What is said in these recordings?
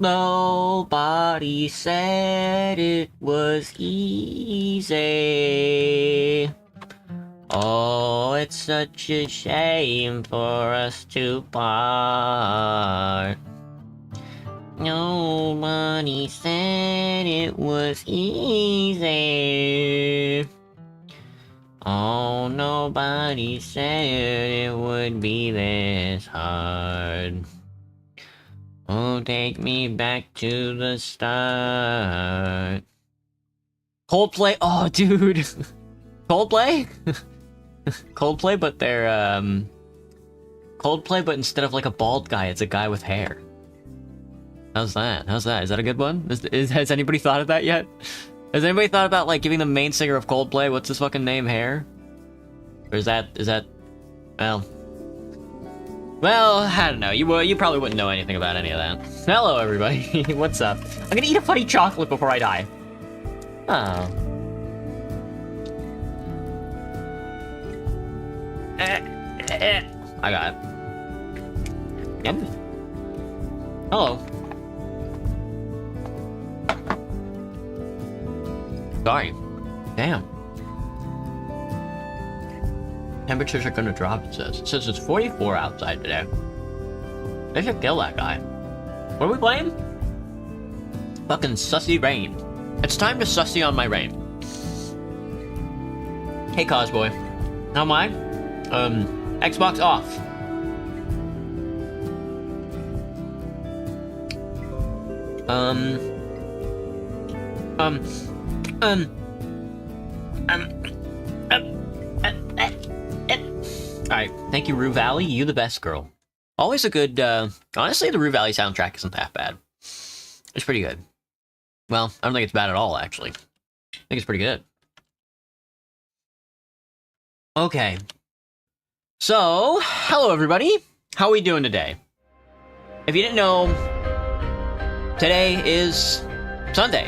Nobody said it was easy. Oh, it's such a shame for us to part. Nobody said it was easy. Oh, nobody said it would be this hard. Oh, take me back to the start. Coldplay? Oh, dude. Coldplay? Coldplay, but they're, Coldplay, but instead of like a bald guy, it's a guy with hair. How's that? How's that? Is that a good one? Has anybody thought of that yet? Has anybody thought about, like, giving the main singer of Coldplay, what's his fucking name, hair? Or is that, well... Well, I don't know. You probably wouldn't know anything about any of that. Hello, everybody. What's up? I'm gonna eat a funny chocolate before I die. Oh. I got it. Yep. Hello. Sorry. Damn. Temperatures are gonna drop, it says. It says it's 44 outside today. They should kill that guy. What are we playing? Fucking Sussy Rain. It's time to sussy on my rain. Hey, Cosboy. How am I? Xbox off. Alright, thank you, Rue Valley. You the best, girl. Always a good, honestly, the Rue Valley soundtrack isn't that bad. It's pretty good. Well, I don't think it's bad at all, actually. I think it's pretty good. Okay. So, hello, everybody. How are we doing today? If you didn't know, today is Sunday,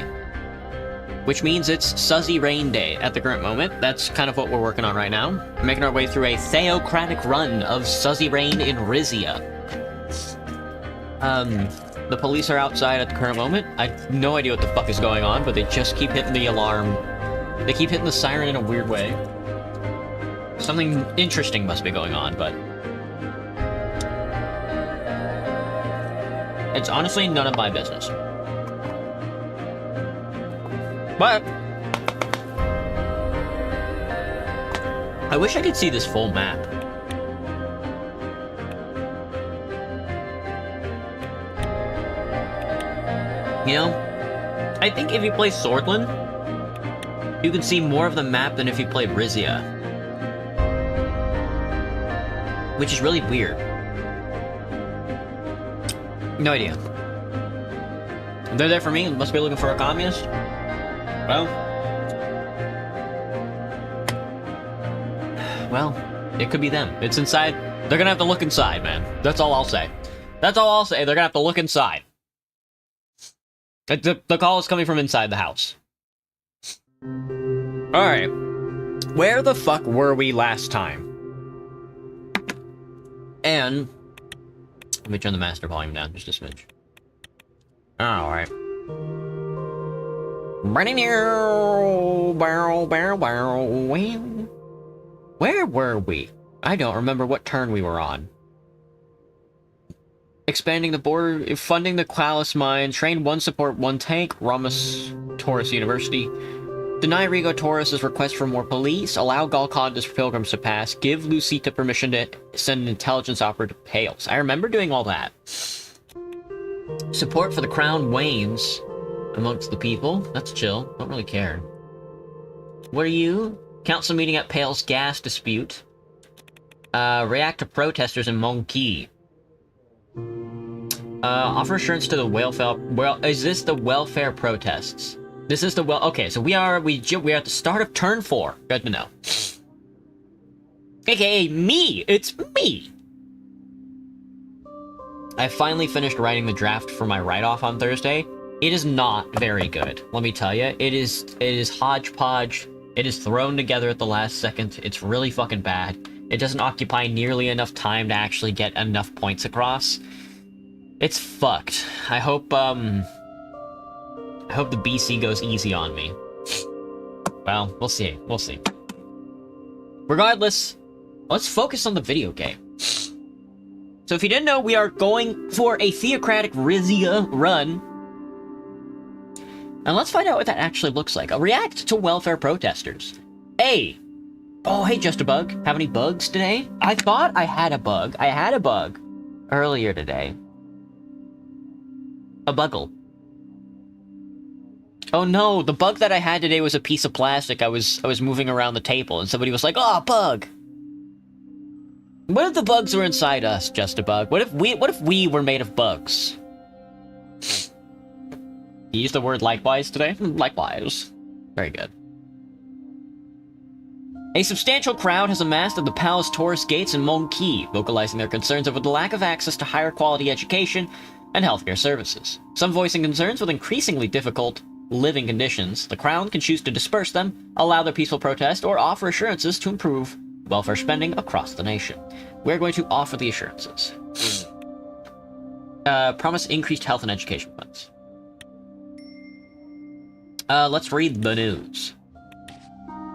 which means it's Sussy Rain Day at the current moment. That's kind of what we're working on right now. We're making our way through a theocratic run of Sussy Rain in Rizia. The police are outside at the current moment. I have no idea what the fuck is going on, but they just keep hitting the alarm. They keep hitting the siren in a weird way. Something interesting must be going on, but... it's honestly none of my business. But I wish I could see this full map. You know, I think if you play Swordland, you can see more of the map than if you played Rizia. Which is really weird. No idea. They're there for me, must be looking for a communist. Well, it could be them. It's inside. They're gonna have to look inside, man. That's all I'll say. That's all I'll say. They're gonna have to look inside. The call is coming from inside the house. Alright. Where the fuck were we last time? And... let me turn the master volume down just a smidge. Alright. Where were we? I don't remember what turn we were on. Expanding the border, funding the Qualis mine, train 1 support 1 tank, Ramos Taurus University. Deny Rigo Taurus' request for more police, allow Galcondis pilgrims to pass, give Lucita permission to send an intelligence operative to Pales. I remember doing all that. Support for the crown wanes amongst the people. That's chill. Don't really care. What are you? Council meeting at Pale's gas dispute. React to protesters in Monki. Offer assurance to the welfare. Well, is this the welfare protests? This is the okay, so we are at the start of turn 4. Good to know. AKA me! It's me! I finally finished writing the draft for my write-off on Thursday. It is not very good, let me tell you. It is hodgepodge. It is thrown together at the last second. It's really fucking bad. It doesn't occupy nearly enough time to actually get enough points across. It's fucked. I hope the BC goes easy on me. Well, we'll see. We'll see. Regardless, let's focus on the video game. So if you didn't know, we are going for a theocratic Rizia run. And let's find out what that actually looks like. A react to welfare protesters. Hey! Oh, hey, Just a Bug. Have any bugs today? I thought I had a bug. I had a bug earlier today. A buggle. Oh no, the bug that I had today was a piece of plastic. I was moving around the table and somebody was like, "Oh, bug." What if the bugs were inside us, Just a Bug? What if we were made of bugs? You used the word likewise today? Likewise. Very good. A substantial crowd has amassed at the palace tourist gates in Monqui, vocalizing their concerns over the lack of access to higher quality education and healthcare services. Some voicing concerns with increasingly difficult living conditions. The Crown can choose to disperse them, allow their peaceful protest, or offer assurances to improve welfare spending across the nation. We're going to offer the assurances. Promise increased health and education funds. Let's read the news.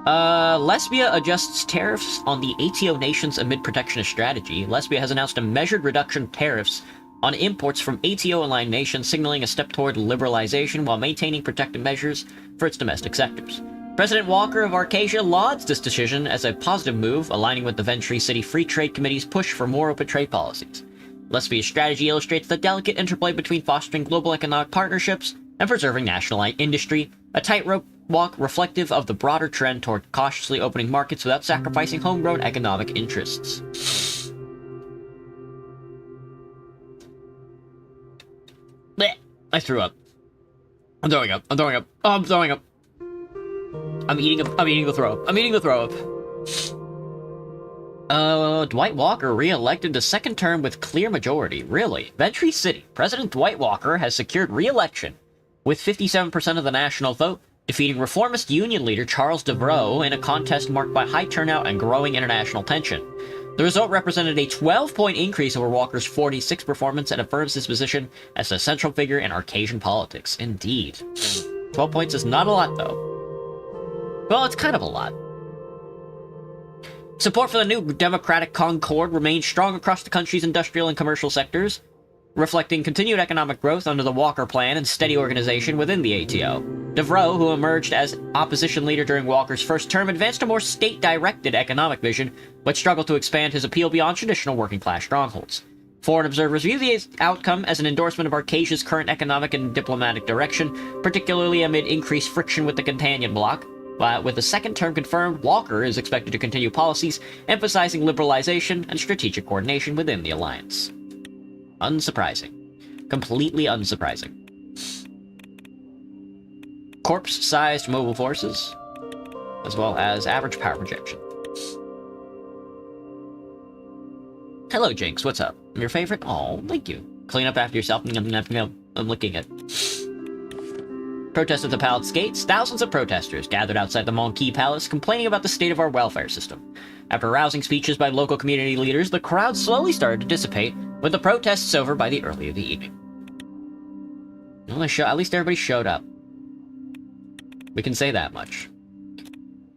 Lesbia adjusts tariffs on the ATO nations amid protectionist strategy. Lesbia has announced a measured reduction of tariffs on imports from ATO-aligned nations, signaling a step toward liberalization while maintaining protective measures for its domestic sectors. President Walker of Arcasia lauds this decision as a positive move, aligning with the Ventry City Free Trade Committee's push for more open trade policies. Lesbia's strategy illustrates the delicate interplay between fostering global economic partnerships and preserving national industry, a tightrope walk reflective of the broader trend toward cautiously opening markets without sacrificing homegrown economic interests. Blech. I threw up. I'm throwing up. I'm throwing up. Oh, I'm throwing up. I'm eating the throw up. I'm eating the throw up. Dwight Walker re-elected the second term with clear majority. Really? Ventry City. President Dwight Walker has secured re-election with 57% of the national vote, defeating reformist union leader Charles Devereaux in a contest marked by high turnout and growing international tension. The result represented a 12-point increase over Walker's 46 performance and affirms his position as a central figure in Arcasian politics. Indeed. 12 points is not a lot, though. Well, it's kind of a lot. Support for the new Democratic Concord remains strong across the country's industrial and commercial sectors, reflecting continued economic growth under the Walker Plan and steady organization within the ATO. Devereaux, who emerged as opposition leader during Walker's first term, advanced a more state-directed economic vision, but struggled to expand his appeal beyond traditional working-class strongholds. Foreign observers view the outcome as an endorsement of Arcasia's current economic and diplomatic direction, particularly amid increased friction with the Companion bloc. With the second term confirmed, Walker is expected to continue policies emphasizing liberalization and strategic coordination within the alliance. Unsurprising. Completely unsurprising. Corpse-sized mobile forces, as well as average power projection. Hello, Jinx. What's up? I'm your favorite? Oh, thank you. Clean up after yourself. I'm licking it. Protest at the palace gates. Thousands of protesters gathered outside the Monqui Palace, complaining about the state of our welfare system. After rousing speeches by local community leaders, the crowd slowly started to dissipate, with the protests over by the early of the evening. Well, at least everybody showed up. We can say that much.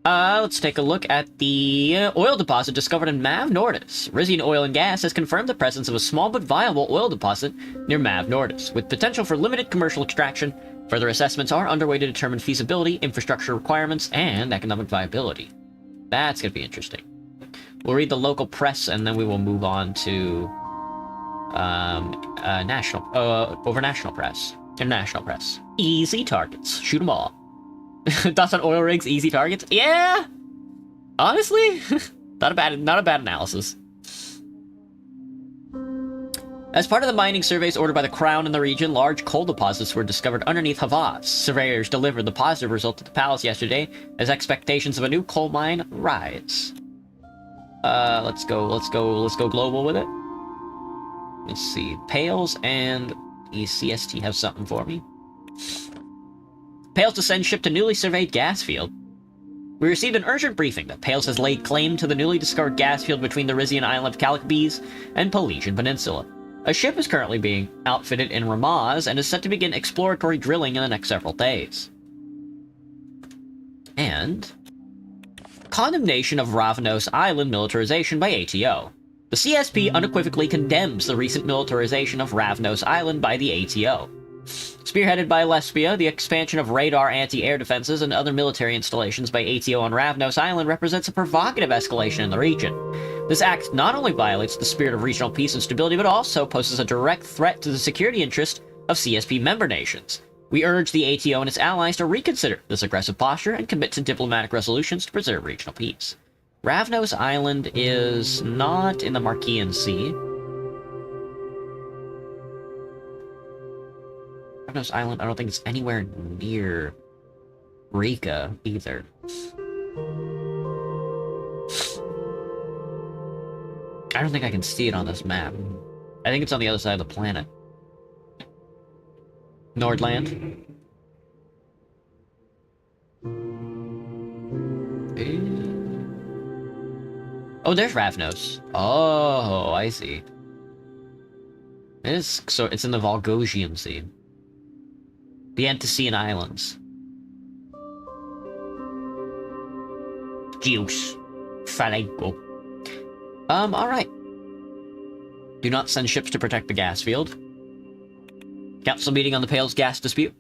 Let's take a look at the oil deposit discovered in Mav Nordis. Rizian Oil and Gas has confirmed the presence of a small but viable oil deposit near Mav Nordis, with potential for limited commercial extraction. Further assessments are underway to determine feasibility, infrastructure requirements, and economic viability. That's going to be interesting. We'll read the local press, and then we will move on to international press. Easy targets. Shoot them all. Thoughts on oil rigs, easy targets? Yeah! Honestly, not a bad analysis. As part of the mining surveys ordered by the Crown in the region, large coal deposits were discovered underneath Havas. Surveyors delivered the positive result at the palace yesterday as expectations of a new coal mine rise. Let's go global with it. Let's see. Pales and ECST have something for me. Pales to send ship to newly surveyed gas field. We received an urgent briefing that Pales has laid claim to the newly discovered gas field between the Rizian island of Calacbes and Pelesian Peninsula. A ship is currently being outfitted in Ramaz and is set to begin exploratory drilling in the next several days. And condemnation of Ravnos Island militarization by ATO. The CSP unequivocally condemns the recent militarization of Ravnos Island by the ATO. Spearheaded by Lesbia, the expansion of radar anti-air defenses and other military installations by ATO on Ravnos Island represents a provocative escalation in the region. This act not only violates the spirit of regional peace and stability, but also poses a direct threat to the security interests of CSP member nations. We urge the ATO and its allies to reconsider this aggressive posture and commit to diplomatic resolutions to preserve regional peace. Ravnos Island is not in the Marquian Sea. Ravnos Island, I don't think it's anywhere near Rika either. I don't think I can see it on this map. I think it's on the other side of the planet. Nordland. Oh, there's Ravnos. Oh, I see. It's in the Volgosian Sea. The Antician Islands. Juice. Falengo. Alright. Do not send ships to protect the gas field. Council meeting on the Pale's gas dispute.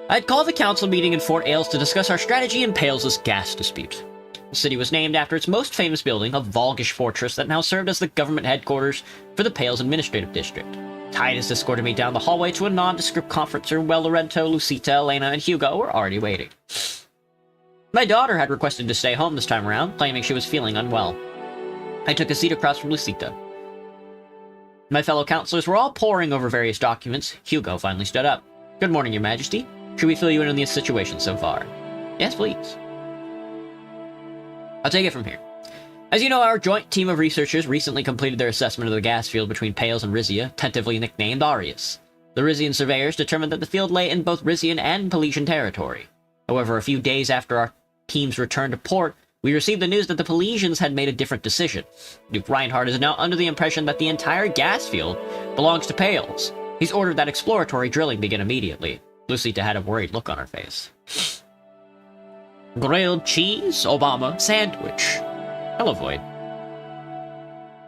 I'd called the council meeting in Fort Ailes to discuss our strategy in Pales' gas dispute. The city was named after its most famous building, a Volgish fortress that now served as the government headquarters for the Pales Administrative District. Titus escorted me down the hallway to a nondescript conference room where Lorento, Lucita, Elena, and Hugo were already waiting. My daughter had requested to stay home this time around, claiming she was feeling unwell. I took a seat across from Lucita. My fellow counselors were all poring over various documents. Hugo finally stood up. Good morning, Your Majesty. Should we fill you in on the situation so far? Yes, please. I'll take it from here. As you know, our joint team of researchers recently completed their assessment of the gas field between Pales and Rizia, tentatively nicknamed Arius. The Rizian surveyors determined that the field lay in both Rizian and Peletian territory. However, a few days after our team's return to port, we received the news that the Peletians had made a different decision. Duke Reinhardt is now under the impression that the entire gas field belongs to Pales. He's ordered that exploratory drilling begin immediately. Lucita had a worried look on her face. Grilled cheese, Obama, sandwich. Hello, Void.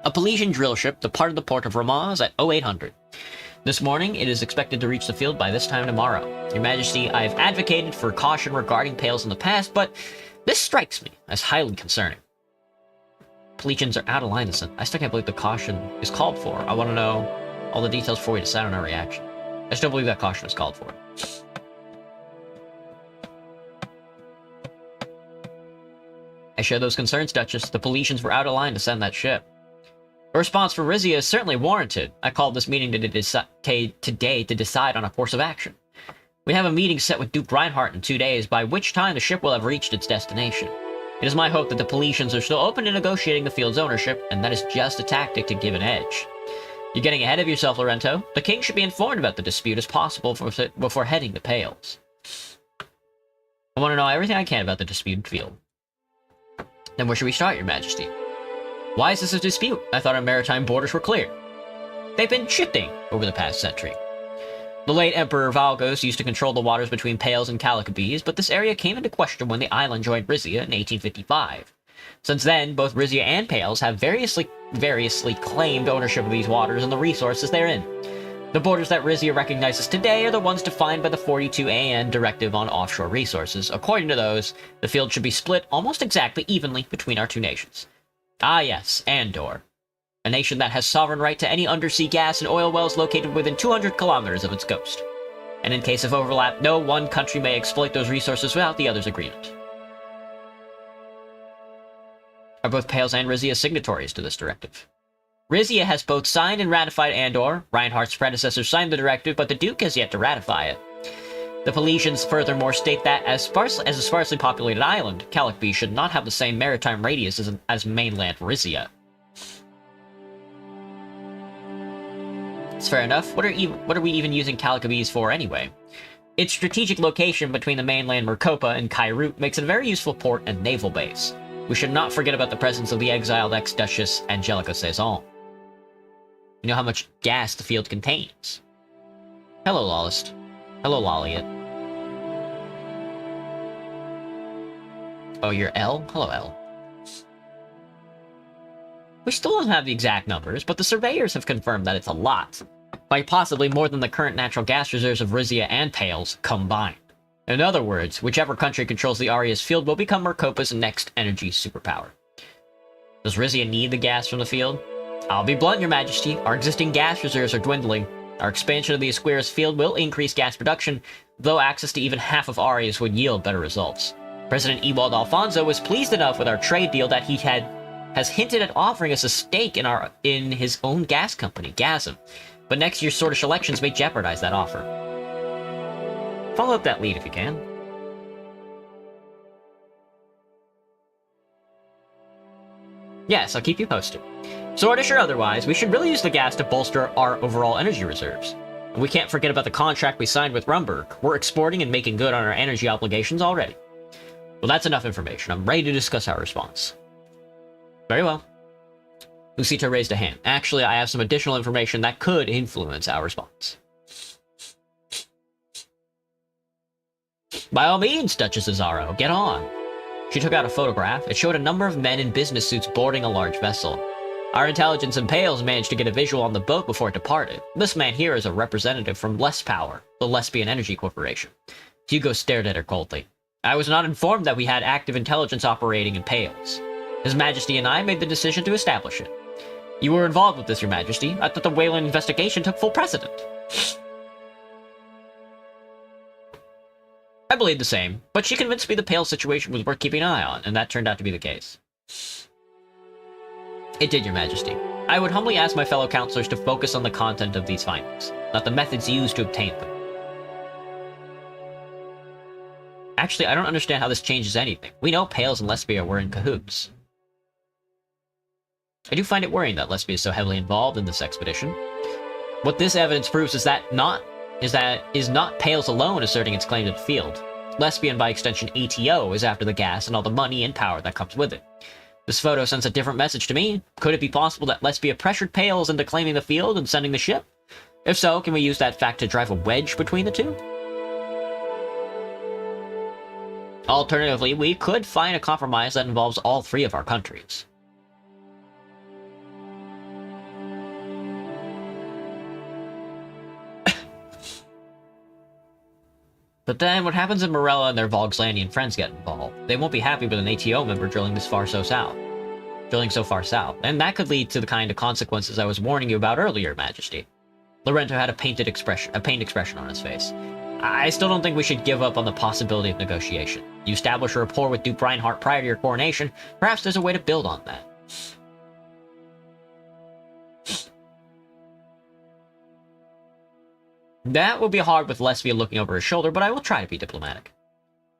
A Peletian drill ship departed the port of Ramaz at 0800. This morning, it is expected to reach the field by this time tomorrow. Your Majesty, I have advocated for caution regarding Pales in the past, but this strikes me as highly concerning. Peletians are out of line. I still can't believe the caution is called for. I want to know all the details before we decide on our reaction. I still believe that caution is called for. I share those concerns, Duchess. The Peletians were out of line to send that ship. A response from Rizia is certainly warranted. I called this meeting today to decide on a course of action. We have a meeting set with Duke Reinhardt in 2 days, by which time the ship will have reached its destination. It is my hope that the Peletians are still open to negotiating the field's ownership, and that is just a tactic to give an edge. You're getting ahead of yourself, Lorento. The king should be informed about the dispute as possible before heading to Pales. I want to know everything I can about the disputed field. Then where should we start, Your Majesty? Why is this a dispute? I thought our maritime borders were clear. They've been shifting over the past century. The late Emperor Valgos used to control the waters between Pales and Calicabes, but this area came into question when the island joined Rizia in 1855. Since then, both Rizia and Pales have variously claimed ownership of these waters and the resources therein. The borders that Rizia recognizes today are the ones defined by the 42 AN Directive on Offshore Resources. According to those, the field should be split almost exactly evenly between our two nations. Ah yes, Andor. A nation that has sovereign right to any undersea gas and oil wells located within 200 kilometers of its coast. And in case of overlap, no one country may exploit those resources without the other's agreement. Are both Pales and Rizia signatories to this directive? Rizia has both signed and ratified Andor. Reinhardt's predecessor signed the directive, but the Duke has yet to ratify it. The Peletians furthermore state that, as a sparsely populated island, Calicbe should not have the same maritime radius as mainland Rizia. It's fair enough. What are we even using Calicabes for anyway? Its strategic location between the mainland Mercopa and Kairut makes it a very useful port and naval base. We should not forget about the presence of the exiled ex-Duchess Angelica Saison. You know how much gas the field contains. Hello, Lawless. Hello, Lolliot. Oh, you're L? Hello, L. We still don't have the exact numbers, but the surveyors have confirmed that it's a lot. By possibly more than the current natural gas reserves of Rizia and Pales combined. In other words, whichever country controls the Aria's field will become Mercopa's next energy superpower. Does Rizia need the gas from the field? I'll be blunt, Your Majesty. Our existing gas reserves are dwindling. Our expansion of the Esquires field will increase gas production, though access to even half of Arias would yield better results. President Ewald Alfonso was pleased enough with our trade deal that he has hinted at offering us a stake in his own gas company, Gasm. But next year's Swordish elections may jeopardize that offer. Follow up that lead if you can. Yes, I'll keep you posted. Swordish or otherwise, we should really use the gas to bolster our overall energy reserves. And we can't forget about the contract we signed with Rumberg. We're exporting and making good on our energy obligations already. Well, that's enough information. I'm ready to discuss our response. Very well. Lucita raised a hand. Actually, I have some additional information that could influence our response. By all means, Duchess Azaro, get on. She took out a photograph. It showed a number of men in business suits boarding a large vessel. Our intelligence and Pales managed to get a visual on the boat before it departed. This man here is a representative from Less Power, the Lesbian Energy Corporation. Hugo stared at her coldly. I was not informed that we had active intelligence operating in Pales. His Majesty and I made the decision to establish it. You were involved with this, Your Majesty. I thought the Wayland investigation took full precedent. I believe the same, but she convinced me the Pale situation was worth keeping an eye on, and that turned out to be the case. It did, Your Majesty. I would humbly ask my fellow counselors to focus on the content of these findings, not the methods used to obtain them. Actually, I don't understand how this changes anything. We know Pales and Lesbia were in cahoots. I do find it worrying that Lesbia is so heavily involved in this expedition. What this evidence proves is that not Pales alone asserting its claim to the field. Lesbia, and by extension ATO, is after the gas and all the money and power that comes with it. This photo sends a different message to me. Could it be possible that Lesbia pressured Pales into claiming the field and sending the ship? If so, can we use that fact to drive a wedge between the two? Alternatively, we could find a compromise that involves all three of our countries. But then, what happens if Morella and their Volkslandian friends get involved? They won't be happy with an ATO member drilling so far south, and that could lead to the kind of consequences I was warning you about earlier, Majesty. Lorento had a pained expression on his face. I still don't think we should give up on the possibility of negotiation. You establish a rapport with Duke Reinhardt prior to your coronation. Perhaps there's a way to build on that. That will be hard with Lesbia looking over his shoulder, but I will try to be diplomatic.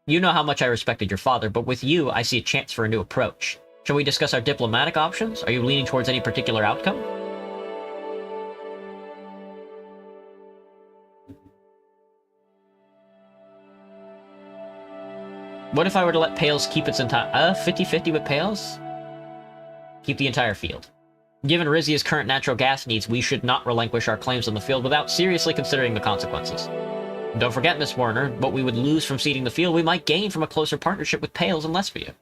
You know how much I respected your father, but with you, I see a chance for a new approach. Shall we discuss our diplomatic options? Are you leaning towards any particular outcome? What if I were to let Pales keep its entire... 50-50 with Pales? Keep the entire field. Given Rizia's current natural gas needs, we should not relinquish our claims on the field without seriously considering the consequences. Don't forget, Miss Werner, what we would lose from ceding the field, we might gain from a closer partnership with Pales and Lesbia.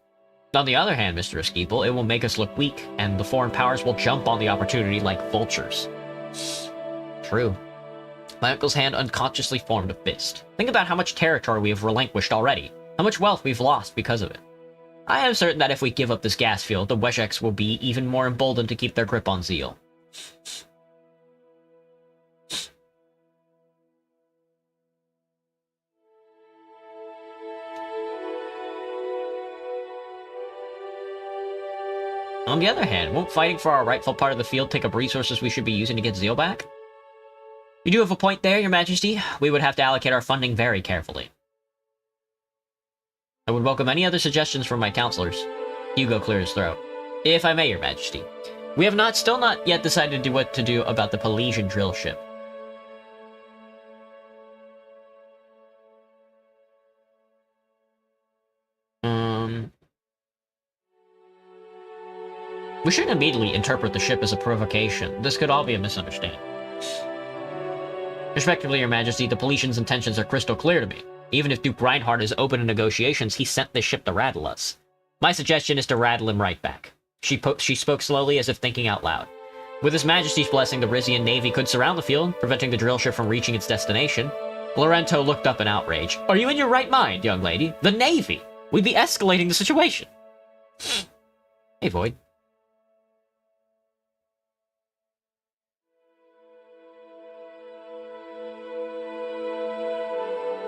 On the other hand, Mr. Esquipel, it will make us look weak, and the foreign powers will jump on the opportunity like vultures. True. My uncle's hand unconsciously formed a fist. Think about how much territory we have relinquished already, how much wealth we've lost because of it. I am certain that if we give up this gas field, the Wesheks will be even more emboldened to keep their grip on Zeal. On the other hand, won't fighting for our rightful part of the field take up resources we should be using to get Zeal back? You do have a point there, Your Majesty. We would have to allocate our funding very carefully. I would welcome any other suggestions from my counselors. Hugo cleared his throat. If I may, Your Majesty. We have still not yet decided what to do about the Pelesian drill ship. We shouldn't immediately interpret the ship as a provocation. This could all be a misunderstanding. Respectively, Your Majesty, the Polician's intentions are crystal clear to me. Even if Duke Reinhardt is open to negotiations, he sent this ship to rattle us. My suggestion is to rattle him right back. She spoke slowly, as if thinking out loud. With His Majesty's blessing, the Rizian Navy could surround the field, preventing the drill ship from reaching its destination. Lorento looked up in outrage. Are you in your right mind, young lady? The Navy! We'd be escalating the situation! Hey, Void.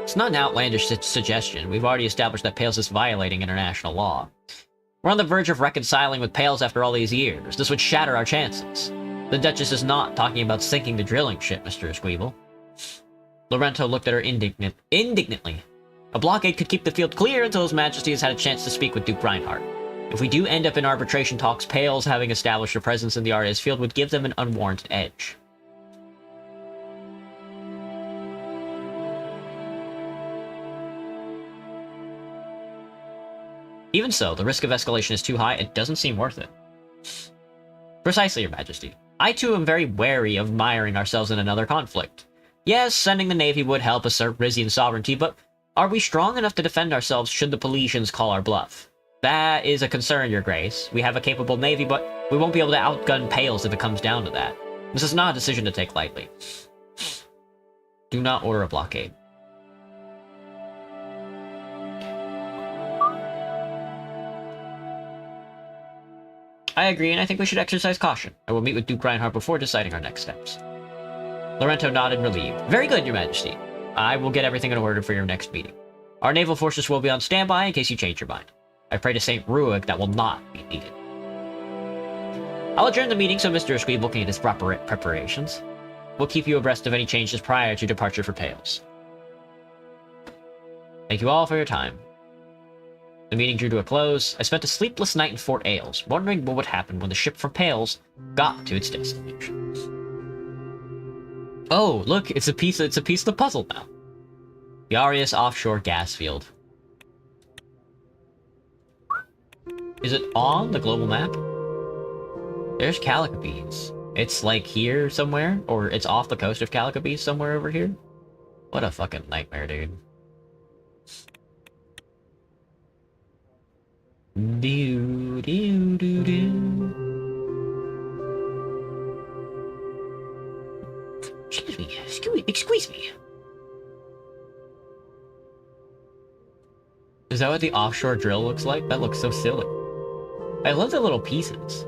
It's not an outlandish suggestion. We've already established that Pales is violating international law. We're on the verge of reconciling with Pales after all these years. This would shatter our chances. The Duchess is not talking about sinking the drilling ship, Mr. Esquivel. Lorento looked at her indignantly. A blockade could keep the field clear until His Majesty has had a chance to speak with Duke Reinhardt. If we do end up in arbitration talks, Pales, having established a presence in the Arias field, would give them an unwarranted edge. Even so, the risk of escalation is too high. It doesn't seem worth it. Precisely, Your Majesty. I too am very wary of miring ourselves in another conflict. Yes, sending the Navy would help assert Rizian sovereignty, but are we strong enough to defend ourselves should the Policians call our bluff? That is a concern, Your Grace. We have a capable Navy, but we won't be able to outgun Pales if it comes down to that. This is not a decision to take lightly. Do not order a blockade. I agree, and I think we should exercise caution. I will meet with Duke Reinhardt before deciding our next steps. Lorento nodded, relieved. Very good, Your Majesty. I will get everything in order for your next meeting. Our naval forces will be on standby in case you change your mind. I pray to St. Ruig that will not be needed. I'll adjourn the meeting so Mr. Esquivel can get his proper preparations. We'll keep you abreast of any changes prior to departure for Pales. Thank you all for your time. The meeting drew to a close. I spent a sleepless night in Fort Ailes, wondering what would happen when the ship from Pales got to its destination. Oh, look, it's a piece of the puzzle now. The Arias offshore gas field. Is it on the global map? There's Calicobees. It's like here somewhere, or it's off the coast of Calicobees somewhere over here. What a fucking nightmare, dude. Do do do do. Excuse me. Is that what the offshore drill looks like? That looks so silly. I love the little pieces.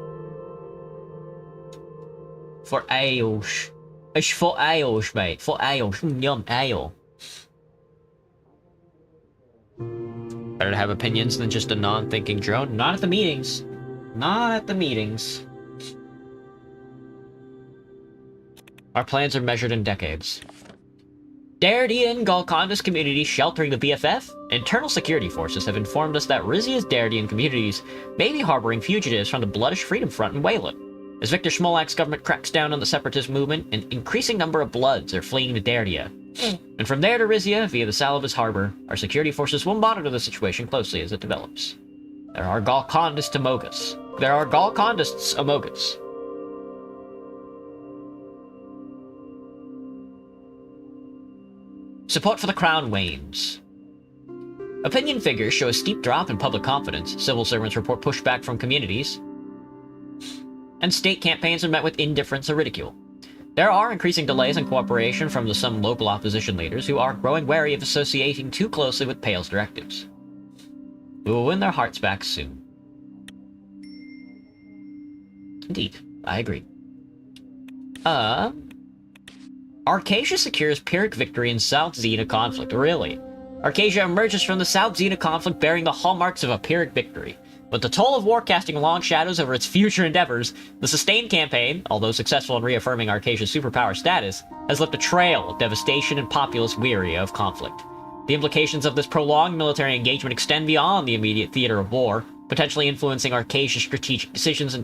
For Ailes. It's for Ailes, mate. For Ailes. Yum, ale. Better to have opinions than just a non-thinking drone. Not at the meetings. Not at the meetings. Our plans are measured in decades. Dardian Golconda's communities sheltering the BFF? Internal security forces have informed us that Rizia's Dardian communities may be harboring fugitives from the Bloodish Freedom Front in Wayland. As Victor Smolak's government cracks down on the separatist movement, an increasing number of Bloods are fleeing to Dardia. And from there to Rizia, via the Salabas Harbor, our security forces will monitor the situation closely as it develops. There are Golcondists among us. Support for the Crown wanes. Opinion figures show a steep drop in public confidence. Civil servants report pushback from communities. And state campaigns are met with indifference or ridicule. There are increasing delays in cooperation from some local opposition leaders who are growing wary of associating too closely with Pale's directives. We will win their hearts back soon. Indeed, I agree. Arcasia secures Pyrrhic victory in South Xena conflict. Really? Arcasia emerges from the South Xena conflict bearing the hallmarks of a Pyrrhic victory. But the toll of war casting long shadows over its future endeavors, the sustained campaign, although successful in reaffirming Arcasia's superpower status, has left a trail of devastation and populace weary of conflict. The implications of this prolonged military engagement extend beyond the immediate theater of war, potentially influencing Arcasia's strategic decisions in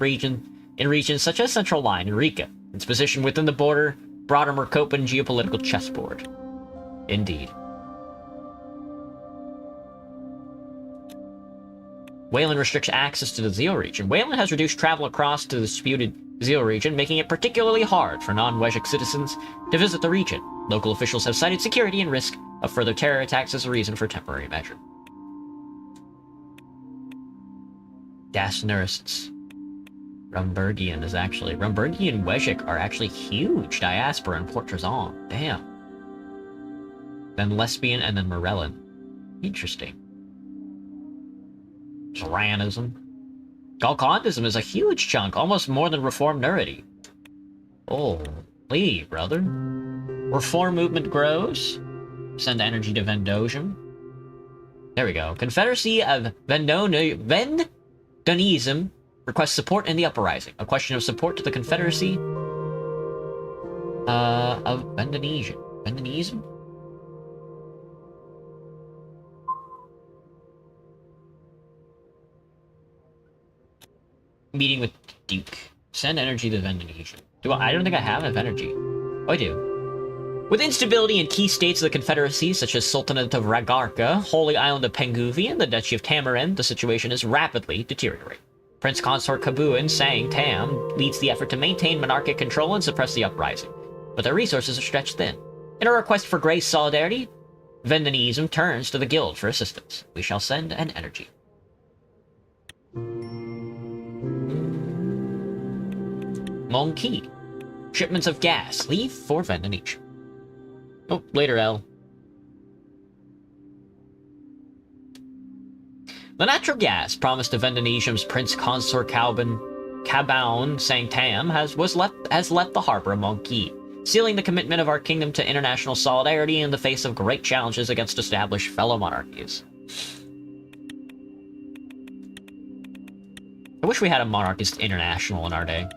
regions such as Central Line and Rika, its position within the broader Mercopan geopolitical chessboard. Indeed. Wayland restricts access to the Zeal region. Wayland has reduced travel across to the disputed Zeal region, making it particularly hard for non-Weshik citizens to visit the region. Local officials have cited security and risk of further terror attacks as a reason for temporary measure. Dasnurists. Rumburgian and Weshik are actually huge diaspora in Port Trezon. Damn. Then Lesbian and then Morellan. Interesting. Zoranism. Galkandism is a huge chunk, almost more than Reform Nurity. Holy, brother. Reform movement grows. Send energy to Vendosium. There we go. Confederacy of Vendonism requests support in the uprising. A question of support to the Confederacy of Vendonism? Meeting with Duke. Send energy to Vendonism. I don't think I have enough energy. Oh, I do. With instability in key states of the Confederacy, such as Sultanate of Ragarka, Holy Island of Penguvi, and the Duchy of Tamarin, the situation is rapidly deteriorating. Prince Consort Kabuin Sang Tam leads the effort to maintain monarchic control and suppress the uprising, but their resources are stretched thin. In a request for grace solidarity, Vendonism turns to the Guild for assistance. We shall send an energy. Monkey. Shipments of gas leave for Vendonism. Oh, later, L. The natural gas promised to Vendonism's Prince Consort Kabaun Sang Tam has left the harbor of Monkey, sealing the commitment of our kingdom to international solidarity in the face of great challenges against established fellow monarchies. I wish we had a monarchist international in our day.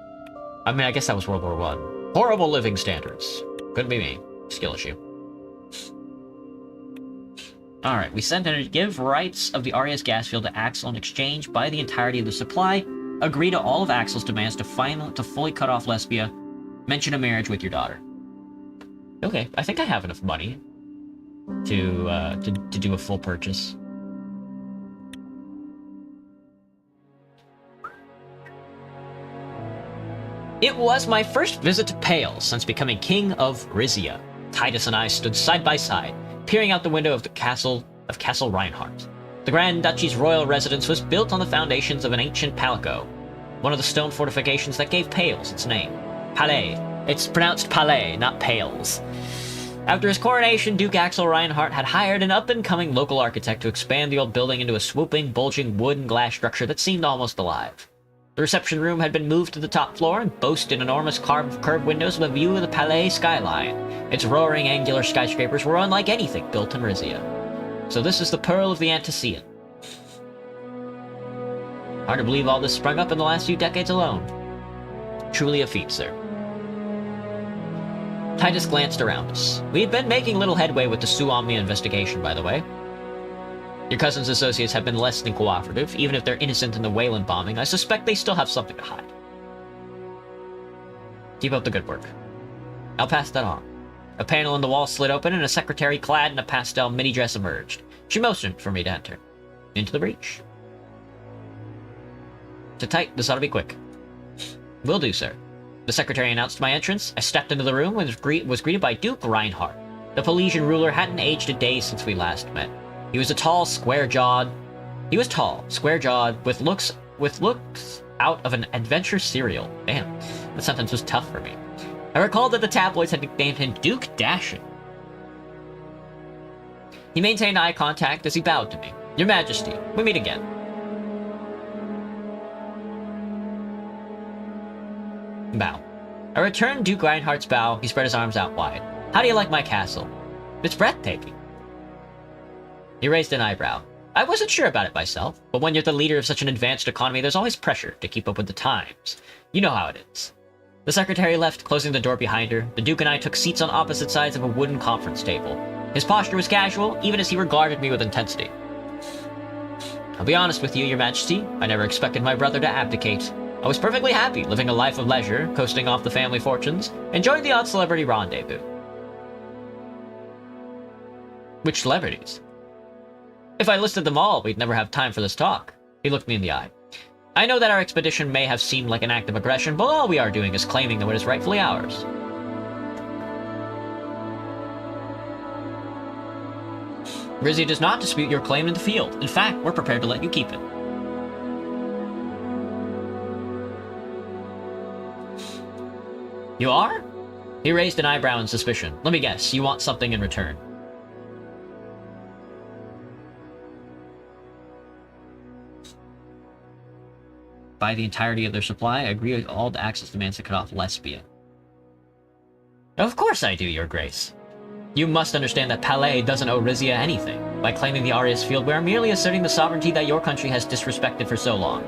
I mean, I guess that was World War I. Horrible living standards. Couldn't be me. Skill issue. Alright, we sent energy. Give rights of the Arias gas field to Axel in exchange by the entirety of the supply. Agree to all of Axel's demands to fully cut off Lesbia. Mention a marriage with your daughter. Okay, I think I have enough money to do a full purchase. It was my first visit to Pale since becoming king of Rizia. Titus and I stood side by side, peering out the window of the castle of Castle Reinhardt. The Grand Duchy's royal residence was built on the foundations of an ancient palico, one of the stone fortifications that gave Pales its name. Palais. It's pronounced Palais, not Pales. After his coronation, Duke Axel Reinhardt had hired an up-and-coming local architect to expand the old building into a swooping, bulging wood and glass structure that seemed almost alive. The reception room had been moved to the top floor and boasted enormous curved windows with a view of the Palais skyline. Its roaring angular skyscrapers were unlike anything built in Rizia. So this is the Pearl of the Antecedent. Hard to believe all this sprung up in the last few decades alone. Truly a feat, sir. Titus glanced around us. We had been making little headway with the Suomia investigation, by the way. Your cousin's associates have been less than cooperative. Even if they're innocent in the Wayland bombing, I suspect they still have something to hide. Keep up the good work. I'll pass that on. A panel in the wall slid open and a secretary clad in a pastel mini-dress emerged. She motioned for me to enter. Into the breach. Sit tight, this ought to be quick. Will do, sir. The secretary announced my entrance. I stepped into the room and was greeted by Duke Reinhardt. The Pelesian ruler hadn't aged a day since we last met. He was square-jawed, with looks out of an adventure serial. Damn, the sentence was tough for me. I recalled that the tabloids had nicknamed him Duke Dashing. He maintained eye contact as he bowed to me. Your Majesty, we meet again. Bow. I returned Duke Reinhardt's bow. He spread his arms out wide. How do you like my castle? It's breathtaking. He raised an eyebrow. I wasn't sure about it myself, but when you're the leader of such an advanced economy, there's always pressure to keep up with the times. You know how it is. The secretary left, closing the door behind her. The Duke and I took seats on opposite sides of a wooden conference table. His posture was casual, even as he regarded me with intensity. I'll be honest with you, Your Majesty. I never expected my brother to abdicate. I was perfectly happy, living a life of leisure, coasting off the family fortunes, enjoying the odd celebrity rendezvous. Which celebrities? If I listed them all, we'd never have time for this talk. He looked me in the eye. I know that our expedition may have seemed like an act of aggression, but all we are doing is claiming what is rightfully ours. Rizia does not dispute your claim in the field. In fact, we're prepared to let you keep it. You are? He raised an eyebrow in suspicion. Let me guess, you want something in return. Buy the entirety of their supply. I agree with all the access demands to cut off Lesbia. Of course I do, Your Grace. You must understand that Palais doesn't owe Rizia anything. By claiming the Arius field, we are merely asserting the sovereignty that your country has disrespected for so long.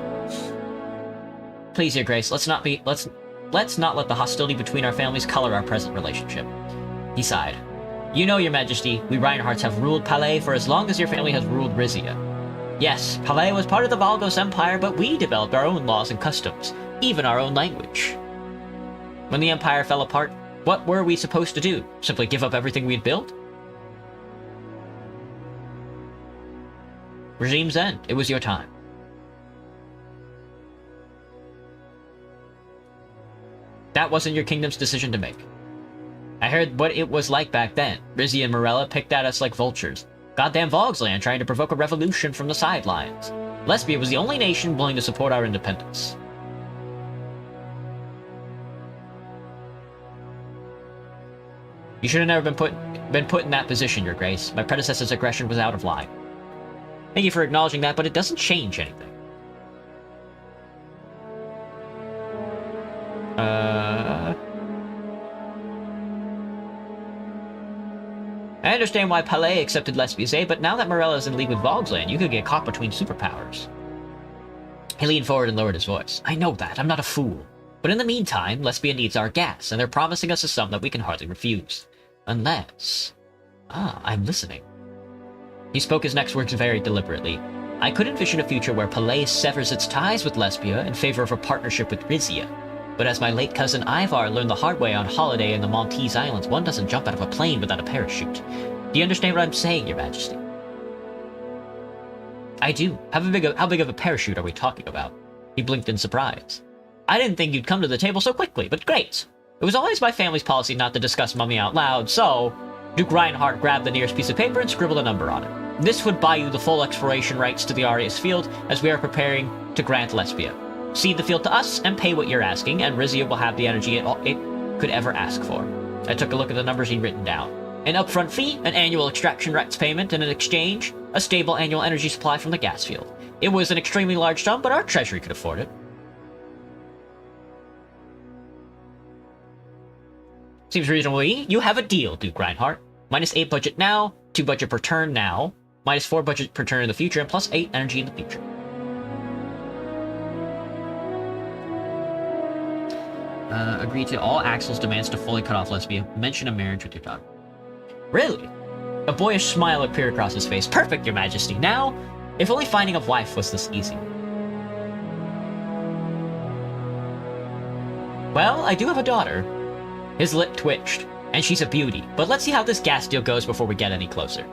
Please, Your Grace, let's not let the hostility between our families color our present relationship. He sighed. You know, Your Majesty, we Reinhardts have ruled Palais for as long as your family has ruled Rizia. Yes, Palais was part of the Valgos Empire, but we developed our own laws and customs, even our own language. When the Empire fell apart, what were we supposed to do? Simply give up everything we'd built? Regime's end. It was your time. That wasn't your kingdom's decision to make. I heard what it was like back then. Rizia and Morella picked at us like vultures. Goddamn Vogsland trying to provoke a revolution from the sidelines. Lesbia was the only nation willing to support our independence. You should have never been put in that position, Your Grace. My predecessor's aggression was out of line. Thank you for acknowledging that, but it doesn't change anything. I understand why Palais accepted Lesbia's aid, but now that Morella is in league with Vogsland, you could get caught between superpowers. He leaned forward and lowered his voice. I know that. I'm not a fool. But in the meantime, Lesbia needs our gas, and they're promising us a sum that we can hardly refuse. Unless... I'm listening. He spoke his next words very deliberately. I could envision a future where Palais severs its ties with Lesbia in favor of a partnership with Rizia. But as my late cousin Ivar learned the hard way on holiday in the Maltese Islands, one doesn't jump out of a plane without a parachute. Do you understand what I'm saying, Your Majesty? I do. How big of a parachute are we talking about? He blinked in surprise. I didn't think you'd come to the table so quickly, but great. It was always my family's policy not to discuss mummy out loud, so... Duke Reinhardt grabbed the nearest piece of paper and scribbled a number on it. This would buy you the full exploration rights to the Arius field, as we are preparing to grant Lesbia. Cede the field to us and pay what you're asking, and Rizia will have the energy it could ever ask for. I took a look at the numbers he'd written down. An upfront fee, an annual extraction rights payment, and in exchange, a stable annual energy supply from the gas field. It was an extremely large sum, but our treasury could afford it. Seems reasonable. You have a deal, Duke Reinhardt. -8 budget now, 2 budget per turn now, -4 budget per turn in the future, and +8 energy in the future. Agree to all Axel's demands to fully cut off Lesbia. Mention a marriage with your daughter. Really? A boyish smile appeared across his face. Perfect, Your Majesty. Now, if only finding a wife was this easy. Well, I do have a daughter. His lip twitched, and she's a beauty. But let's see how this gas deal goes before we get any closer.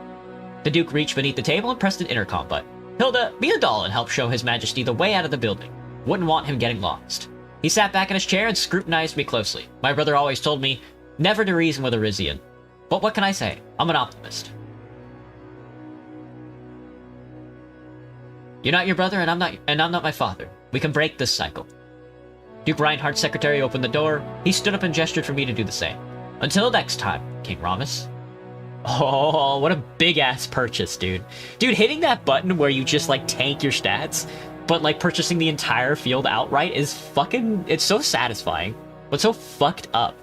The Duke reached beneath the table and pressed an intercom button. Hilda, be a doll and help show His Majesty the way out of the building. Wouldn't want him getting lost. He sat back in his chair and scrutinized me closely. My brother always told me never to reason with a Rizian. But what can I say? I'm an optimist. You're not your brother, and I'm not my father. We can break this cycle. Duke Reinhardt's secretary opened the door. He stood up and gestured for me to do the same. Until next time, King Ramus. Oh, what a big-ass purchase, dude. Dude, hitting that button where you just, like, tank your stats, but, like, purchasing the entire field outright is fucking... It's so satisfying, but so fucked up.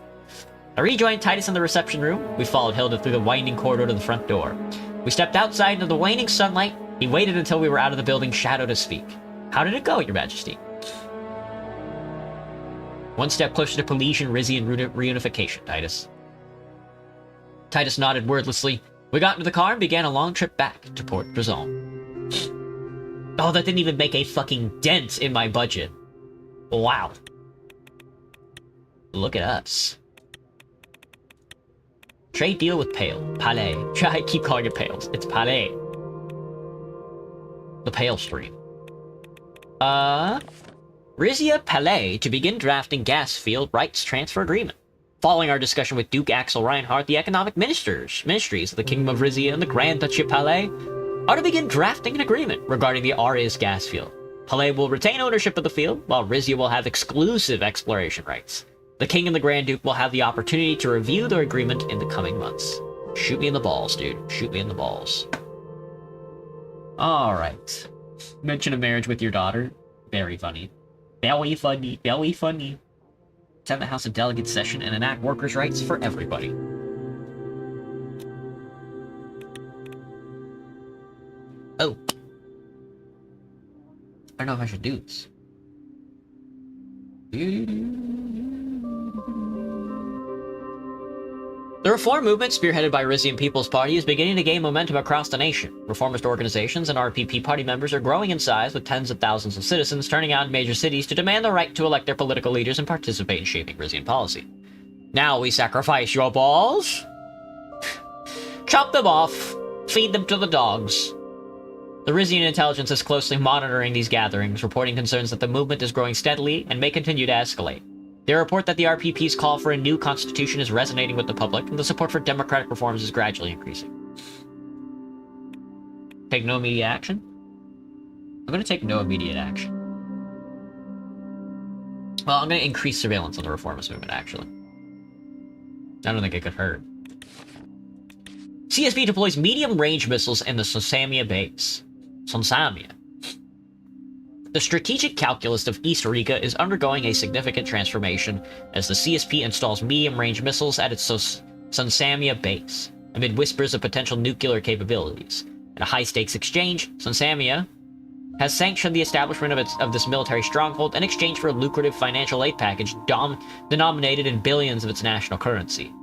I rejoined Titus in the reception room. We followed Hilda through the winding corridor to the front door. We stepped outside into the waning sunlight. He waited until we were out of the building's shadow to speak. How did it go, Your Majesty? One step closer to Pelesian Rizian reunification, Titus. Titus nodded wordlessly. We got into the car and began a long trip back to Port Brazon. Oh, that didn't even make a fucking dent in my budget. Wow. Look at us. Trade deal with Pale. Palais. I keep calling it Pales. It's Palais. The Pale Stream. Rizia Palais to begin drafting gas field rights transfer agreement. Following our discussion with Duke Axel Reinhardt, the economic ministries of the Kingdom of Rizia and the Grand Duchy of Palais are to begin drafting an agreement regarding the Arias gas field. Palais will retain ownership of the field, while Rizia will have exclusive exploration rights. The King and the Grand Duke will have the opportunity to review their agreement in the coming months. Shoot me in the balls, dude. Shoot me in the balls. Alright. Mention a marriage with your daughter. Very funny. Very funny. Very funny. Attend the House of Delegates session and enact workers' rights for everybody. Oh. I don't know if I should do this. The reform movement, spearheaded by Rizian People's Party, is beginning to gain momentum across the nation. Reformist organizations and RPP party members are growing in size, with tens of thousands of citizens turning out in major cities to demand the right to elect their political leaders and participate in shaping Rizian policy. Now we sacrifice your balls? Chop them off. Feed them to the dogs. The Rizian intelligence is closely monitoring these gatherings, reporting concerns that the movement is growing steadily and may continue to escalate. They report that the RPP's call for a new constitution is resonating with the public, and the support for democratic reforms is gradually increasing. Take no immediate action? I'm going to take no immediate action. Well, I'm going to increase surveillance on the reformist movement, actually. I don't think it could hurt. CSB deploys medium-range missiles in the Sonsamia base. Sonsamia. The strategic calculus of East Riga is undergoing a significant transformation as the CSP installs medium-range missiles at its Sonsamia base, amid whispers of potential nuclear capabilities. In a high-stakes exchange, Sonsamia has sanctioned the establishment of this military stronghold in exchange for a lucrative financial aid package denominated in billions of its national currency.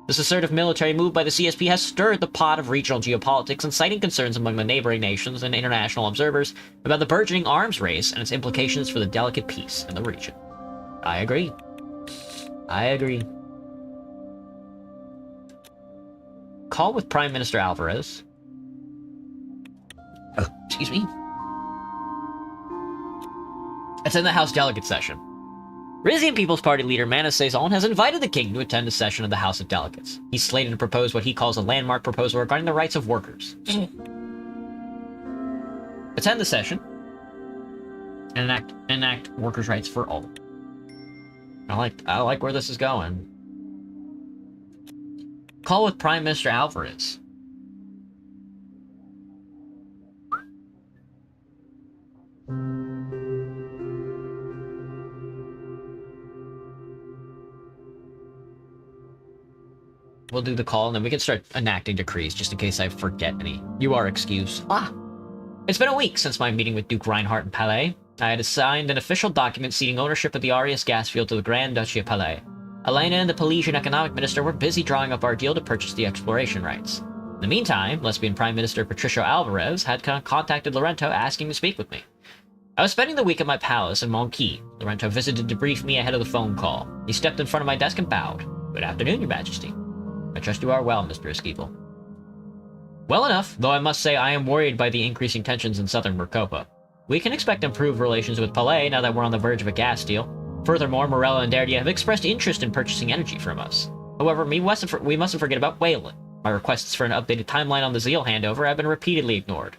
This assertive military move by the CSP has stirred the pot of regional geopolitics, inciting concerns among the neighboring nations and international observers about the burgeoning arms race and its implications for the delicate peace in the region. I agree. I agree. Call with Prime Minister Alvarez. Oh, excuse me. Attend the House Delegate session. Rizian People's Party leader Manas Sezon has invited the king to attend a session of the House of Delegates. He's slated to propose what he calls a landmark proposal regarding the rights of workers. Attend the session and enact workers' rights for all. I like where this is going. Call with Prime Minister Alvarez. We'll do the call, and then we can start enacting decrees, just in case I forget any. You are excused. It's been a week since my meeting with Duke Reinhardt in Palais. I had signed an official document ceding ownership of the Arias gas field to the Grand Duchy of Palais. Elena and the Palesian economic minister were busy drawing up our deal to purchase the exploration rights. In the meantime, lesbian Prime Minister Patricio Alvarez had contacted Lorento asking to speak with me. I was spending the week at my palace in Monquis. Lorento visited to brief me ahead of the phone call. He stepped in front of my desk and bowed. Good afternoon, Your Majesty. I trust you are well, Mr. Esquivel. Well enough, though I must say I am worried by the increasing tensions in southern Mercopa. We can expect improved relations with Palais now that we're on the verge of a gas deal. Furthermore, Morella and Derdia have expressed interest in purchasing energy from us. However, we mustn't forget about Wayland. My requests for an updated timeline on the Zeal handover have been repeatedly ignored.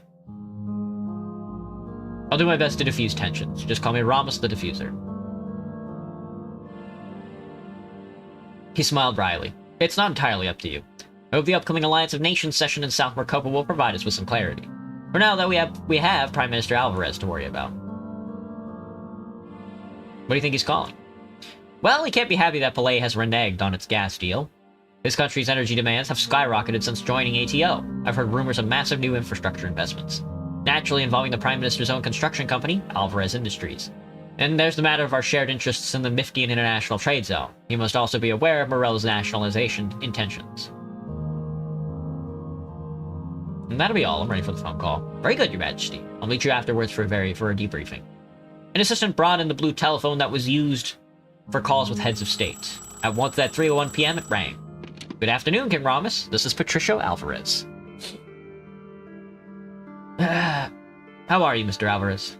I'll do my best to diffuse tensions. Just call me Ramos the Diffuser. He smiled wryly. It's not entirely up to you. I hope the upcoming Alliance of Nations session in South Mercopa will provide us with some clarity. For now, though, we have Prime Minister Alvarez to worry about. What do you think he's calling? Well, he can't be happy that Palais has reneged on its gas deal. His country's energy demands have skyrocketed since joining ATO. I've heard rumors of massive new infrastructure investments, naturally involving the Prime Minister's own construction company, Alvarez Industries. And there's the matter of our shared interests in the Miftian International Trade Zone. He must also be aware of Morella's nationalization intentions. And that'll be all. I'm ready for the phone call. Very good, Your Majesty. I'll meet you afterwards for a debriefing. An assistant brought in the blue telephone that was used for calls with heads of state. At once at 3:01 p.m. it rang. Good afternoon, King Ramos. This is Patricio Alvarez. How are you, Mr. Alvarez?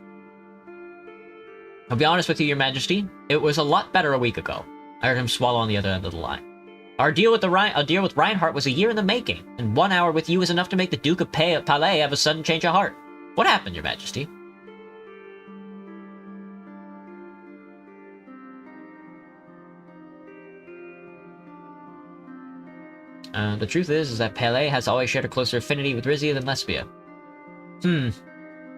I'll be honest with you, Your Majesty, it was a lot better a week ago. I heard him swallow on the other end of the line. Our deal with Reinhardt was a year in the making, and 1 hour with you is enough to make the Duke of Palais have a sudden change of heart. What happened, Your Majesty? The truth is that Palais has always shared a closer affinity with Rizia than Lesbia.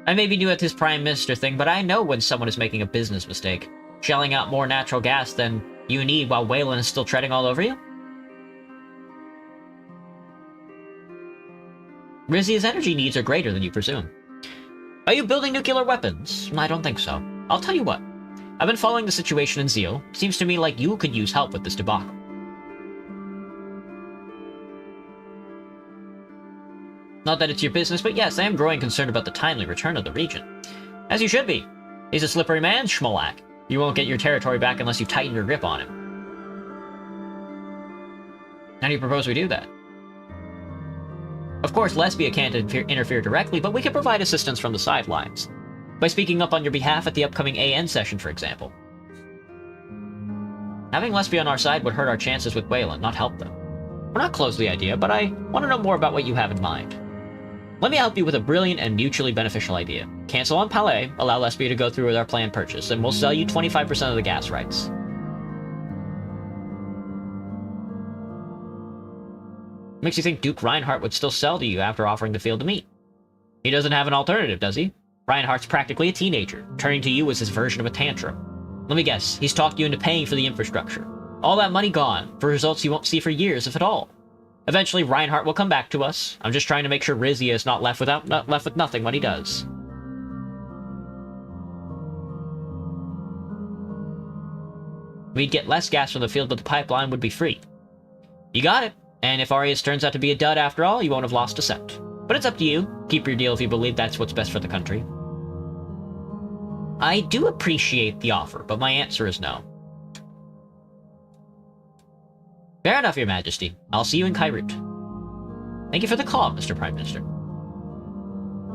I may be new at this Prime Minister thing, but I know when someone is making a business mistake. Shelling out more natural gas than you need while Waylon is still treading all over you? Rizia's energy needs are greater than you presume. Are you building nuclear weapons? I don't think so. I'll tell you what. I've been following the situation in Zeal. Seems to me like you could use help with this debacle. Not that it's your business, but yes, I am growing concerned about the timely return of the region. As you should be. He's a slippery man, Schmolak. You won't get your territory back unless you tighten your grip on him. How do you propose we do that? Of course, Lesbia can't interfere directly, but we can provide assistance from the sidelines. By speaking up on your behalf at the upcoming AN session, for example. Having Lesbia on our side would hurt our chances with Waylon, not help them. We're not close to the idea, but I want to know more about what you have in mind. Let me help you with a brilliant and mutually beneficial idea. Cancel on Palais, allow Lesbia to go through with our planned purchase, and we'll sell you 25% of the gas rights. Makes you think Duke Reinhardt would still sell to you after offering the field to me. He doesn't have an alternative, does he? Reinhardt's practically a teenager. Turning to you is his version of a tantrum. Let me guess, he's talked you into paying for the infrastructure. All that money gone, for results you won't see for years, if at all. Eventually, Reinhardt will come back to us. I'm just trying to make sure Rizia is not left with nothing when he does. We'd get less gas from the field, but the pipeline would be free. You got it. And if Arias turns out to be a dud after all, you won't have lost a cent. But it's up to you. Keep your deal if you believe that's what's best for the country. I do appreciate the offer, but my answer is no. Fair enough, Your Majesty. I'll see you in Kairut. Thank you for the call, Mr. Prime Minister.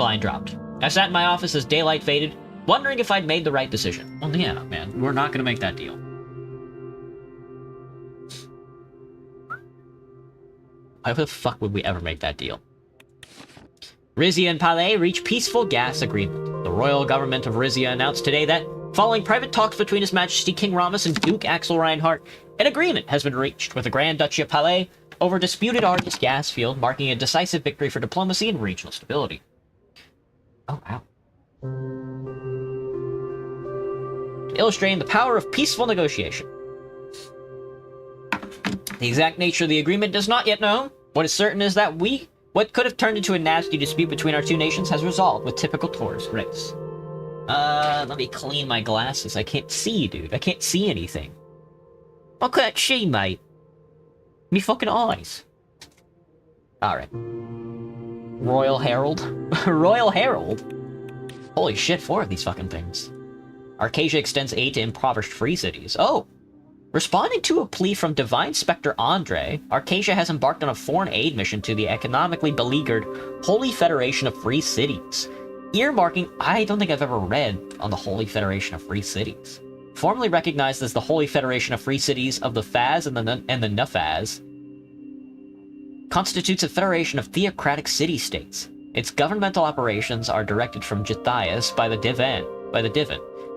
Line dropped. I sat in my office as daylight faded, wondering if I'd made the right decision. Well, yeah, man. We're not gonna make that deal. Why the fuck would we ever make that deal? Rizia and Palais reach peaceful gas agreement. The royal government of Rizia announced today that, following private talks between His Majesty King Ramus and Duke Axel Reinhardt, an agreement has been reached with the Grand Duchy of Palais over disputed Arias gas field, marking a decisive victory for diplomacy and regional stability. Oh, wow. Illustrating the power of peaceful negotiation. The exact nature of the agreement is not yet known. What is certain is that what could have turned into a nasty dispute between our two nations has resolved with typical tourist grace. Let me clean my glasses. I can't see, dude. I can't see anything. I can't see, mate. Me fucking eyes. Alright. Royal Herald? Royal Herald? Holy shit, 4 of these fucking things. Arcasia extends aid to impoverished free cities. Oh! Responding to a plea from Divine Spectre Andre, Arcasia has embarked on a foreign aid mission to the economically beleaguered Holy Federation of Free Cities. Earmarking, I don't think I've ever read on the Holy Federation of Free Cities. Formerly recognized as the Holy Federation of Free Cities of the Faz and the Nufaz, constitutes a federation of theocratic city-states. Its governmental operations are directed from Jithias by the Divan,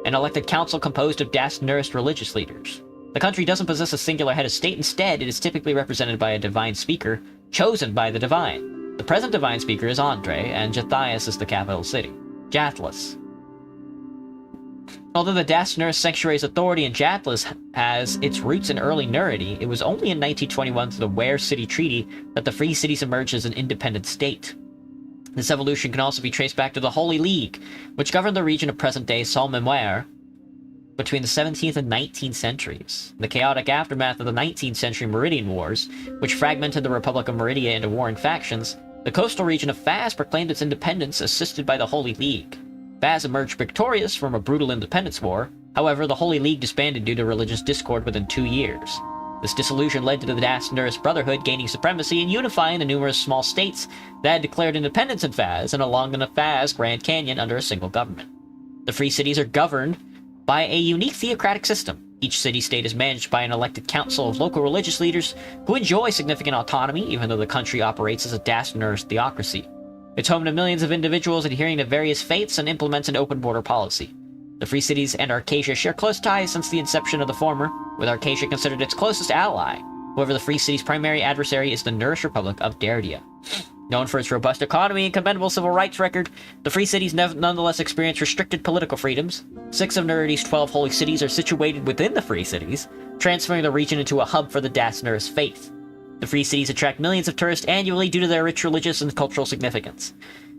an elected council composed of Dasnurist religious leaders. The country doesn't possess a singular head of state. Instead, it is typically represented by a divine speaker, chosen by the divine. The present divine speaker is Andre, and Jithias is the capital city, Jatlas. Although the Dasnurist Sanctuary's authority in Jatlas has its roots in early Nurity, it was only in 1921 through the Ware City Treaty that the Free Cities emerged as an independent state. This evolution can also be traced back to the Holy League, which governed the region of present-day Sault-Mémoire between the 17th and 19th centuries. The chaotic aftermath of the 19th century Meridian Wars, which fragmented the Republic of Meridia into warring factions, the coastal region of Faz proclaimed its independence assisted by the Holy League. Faz emerged victorious from a brutal independence war. However, the Holy League disbanded due to religious discord within 2 years. This dissolution led to the Dasnurist Brotherhood gaining supremacy and unifying the numerous small states that had declared independence in Faz and along the Nefaz Grand Canyon under a single government. The Free Cities are governed by a unique theocratic system. Each city-state is managed by an elected council of local religious leaders who enjoy significant autonomy, even though the country operates as a Dastaner's theocracy. It's home to millions of individuals adhering to various faiths and implements an open border policy. The Free Cities and Arcasia share close ties since the inception of the former, with Arcasia considered its closest ally. However, the Free Cities' primary adversary is the Nourish Republic of Dardia. Known for its robust economy and commendable civil rights record, the Free Cities nonetheless experience restricted political freedoms. 6 of Neridi's 12 holy cities are situated within the Free Cities, transferring the region into a hub for the Dastaner's faith. The Free Cities attract millions of tourists annually due to their rich religious and cultural significance.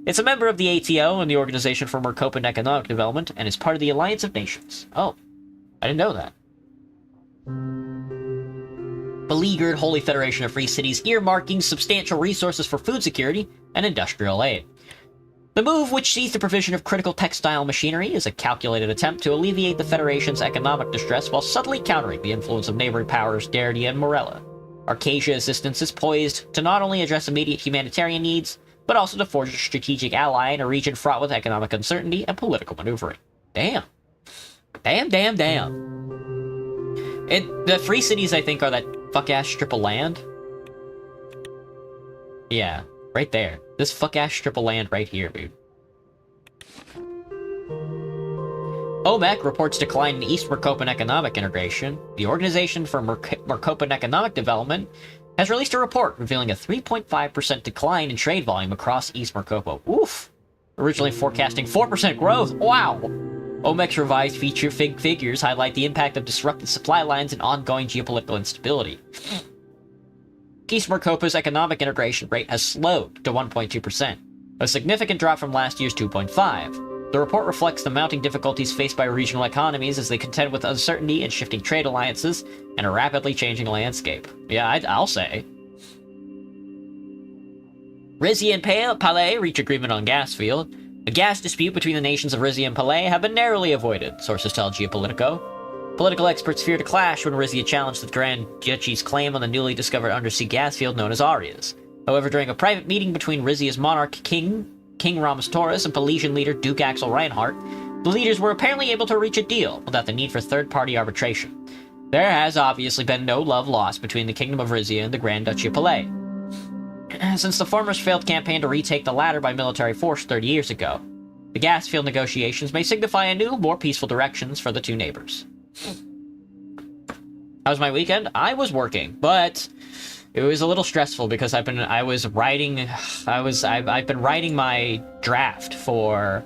It's a member of the ATO and the Organization for Mercopan Economic Development, and is part of the Alliance of Nations. Oh, I didn't know that. Beleaguered Holy Federation of Free Cities earmarking substantial resources for food security and industrial aid. The move, which sees the provision of critical textile machinery, is a calculated attempt to alleviate the Federation's economic distress while subtly countering the influence of neighboring powers Dardia and Morella. Arcasia assistance is poised to not only address immediate humanitarian needs, but also to forge a strategic ally in a region fraught with economic uncertainty and political maneuvering. Damn. Damn. The Free Cities, I think, are that fuck-ass strip of land. Yeah, right there. This fuck-ass strip of land right here, dude. OMEC reports decline in East Mercopan economic integration. The Organization for Mercopan Economic Development has released a report revealing a 3.5% decline in trade volume across East Mercopa. Oof! Originally forecasting 4% growth. Wow! OMEC's revised figures highlight the impact of disrupted supply lines and ongoing geopolitical instability. East Mercopa's economic integration rate has slowed to 1.2%, a significant drop from last year's 2.5%. The report reflects the mounting difficulties faced by regional economies as they contend with uncertainty and shifting trade alliances and a rapidly changing landscape. Yeah, I'll say. Rizia and Palais reach agreement on gas field. A gas dispute between the nations of Rizia and Palais have been narrowly avoided, sources tell Geopolitico. Political experts feared a clash when Rizia challenged the Grand Duchy's claim on the newly discovered undersea gas field known as Arias. However, during a private meeting between Rizia's monarch King Ramos Torres and Pelesian leader Duke Axel Reinhardt, the leaders were apparently able to reach a deal without the need for third-party arbitration. There has obviously been no love lost between the Kingdom of Rizia and the Grand Duchy of Palais, since the former's failed campaign to retake the latter by military force 30 years ago. The gas field negotiations may signify a new, more peaceful directions for the two neighbors. How was my weekend? I was working, but it was a little stressful because I've been writing my draft for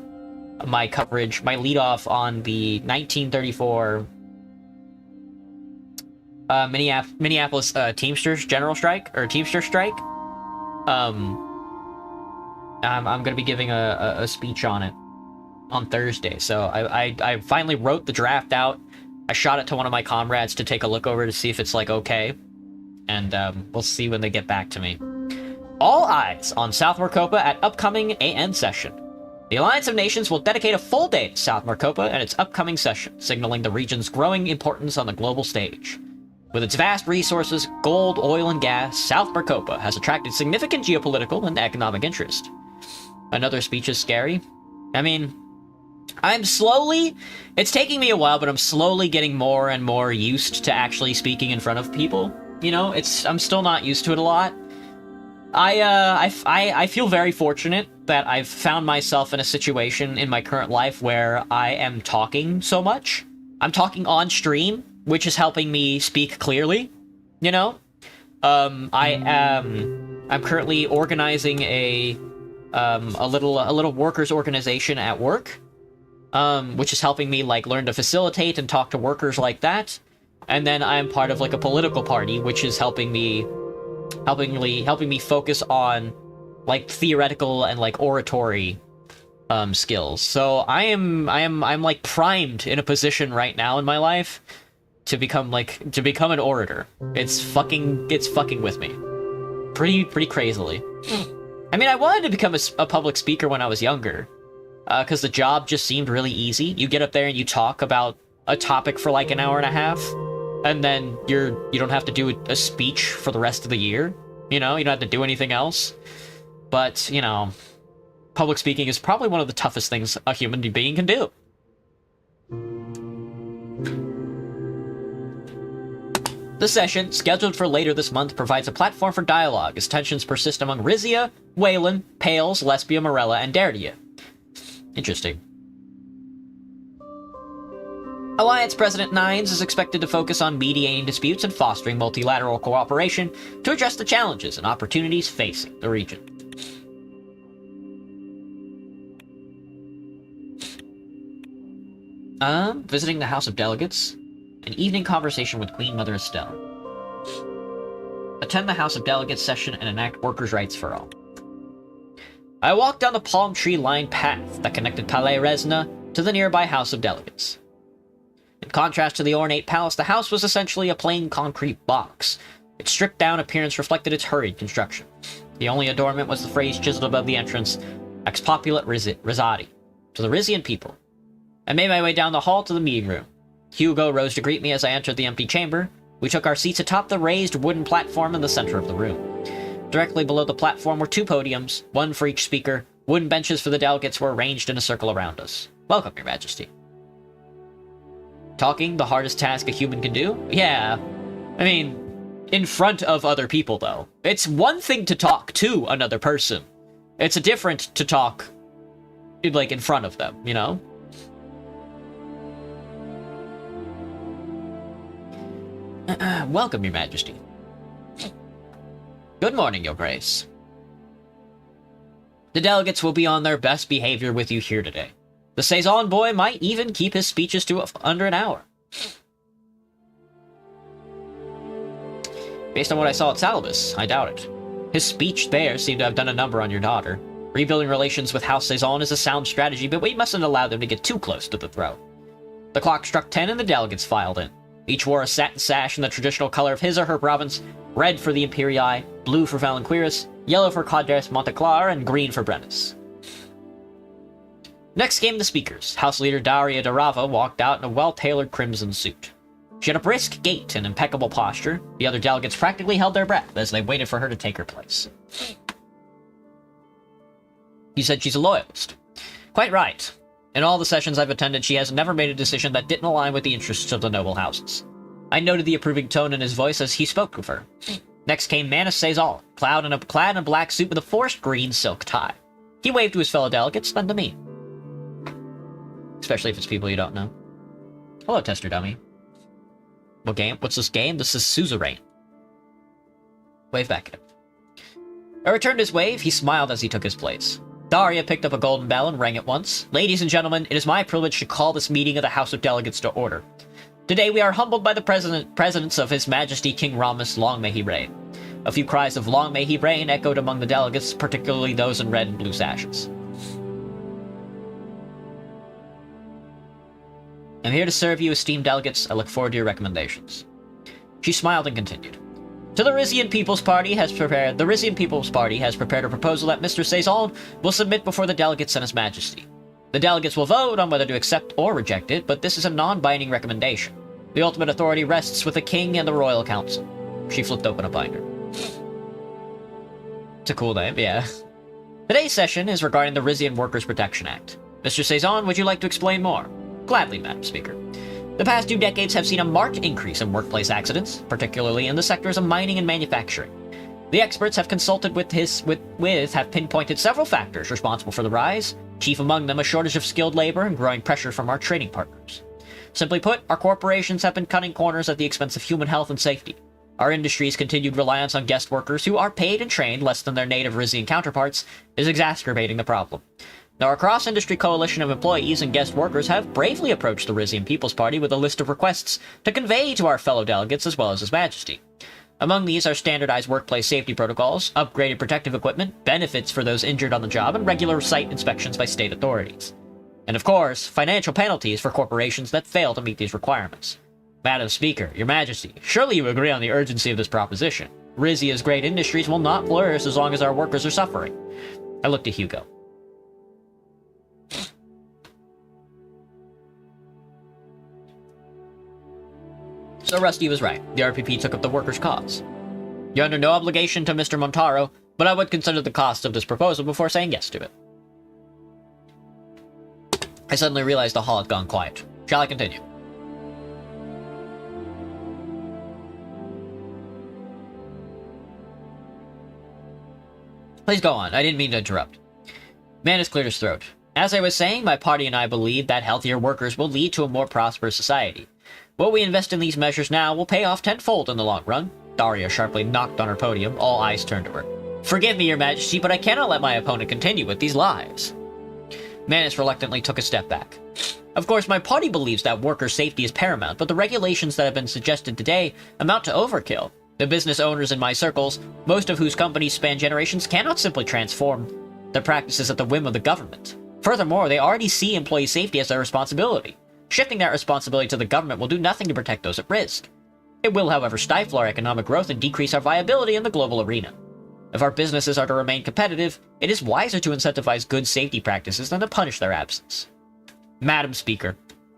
my coverage, my leadoff on the 1934 Minneapolis Teamsters general strike, or Teamster strike. I'm going to be giving a speech on it on Thursday. So I finally wrote the draft out. I shot it to one of my comrades to take a look over to see if it's like okay. And we'll see when they get back to me. All eyes on South Mercopa at upcoming AN session. The Alliance of Nations will dedicate a full day to South Mercopa and its upcoming session, signaling the region's growing importance on the global stage. With its vast resources, gold, oil, and gas, South Mercopa has attracted significant geopolitical and economic interest. Another speech is scary. I mean, it's taking me a while, but I'm slowly getting more and more used to actually speaking in front of people. You know, I'm still not used to it a lot. I feel very fortunate that I've found myself in a situation in my current life where I am talking so much. I'm talking on stream, which is helping me speak clearly, you know? I'm currently organizing a little workers organization at work, which is helping me like learn to facilitate and talk to workers like that. And then I'm part of like a political party, which is helping me focus on like theoretical and like oratory skills. So I'm like primed in a position right now in my life to become an orator. It's fucking with me. Pretty crazily. I mean, I wanted to become a public speaker when I was younger, because the job just seemed really easy. You get up there and you talk about a topic for like an hour and a half, and then you don't have to do a speech for the rest of the year. You know, you don't have to do anything else. But, you know, public speaking is probably one of the toughest things a human being can do. The session, scheduled for later this month, provides a platform for dialogue as tensions persist among Rizia, Waylon, Pales, Lesbia, Morella, and Dardia. Interesting. Alliance President Nines is expected to focus on mediating disputes and fostering multilateral cooperation to address the challenges and opportunities facing the region. Visiting the House of Delegates. An evening conversation with Queen Mother Estelle. Attend the House of Delegates session and enact workers' rights for all. I walked down the palm tree-lined path that connected Palais Resna to the nearby House of Delegates. In contrast to the ornate palace, the house was essentially a plain concrete box. Its stripped-down appearance reflected its hurried construction. The only adornment was the phrase chiseled above the entrance, Ex Popula Risati, to the Rizian people. I made my way down the hall to the meeting room. Hugo rose to greet me as I entered the empty chamber. We took our seats atop the raised wooden platform in the center of the room. Directly below the platform were two podiums, one for each speaker. Wooden benches for the delegates were arranged in a circle around us. Welcome, Your Majesty. Talking, the hardest task a human can do? Yeah. I mean, in front of other people, though. It's one thing to talk to another person. It's a different to talk, like, in front of them, you know? Welcome, Your Majesty. Good morning, Your Grace. The delegates will be on their best behavior with you here today. The Suzerain boy might even keep his speeches to under an hour. Based on what I saw at Salabas, I doubt it. His speech there seemed to have done a number on your daughter. Rebuilding relations with House Suzerain is a sound strategy, but we mustn't allow them to get too close to the throne. The clock struck 10 and the delegates filed in. Each wore a satin sash in the traditional color of his or her province, red for the Imperii, blue for Valenquiris, yellow for Cadres Monteclar, and green for Brennus. Next came the speakers. House leader Daria Darava walked out in a well-tailored crimson suit. She had a brisk gait and impeccable posture. The other delegates practically held their breath as they waited for her to take her place. You said she's a loyalist. Quite right. In all the sessions I've attended, she has never made a decision that didn't align with the interests of the noble houses. I noted the approving tone in his voice as he spoke of her. Next came Manus Sazal, clad in a black suit with a forest green silk tie. He waved to his fellow delegates, then to me. Especially if it's people you don't know. Hello, tester dummy. What game? What's this game? This is Suzerain. Wave back at him. I returned his wave. He smiled as he took his place. Daria picked up a golden bell and rang it once. Ladies and gentlemen, it is my privilege to call this meeting of the House of Delegates to order. Today we are humbled by the presence of His Majesty King Ramus, long may he reign. A few cries of long may he reign echoed among the delegates, particularly those in red and blue sashes. I'm here to serve you, esteemed delegates. I look forward to your recommendations. She smiled and continued. The Rizian People's Party has prepared a proposal that Mr. Sazal will submit before the delegates and His Majesty. The delegates will vote on whether to accept or reject it, but this is a non-binding recommendation. The ultimate authority rests with the King and the Royal Council. She flipped open a binder. It's a cool name, yeah. Today's session is regarding the Rizian Workers' Protection Act. Mr. Sazan, would you like to explain more? Gladly, Madam Speaker. The past 2 decades have seen a marked increase in workplace accidents, particularly in the sectors of mining and manufacturing. The experts have consulted with have pinpointed several factors responsible for the rise, chief among them a shortage of skilled labor and growing pressure from our trading partners. Simply put, our corporations have been cutting corners at the expense of human health and safety. Our industry's continued reliance on guest workers who are paid and trained less than their native Rizian counterparts is exacerbating the problem. Now, our cross-industry coalition of employees and guest workers have bravely approached the Rizian People's Party with a list of requests to convey to our fellow delegates as well as His Majesty. Among these are standardized workplace safety protocols, upgraded protective equipment, benefits for those injured on the job, and regular site inspections by state authorities. And of course, financial penalties for corporations that fail to meet these requirements. Madam Speaker, Your Majesty, surely you agree on the urgency of this proposition. Rizia's great industries will not flourish as long as our workers are suffering. I looked to Hugo. So Rusty was right. The RPP took up the workers' cause. You're under no obligation to Mr. Montaro, but I would consider the cost of this proposal before saying yes to it. I suddenly realized the hall had gone quiet. Shall I continue? Please go on. I didn't mean to interrupt. Manus cleared his throat. As I was saying, my party and I believe that healthier workers will lead to a more prosperous society. What we invest in these measures now will pay off tenfold in the long run. Daria sharply knocked on her podium. All eyes turned to her. Forgive me, Your Majesty, but I cannot let my opponent continue with these lies. Manus reluctantly took a step back. Of course, my party believes that worker safety is paramount, but the regulations that have been suggested today amount to overkill. The business owners in my circles, most of whose companies span generations, cannot simply transform their practices at the whim of the government. Furthermore, they already see employee safety as their responsibility. Shifting that responsibility to the government will do nothing to protect those at risk. It will, however, stifle our economic growth and decrease our viability in the global arena. If our businesses are to remain competitive, it is wiser to incentivize good safety practices than to punish their absence. Madam Speaker,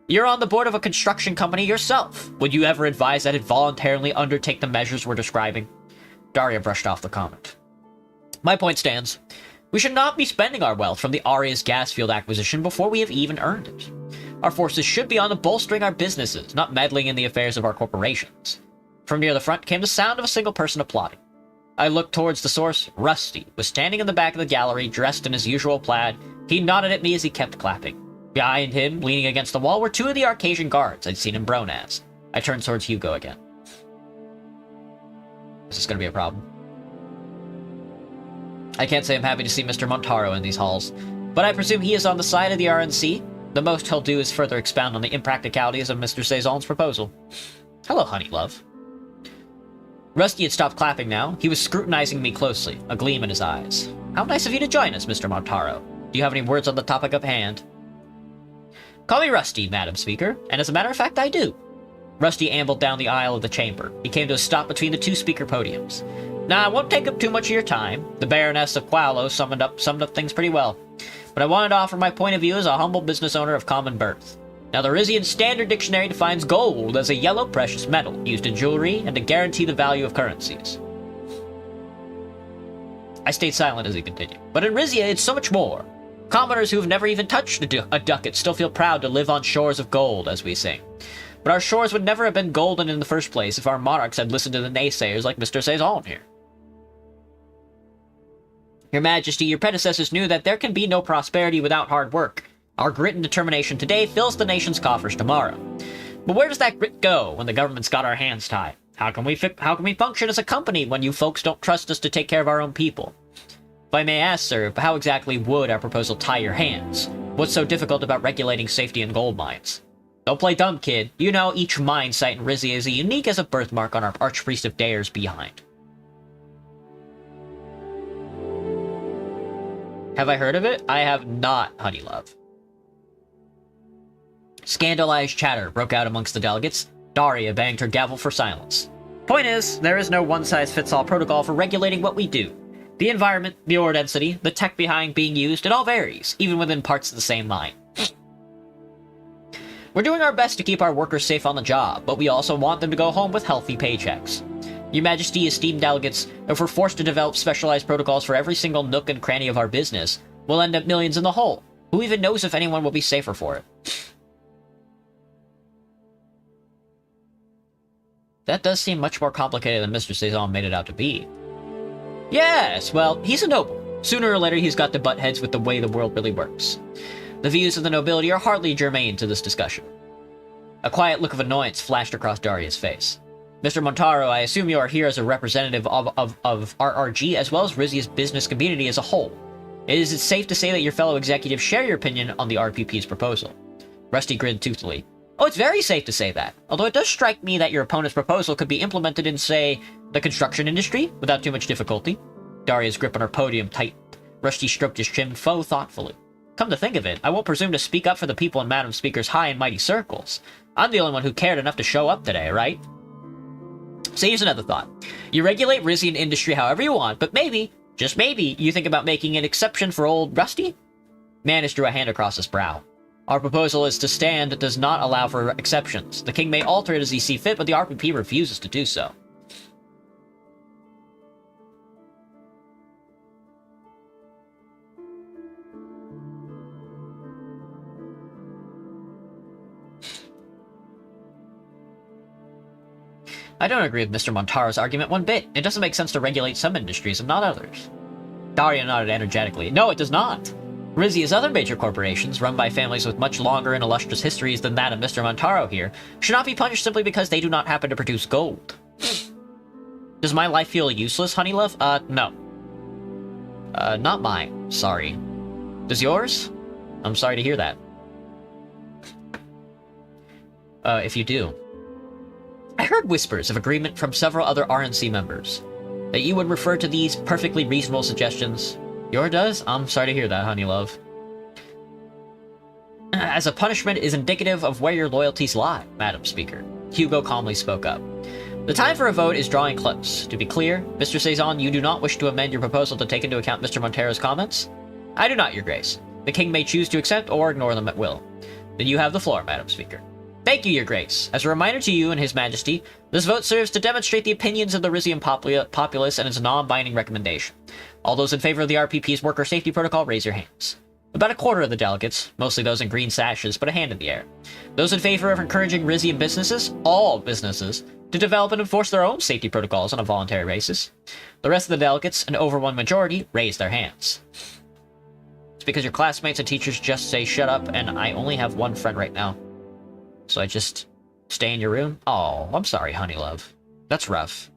you're on the board of a construction company yourself. Would you ever advise that it voluntarily undertake the measures we're describing? Daria brushed off the comment. My point stands. We should not be spending our wealth from the Aria's gas field acquisition before we have even earned it. Our forces should be on to bolstering our businesses, not meddling in the affairs of our corporations. From near the front came the sound of a single person applauding. I looked towards the source. Rusty was standing in the back of the gallery, dressed in his usual plaid. He nodded at me as he kept clapping. Behind him, leaning against the wall, were two of the Arcasian guards I'd seen him brown as. I turned towards Hugo again. This is going to be a problem. I can't say I'm happy to see Mr. Montaro in these halls, but I presume he is on the side of the RNC. The most he'll do is further expound on the impracticalities of Mr. Suzerain's proposal. Hello, honey love. Rusty had stopped clapping now. He was scrutinizing me closely, a gleam in his eyes. How nice of you to join us, Mr. Montaro. Do you have any words on the topic of hand? Call me Rusty, Madam Speaker, and as a matter of fact, I do. Rusty ambled down the aisle of the chamber. He came to a stop between the two speaker podiums. Now, I won't take up too much of your time. The Baroness of Qualo summed up things pretty well. But I wanted to offer my point of view as a humble business owner of common birth. Now, the Rizian Standard Dictionary defines gold as a yellow precious metal used in jewelry and to guarantee the value of currencies. I stayed silent as he continued. But in Rizia, it's so much more. Commoners who have never even touched a ducat still feel proud to live on shores of gold, as we sing. But our shores would never have been golden in the first place if our monarchs had listened to the naysayers like Mr. Suzerain here. Your Majesty, your predecessors knew that there can be no prosperity without hard work. Our grit and determination today fills the nation's coffers tomorrow. But where does that grit go when the government's got our hands tied? How can we function as a company when you folks don't trust us to take care of our own people? If I may ask, sir, how exactly would our proposal tie your hands? What's so difficult about regulating safety in gold mines? Don't play dumb, kid. You know each mine site in Rizia is unique as a birthmark on our Archpriest of Dare's behind. Have I heard of it? I have not, honey love. Scandalized chatter broke out amongst the delegates. Daria banged her gavel for silence. Point is, there is no one-size-fits-all protocol for regulating what we do. The environment, the ore density, the tech behind being used, it all varies, even within parts of the same mine. We're doing our best to keep our workers safe on the job, but we also want them to go home with healthy paychecks. Your Majesty, esteemed delegates, if we're forced to develop specialized protocols for every single nook and cranny of our business, we'll end up millions in the hole. Who even knows if anyone will be safer for it? That does seem much more complicated than Mr. Suzerain made it out to be. Yes, well, he's a noble. Sooner or later, he's got to butt heads with the way the world really works. The views of the nobility are hardly germane to this discussion. A quiet look of annoyance flashed across Daria's face. Mr. Montaro, I assume you are here as a representative of RRG as well as Rizia's business community as a whole. Is it safe to say that your fellow executives share your opinion on the RPP's proposal? Rusty grinned toothily. Oh, it's very safe to say that. Although it does strike me that your opponent's proposal could be implemented in, say, the construction industry without too much difficulty. Daria's grip on her podium tightened. Rusty stroked his chin thoughtfully. Come to think of it, I won't presume to speak up for the people in Madam Speaker's high and mighty circles. I'm the only one who cared enough to show up today, right? So here's another thought. You regulate Rizian industry however you want, but maybe, just maybe, you think about making an exception for old Rusty? Manus drew a hand across his brow. Our proposal is to stand does not allow for exceptions. The king may alter it as he sees fit, but the RPP refuses to do so. I don't agree with Mr. Montaro's argument one bit. It doesn't make sense to regulate some industries and not others. Daria nodded energetically. No, it does not. Rizia's other major corporations, run by families with much longer and illustrious histories than that of Mr. Montaro here, should not be punished simply because they do not happen to produce gold. Does my life feel useless, Honeylove? No. Not mine. Sorry. Does yours? I'm sorry to hear that. If you do. I heard whispers of agreement from several other RNC members that you would refer to these perfectly reasonable suggestions. Yours does? I'm sorry to hear that, Honeylove. As a punishment is indicative of where your loyalties lie, Madam Speaker. Hugo calmly spoke up. The time for a vote is drawing close. To be clear, Mr. Suzerain, you do not wish to amend your proposal to take into account Mr. Montero's comments? I do not, Your Grace. The King may choose to accept or ignore them at will. Then you have the floor, Madam Speaker. Thank you, Your Grace. As a reminder to you and His Majesty, this vote serves to demonstrate the opinions of the Rizian populace and its non-binding recommendation. All those in favor of the RPP's worker safety protocol, raise your hands. About a quarter of the delegates, mostly those in green sashes, put a hand in the air. Those in favor of encouraging Rizian businesses, all businesses, to develop and enforce their own safety protocols on a voluntary basis. The rest of the delegates, an overwhelming majority, raised their hands. It's because your classmates and teachers just say shut up, and I only have one friend right now. So I just stay in your room? Oh, I'm sorry, Honeylove. That's rough.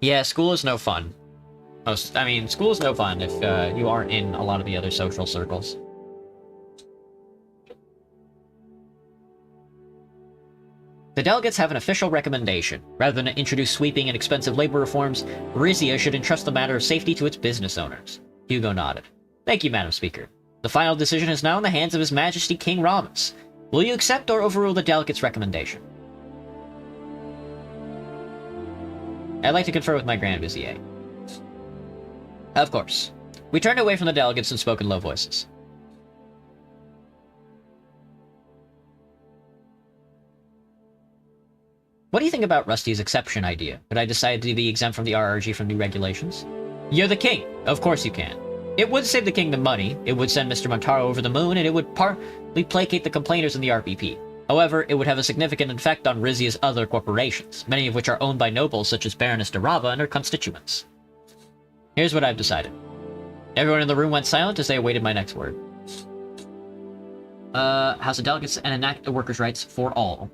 Yeah, school is no fun. I mean, school is no fun if you aren't in a lot of the other social circles. The delegates have an official recommendation. Rather than introduce sweeping and expensive labor reforms, Rizia should entrust the matter of safety to its business owners. Hugo nodded. Thank you, Madam Speaker. The final decision is now in the hands of His Majesty King Ramos. Will you accept or overrule the delegate's recommendation? I'd like to confer with my Grand Vizier. Of course. We turned away from the delegates and spoke in low voices. What do you think about Rusty's exception idea? Could I decide to be exempt from the RRG from new regulations? You're the king. Of course you can. It would save the kingdom money, it would send Mr. Montaro over the moon, and it would partly placate the complainers in the RPP. However, it would have a significant effect on Rizia's other corporations, many of which are owned by nobles such as Baroness de Rava and her constituents. Here's what I've decided. Everyone in the room went silent as they awaited my next word. House of Delegates and enact the workers' rights for all.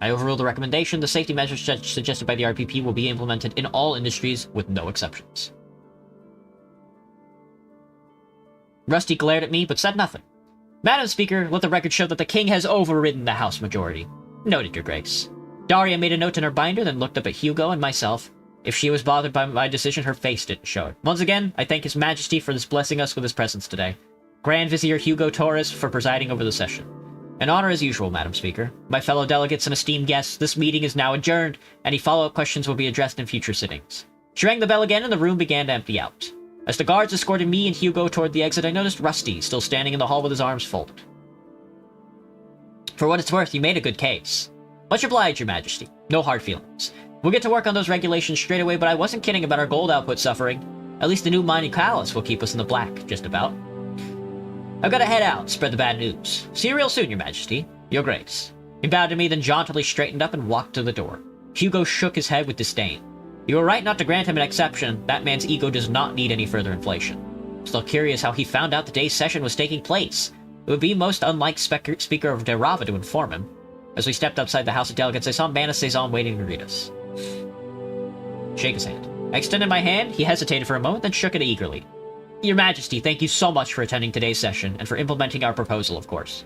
I overrule the recommendation. The safety measures suggested by the RPP will be implemented in all industries with no exceptions. Rusty glared at me, but said nothing. Madam Speaker, let the record show that the king has overridden the House majority. Noted, Your Grace. Daria made a note in her binder, then looked up at Hugo and myself. If she was bothered by my decision, her face didn't show it. Once again, I thank His Majesty for blessing us with his presence today. Grand Vizier Hugo Torres for presiding over the session. An honor as usual, Madam Speaker. My fellow delegates and esteemed guests, this meeting is now adjourned. Any follow-up questions will be addressed in future sittings. She rang the bell again and the room began to empty out. As the guards escorted me and Hugo toward the exit, I noticed Rusty still standing in the hall with his arms folded. For what it's worth, you made a good case. Much obliged, Your Majesty. No hard feelings. We'll get to work on those regulations straight away, but I wasn't kidding about our gold output suffering. At least the new mining callus will keep us in the black, just about. I've got to head out, spread the bad news. See you real soon, Your Majesty. Your Grace. He bowed to me, then jauntily straightened up and walked to the door. Hugo shook his head with disdain. You were right not to grant him an exception. That man's ego does not need any further inflation. Still curious how he found out the day's session was taking place. It would be most unlike Speaker of De Rava to inform him. As we stepped outside the House of Delegates, I saw Baroness Suzerain waiting to greet us. Shake his hand. I extended my hand. He hesitated for a moment, then shook it eagerly. Your Majesty, thank you so much for attending today's session, and for implementing our proposal, of course.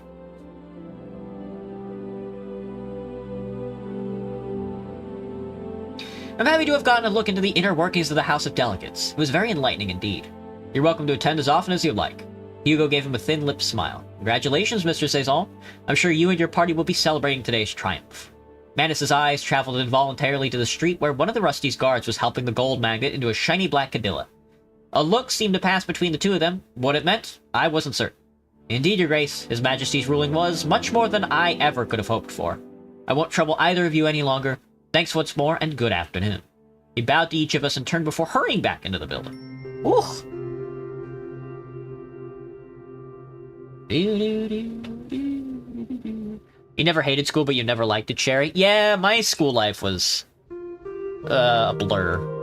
I'm happy to have gotten a look into the inner workings of the House of Delegates. It was very enlightening indeed. You're welcome to attend as often as you'd like. Hugo gave him a thin-lipped smile. Congratulations, Mr. Suzerain. I'm sure you and your party will be celebrating today's triumph. Manus's eyes traveled involuntarily to the street where one of the Rusty's guards was helping the gold magnate into a shiny black Cadilla. A look seemed to pass between the two of them. What it meant, I wasn't certain. Indeed, Your Grace, His Majesty's ruling was much more than I ever could have hoped for. I won't trouble either of you any longer. Thanks once more, and good afternoon. He bowed to each of us and turned before hurrying back into the building. Ooh. You never hated school, but you never liked it, Cherry? Yeah, my school life was A blur.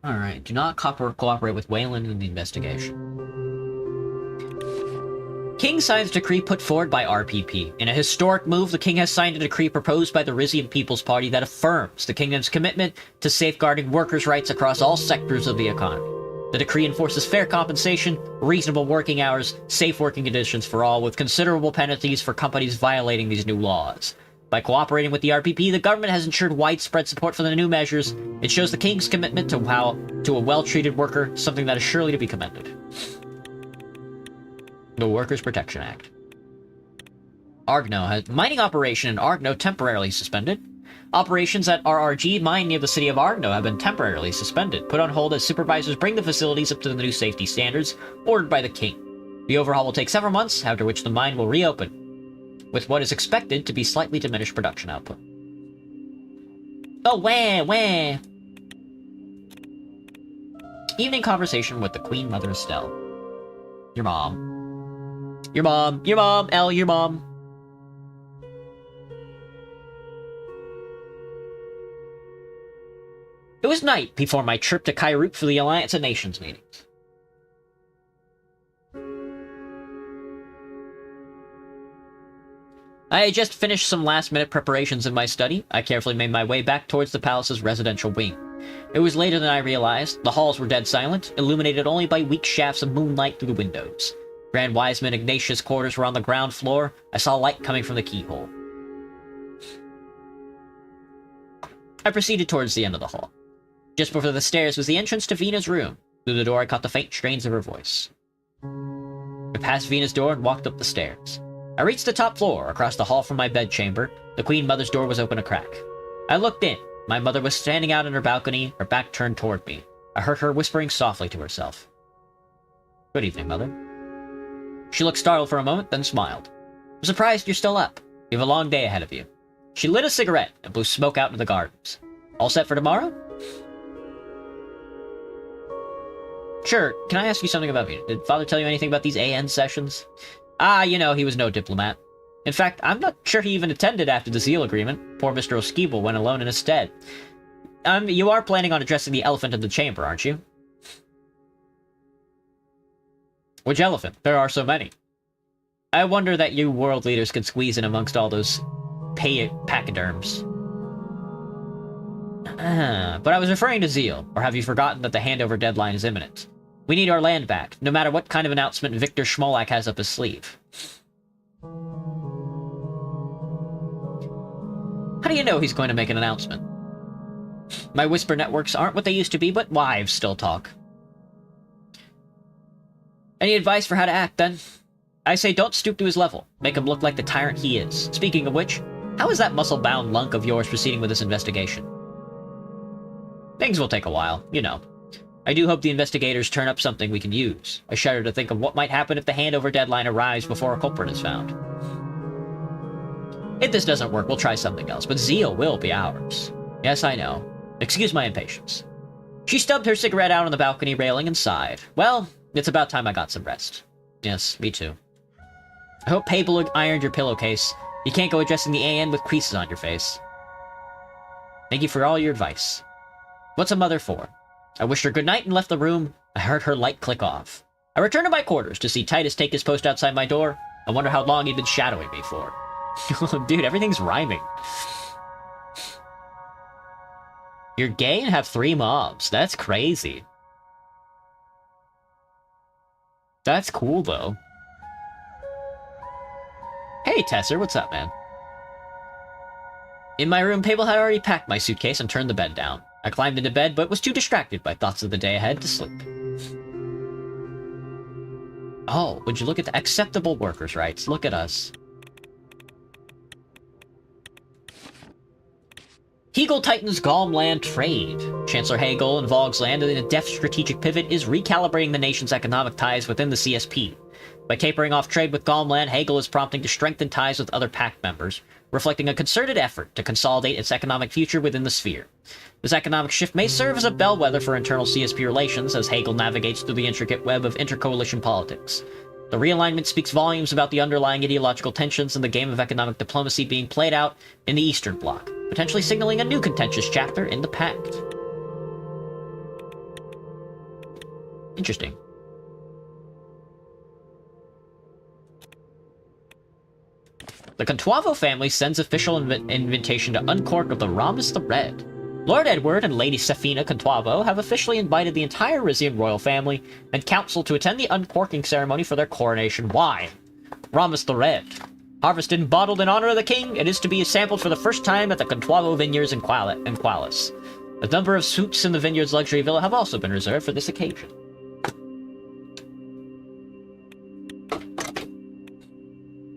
Alright, do not cooperate with Wayland in the investigation. King signs decree put forward by RPP. In a historic move, the king has signed a decree proposed by the Rizian People's Party that affirms the kingdom's commitment to safeguarding workers' rights across all sectors of the economy. The decree enforces fair compensation, reasonable working hours, safe working conditions for all, with considerable penalties for companies violating these new laws. By cooperating with the RPP, the government has ensured widespread support for the new measures. It shows the king's commitment to a well-treated worker, something that is surely to be commended. The Workers' Protection Act. Mining operation in Argno temporarily suspended. Operations at RRG mine near the city of Argno have been temporarily suspended, put on hold as supervisors bring the facilities up to the new safety standards ordered by the king. The overhaul will take several months, after which the mine will reopen, with what is expected to be slightly diminished production output. Oh, wah. Evening conversation with the Queen Mother Estelle. Your mom, Elle, your mom. It was night before my trip to Kairut for the Alliance of Nations meetings. I had just finished some last-minute preparations in my study. I carefully made my way back towards the palace's residential wing. It was later than I realized. The halls were dead silent, illuminated only by weak shafts of moonlight through the windows. Grand Wiseman Ignatius' quarters were on the ground floor. I saw light coming from the keyhole. I proceeded towards the end of the hall. Just before the stairs was the entrance to Vina's room. Through the door I caught the faint strains of her voice. I passed Vina's door and walked up the stairs. I reached the top floor, across the hall from my bedchamber. The Queen Mother's door was open a crack. I looked in. My mother was standing out on her balcony, her back turned toward me. I heard her whispering softly to herself. Good evening, Mother. She looked startled for a moment, then smiled. I'm surprised you're still up. You have a long day ahead of you. She lit a cigarette and blew smoke out into the gardens. All set for tomorrow? Sure, can I ask you something about Vina? Did Father tell you anything about these AN sessions? You know, he was no diplomat. In fact, I'm not sure he even attended after the Zeal agreement. Poor Mr. O'Skeeble went alone in his stead. You are planning on addressing the elephant in the chamber, aren't you? Which elephant? There are so many. I wonder that you world leaders could squeeze in amongst all those pachyderms. But I was referring to Zeal, or have you forgotten that the handover deadline is imminent? We need our land back, no matter what kind of announcement Victor Schmolak has up his sleeve. How do you know he's going to make an announcement? My whisper networks aren't what they used to be, but wives still talk. Any advice for how to act, then? I say don't stoop to his level. Make him look like the tyrant he is. Speaking of which, how is that muscle-bound lunk of yours proceeding with this investigation? Things will take a while, you know. I do hope the investigators turn up something we can use. I shudder to think of what might happen if the handover deadline arrives before a culprit is found. If this doesn't work, we'll try something else, but Zeal will be ours. Yes, I know. Excuse my impatience. She stubbed her cigarette out on the balcony railing and sighed. Well, it's about time I got some rest. Yes, me too. I hope Pablo ironed your pillowcase. You can't go addressing the AN with creases on your face. Thank you for all your advice. What's a mother for? I wished her good night and left the room. I heard her light click off. I returned to my quarters to see Titus take his post outside my door. I wonder how long he'd been shadowing me for. Dude, everything's rhyming. You're gay and have 3 moms. That's crazy. That's cool, though. Hey, Tesser, what's up, man? In my room, Pablo had already packed my suitcase and turned the bed down. I climbed into bed, but was too distracted by thoughts of the day ahead to sleep. Oh, would you look at the acceptable workers' rights? Look at us. Hegel tightens Galmland trade. Chancellor Hegel in Vogsland, in a deft strategic pivot, is recalibrating the nation's economic ties within the CSP. By tapering off trade with Galmland, Hegel is prompting to strengthen ties with other pact members, reflecting a concerted effort to consolidate its economic future within the sphere. This economic shift may serve as a bellwether for internal CSP relations as Hegel navigates through the intricate web of intercoalition politics. The realignment speaks volumes about the underlying ideological tensions in the game of economic diplomacy being played out in the Eastern Bloc, potentially signaling a new contentious chapter in the Pact. Interesting. The Contuavo family sends official invitation to uncork of the Rhombus the Red. Lord Edward and Lady Sefina Contuavo have officially invited the entire Rizian royal family and council to attend the uncorking ceremony for their coronation wine. Rhombus the Red. Harvested and bottled in honor of the king, it is to be sampled for the first time at the Contuavo vineyards in Qualis. A number of suites in the vineyard's luxury villa have also been reserved for this occasion.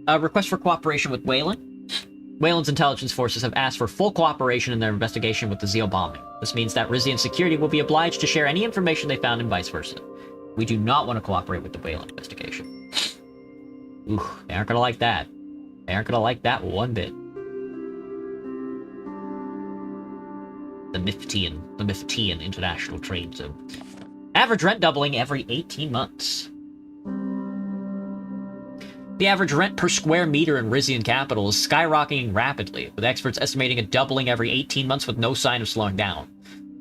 A request for cooperation with Wayland. Wayland's intelligence forces have asked for full cooperation in their investigation with the Zeal bombing. This means that Rizian security will be obliged to share any information they found and vice versa. We do not want to cooperate with the Wayland investigation. Ooh, they aren't gonna like that. They aren't gonna like that one bit. The Miftian International Trade Zone. Average rent doubling every 18 months. The average rent per square meter in Rizian capital is skyrocketing rapidly, with experts estimating a doubling every 18 months with no sign of slowing down.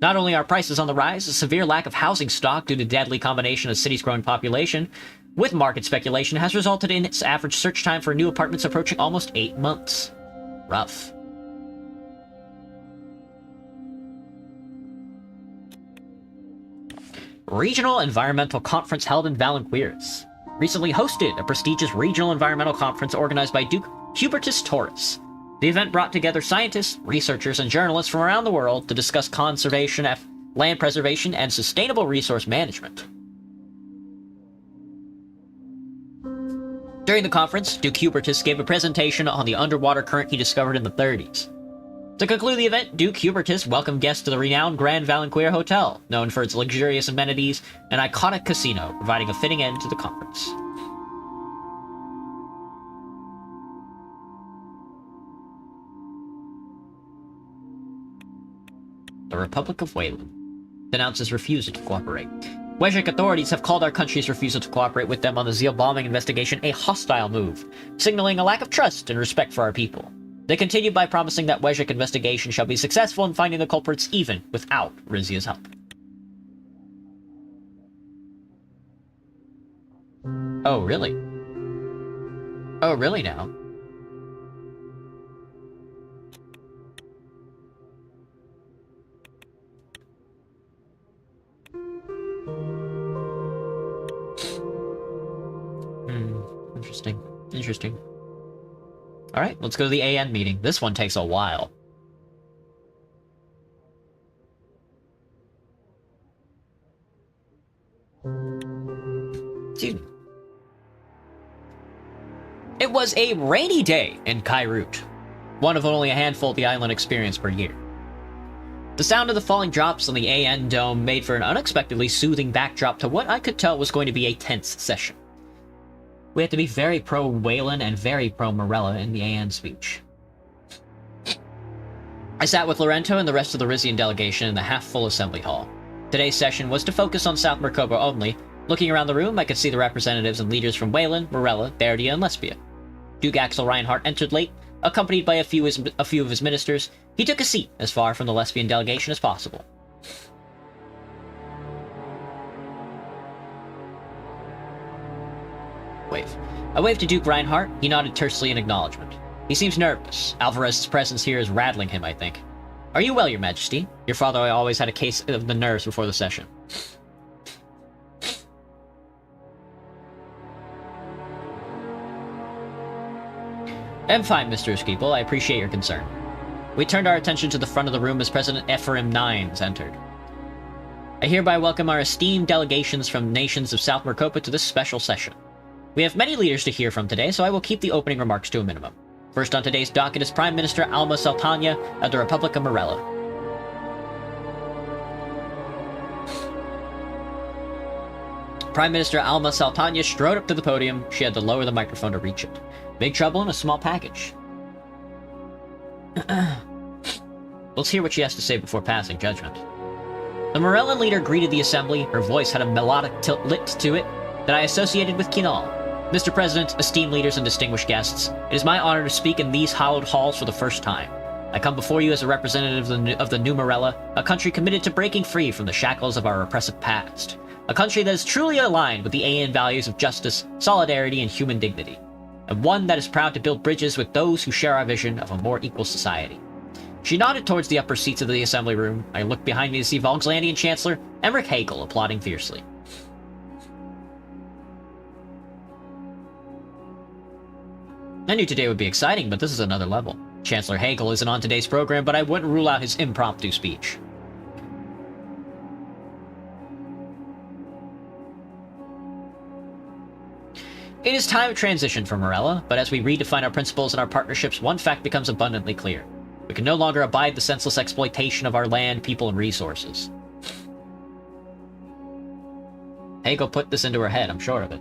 Not only are prices on the rise, a severe lack of housing stock due to deadly combination of city's growing population with market speculation has resulted in its average search time for new apartments approaching almost 8 months. Rough. Regional Environmental Conference held in Valenqueiras. Recently hosted a prestigious regional environmental conference organized by Duke Hubertus Taurus. The event brought together scientists, researchers, and journalists from around the world to discuss conservation, land preservation, and sustainable resource management. During the conference, Duke Hubertus gave a presentation on the underwater current he discovered in the 30s. To conclude the event, Duke Hubertus welcomed guests to the renowned Grand Valenqueira Hotel, known for its luxurious amenities and iconic casino, providing a fitting end to the conference. The Republic of Wayland denounces refusal to cooperate. Wejik authorities have called our country's refusal to cooperate with them on the Zeal bombing investigation a hostile move, signaling a lack of trust and respect for our people. They continued by promising that Wejik investigation shall be successful in finding the culprits even without Rizia's help. Oh, really? Oh, really now? Interesting. Interesting. Alright, let's go to the AN meeting. This one takes a while. Dude. It was a rainy day in Kairut, one of only a handful the island experienced per year. The sound of the falling drops on the AN dome made for an unexpectedly soothing backdrop to what I could tell was going to be a tense session. We had to be very pro-Wayland and very pro-Morella in the AN speech. I sat with Lorento and the rest of the Rizian delegation in the half-full assembly hall. Today's session was to focus on South Mercoba only. Looking around the room, I could see the representatives and leaders from Wayland, Morella, Berdia, and Lesbia. Duke Axel Reinhardt entered late, accompanied by a few of his ministers. He took a seat as far from the Lesbian delegation as possible. Wave. I waved to Duke Reinhardt. He nodded tersely in acknowledgement. He seems nervous. Alvarez's presence here is rattling him, I think. Are you well, Your Majesty? Your father always had a case of the nerves before the session. I'm fine, Mr. Esquipel. I appreciate your concern. We turned our attention to the front of the room as President Ephraim Nines entered. I hereby welcome our esteemed delegations from nations of South Mercopa to this special session. We have many leaders to hear from today, so I will keep the opening remarks to a minimum. First on today's docket is Prime Minister Alma Sultana of the Republic of Morella. Prime Minister Alma Saltanya strode up to the podium. She had to lower the microphone to reach it. Big trouble in a small package. Let's hear what she has to say before passing judgment. The Morellan leader greeted the assembly. Her voice had a melodic lit to it that I associated with Kinal. Mr. President, esteemed leaders and distinguished guests, it is my honor to speak in these hallowed halls for the first time. I come before you as a representative of the New Morella, a country committed to breaking free from the shackles of our oppressive past. A country that is truly aligned with the Aean values of justice, solidarity, and human dignity. And one that is proud to build bridges with those who share our vision of a more equal society. She nodded towards the upper seats of the assembly room. I looked behind me to see Volkslandian Chancellor Emmerich Hegel applauding fiercely. I knew today would be exciting, but this is another level. Chancellor Hegel isn't on today's program, but I wouldn't rule out his impromptu speech. It is time of transition for Morella, but as we redefine our principles and our partnerships, one fact becomes abundantly clear. We can no longer abide the senseless exploitation of our land, people, and resources. Hegel put this into her head, I'm sure of it.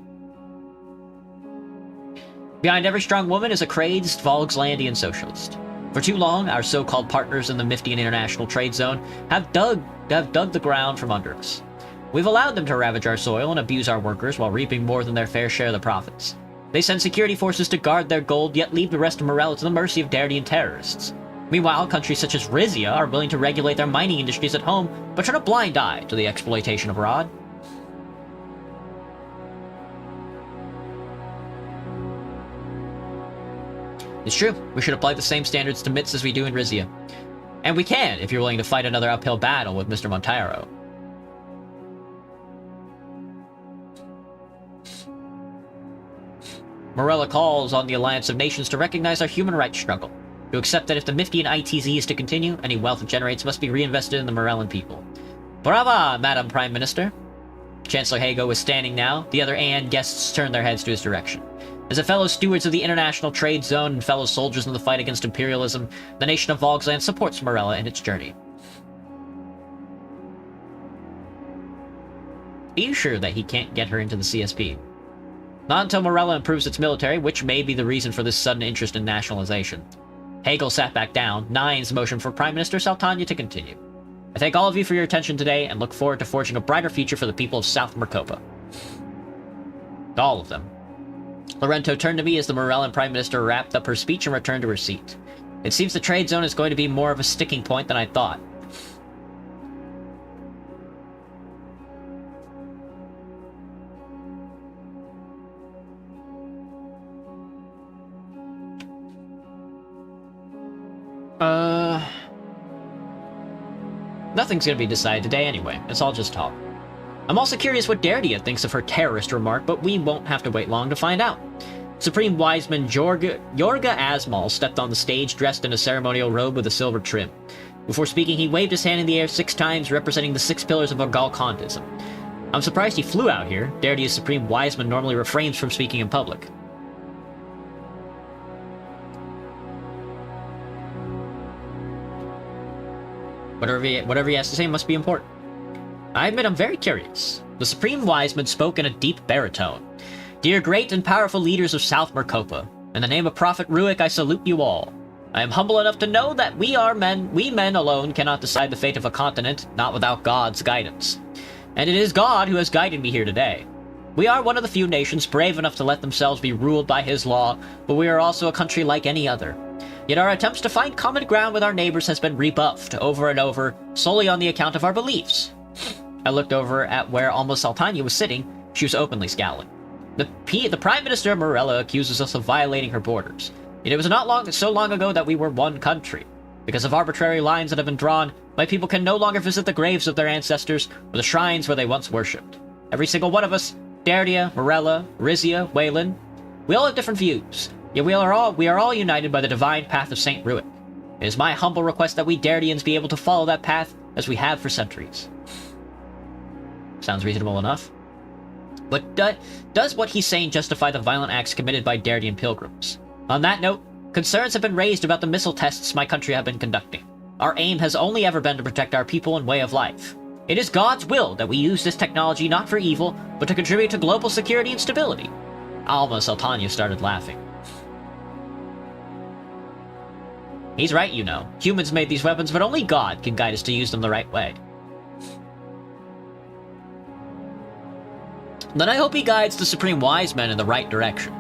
Behind every strong woman is a crazed Volkslandian socialist. For too long, our so-called partners in the Miftian International Trade Zone have dug the ground from under us. We've allowed them to ravage our soil and abuse our workers while reaping more than their fair share of the profits. They send security forces to guard their gold, yet leave the rest of Morella to the mercy of Dardian terrorists. Meanwhile, countries such as Rizia are willing to regulate their mining industries at home, but turn a blind eye to the exploitation abroad. It's true, we should apply the same standards to MITs as we do in Rizia. And we can, if you're willing to fight another uphill battle with Mr. Monteiro. Morella calls on the Alliance of Nations to recognize our human rights struggle, to accept that if the Miftian ITZ is to continue, any wealth it generates must be reinvested in the Morellan people. Brava, Madam Prime Minister! Chancellor Hegel is standing now. The other Aean guests turn their heads to his direction. As a fellow stewards of the International Trade Zone and fellow soldiers in the fight against imperialism, the nation of Volksland supports Morella in its journey. Are you sure that he can't get her into the CSP? Not until Morella improves its military, which may be the reason for this sudden interest in nationalization. Hegel sat back down. Nines motioned for Prime Minister Saltanya to continue. I thank all of you for your attention today and look forward to forging a brighter future for the people of South Mercopa. All of them. Lorento turned to me as the Morellan Prime Minister wrapped up her speech and returned to her seat. It seems the trade zone is going to be more of a sticking point than I thought. Nothing's gonna be decided today anyway. It's all just talk. I'm also curious what Dardia thinks of her terrorist remark, but we won't have to wait long to find out. Supreme Wiseman Jorga Asmal stepped on the stage dressed in a ceremonial robe with a silver trim. Before speaking, he waved his hand in the air 6 times, representing the 6 pillars of Galkandism. I'm surprised he flew out here. Dardia's Supreme Wiseman normally refrains from speaking in public. Whatever he has to say must be important. I admit I'm very curious. The Supreme Wiseman spoke in a deep baritone. Dear great and powerful leaders of South Mercopa, in the name of Prophet Ruick, I salute you all. I am humble enough to know that we men alone cannot decide the fate of a continent, not without God's guidance. And it is God who has guided me here today. We are one of the few nations brave enough to let themselves be ruled by his law, but we are also a country like any other. Yet our attempts to find common ground with our neighbors has been rebuffed over and over, solely on the account of our beliefs. I looked over at where Alma Saltanya was sitting. She was openly scowling. The Prime Minister of Morella accuses us of violating her borders. Yet it was not so long ago that we were one country. Because of arbitrary lines that have been drawn, my people can no longer visit the graves of their ancestors or the shrines where they once worshipped. Every single one of us, Dardia, Morella, Rizia, Wayland, we all have different views. Yet we are all united by the divine path of Saint Ruick. It is my humble request that we Dardians be able to follow that path as we have for centuries. Sounds reasonable enough. But does what he's saying justify the violent acts committed by Dardian pilgrims? On that note, concerns have been raised about the missile tests my country have been conducting. Our aim has only ever been to protect our people and way of life. It is God's will that we use this technology not for evil, but to contribute to global security and stability. Alma Sultania started laughing. He's right, you know. Humans made these weapons, but only God can guide us to use them the right way. Then I hope he guides the Supreme Wise Men in the right direction.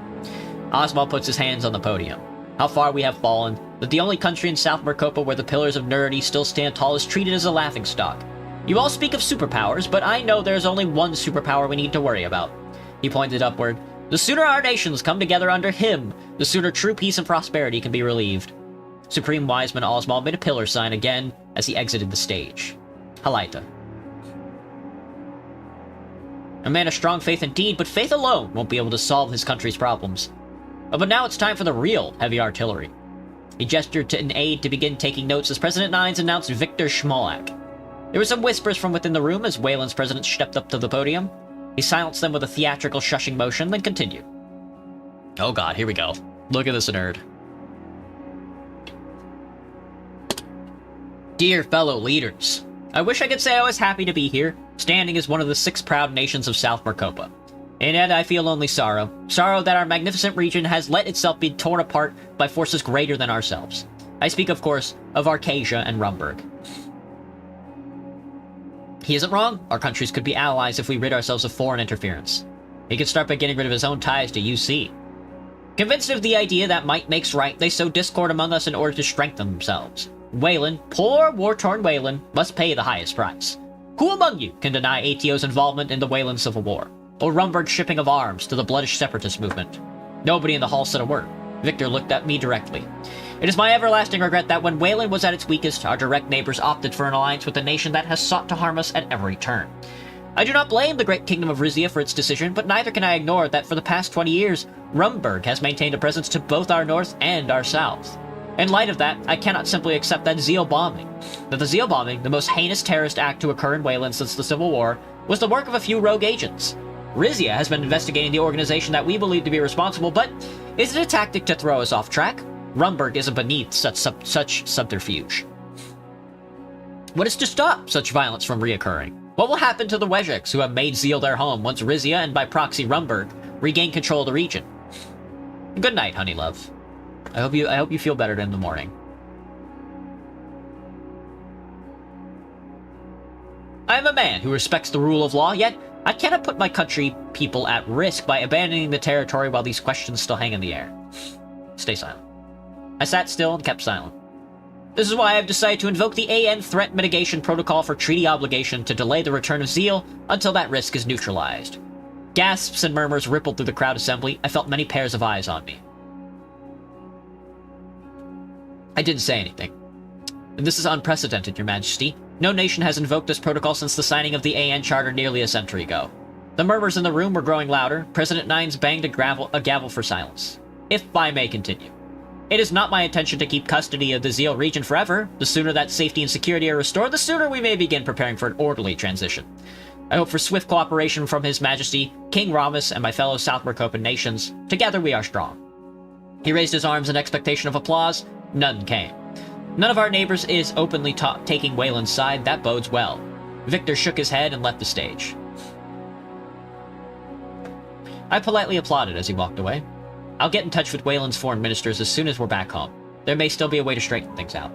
Oswald puts his hands on the podium. How far we have fallen, that the only country in South Maricopa where the pillars of nerdy still stand tall is treated as a laughingstock. You all speak of superpowers, but I know there's only one superpower we need to worry about. He pointed upward. The sooner our nations come together under him, the sooner true peace and prosperity can be relieved. Supreme Wiseman Oswald made a pillar sign again as he exited the stage. Halaita. A man of strong faith indeed, but faith alone won't be able to solve his country's problems. But now it's time for the real heavy artillery. He gestured to an aide to begin taking notes as President Nines announced Victor Schmolak. There were some whispers from within the room as Wayland's president stepped up to the podium. He silenced them with a theatrical shushing motion, then continued. Oh god, here we go. Look at this nerd. Dear fellow leaders, I wish I could say I was happy to be here, standing as one of the 6 proud nations of South Maricopa. And yet I feel only sorrow. Sorrow that our magnificent region has let itself be torn apart by forces greater than ourselves. I speak, of course, of Arcasia and Rumburg. He isn't wrong. Our countries could be allies if we rid ourselves of foreign interference. He could start by getting rid of his own ties to UC. Convinced of the idea that might makes right, they sow discord among us in order to strengthen themselves. Wayland, poor war-torn Wayland, must pay the highest price. Who among you can deny ATO's involvement in the Wayland Civil War? Or Rumburg's shipping of arms to the bloodish separatist movement? Nobody in the hall said a word. Victor looked at me directly. It is my everlasting regret that when Wayland was at its weakest, our direct neighbors opted for an alliance with a nation that has sought to harm us at every turn. I do not blame the great kingdom of Rizia for its decision, but neither can I ignore that for the past 20 years, Rumburg has maintained a presence to both our north and our south. In light of that, I cannot simply accept that Zeal bombing. That the Zeal bombing, the most heinous terrorist act to occur in Wayland since the Civil War, was the work of a few rogue agents. Rizia has been investigating the organization that we believe to be responsible, but is it a tactic to throw us off track? Rumburg isn't beneath such subterfuge. What is to stop such violence from reoccurring? What will happen to the Wejiks who have made Zeal their home once Rizia and by proxy Rumburg regain control of the region? Good night, honey love. I hope you feel better in the morning. I am a man who respects the rule of law, yet I cannot put my country people at risk by abandoning the territory while these questions still hang in the air. Stay silent. I sat still and kept silent. This is why I have decided to invoke the AN Threat Mitigation Protocol for treaty obligation to delay the return of Zeal until that risk is neutralized. Gasps and murmurs rippled through the crowd assembly. I felt many pairs of eyes on me. I didn't say anything. This is unprecedented, Your Majesty. No nation has invoked this protocol since the signing of the AN Charter nearly a century ago. The murmurs in the room were growing louder. President Nines banged a gavel for silence. If I may continue. It is not my intention to keep custody of the Zeal region forever. The sooner that safety and security are restored, the sooner we may begin preparing for an orderly transition. I hope for swift cooperation from His Majesty, King Ramus, and my fellow South Maricopan nations. Together we are strong. He raised his arms in expectation of applause. None came. None of our neighbors is openly taking Wayland's side. That bodes well. Victor shook his head and left the stage. I politely applauded as he walked away. I'll get in touch with Wayland's foreign ministers as soon as we're back home. There may still be a way to straighten things out.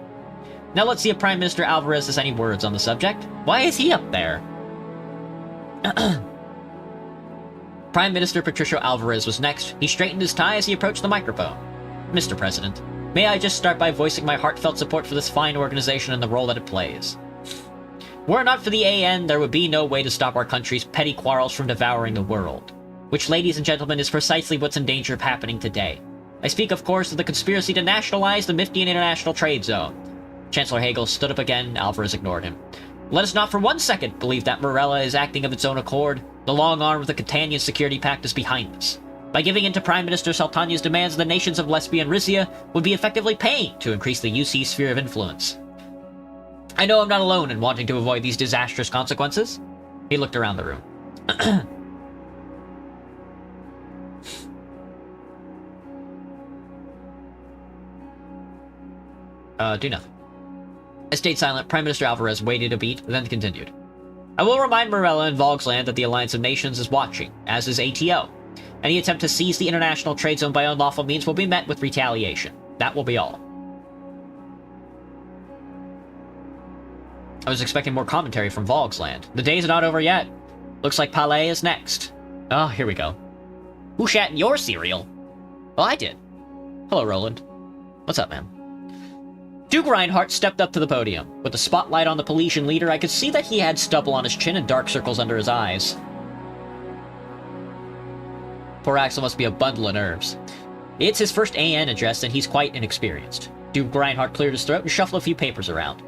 Now let's see if Prime Minister Alvarez has any words on the subject. Why is he up there? Prime Minister Patricio Alvarez was next. He straightened his tie as he approached the microphone. Mr. President, may I just start by voicing my heartfelt support for this fine organization and the role that it plays. Were it not for the AN, there would be no way to stop our country's petty quarrels from devouring the world. Which, ladies and gentlemen, is precisely what's in danger of happening today. I speak, of course, of the conspiracy to nationalize the Miftian International Trade Zone. Chancellor Hagel stood up again. Alvarez ignored him. Let us not for 1 second believe that Morella is acting of its own accord. The long arm of the Catanian Security Pact is behind us. By giving in to Prime Minister Sultania's demands, the nations of Lesbia and Rizia would be effectively paying to increase the UC sphere of influence. I know I'm not alone in wanting to avoid these disastrous consequences. He looked around the room. Do nothing. I stayed silent. Prime Minister Alvarez waited a beat, then continued. I will remind Morella and Vogsland that the Alliance of Nations is watching, as is ATO. Any attempt to seize the international trade zone by unlawful means will be met with retaliation. That will be all. I was expecting more commentary from Vogsland. The day's not over yet. Looks like Palais is next. Oh, here we go. Who shat in your cereal? Well, I did. Hello, Roland. What's up, man? Duke Reinhardt stepped up to the podium. With the spotlight on the Pelesian leader, I could see that he had stubble on his chin and dark circles under his eyes. Poor Axel must be a bundle of nerves. It's his first AN address, and he's quite inexperienced. Duke Reinhardt cleared his throat and shuffled a few papers around.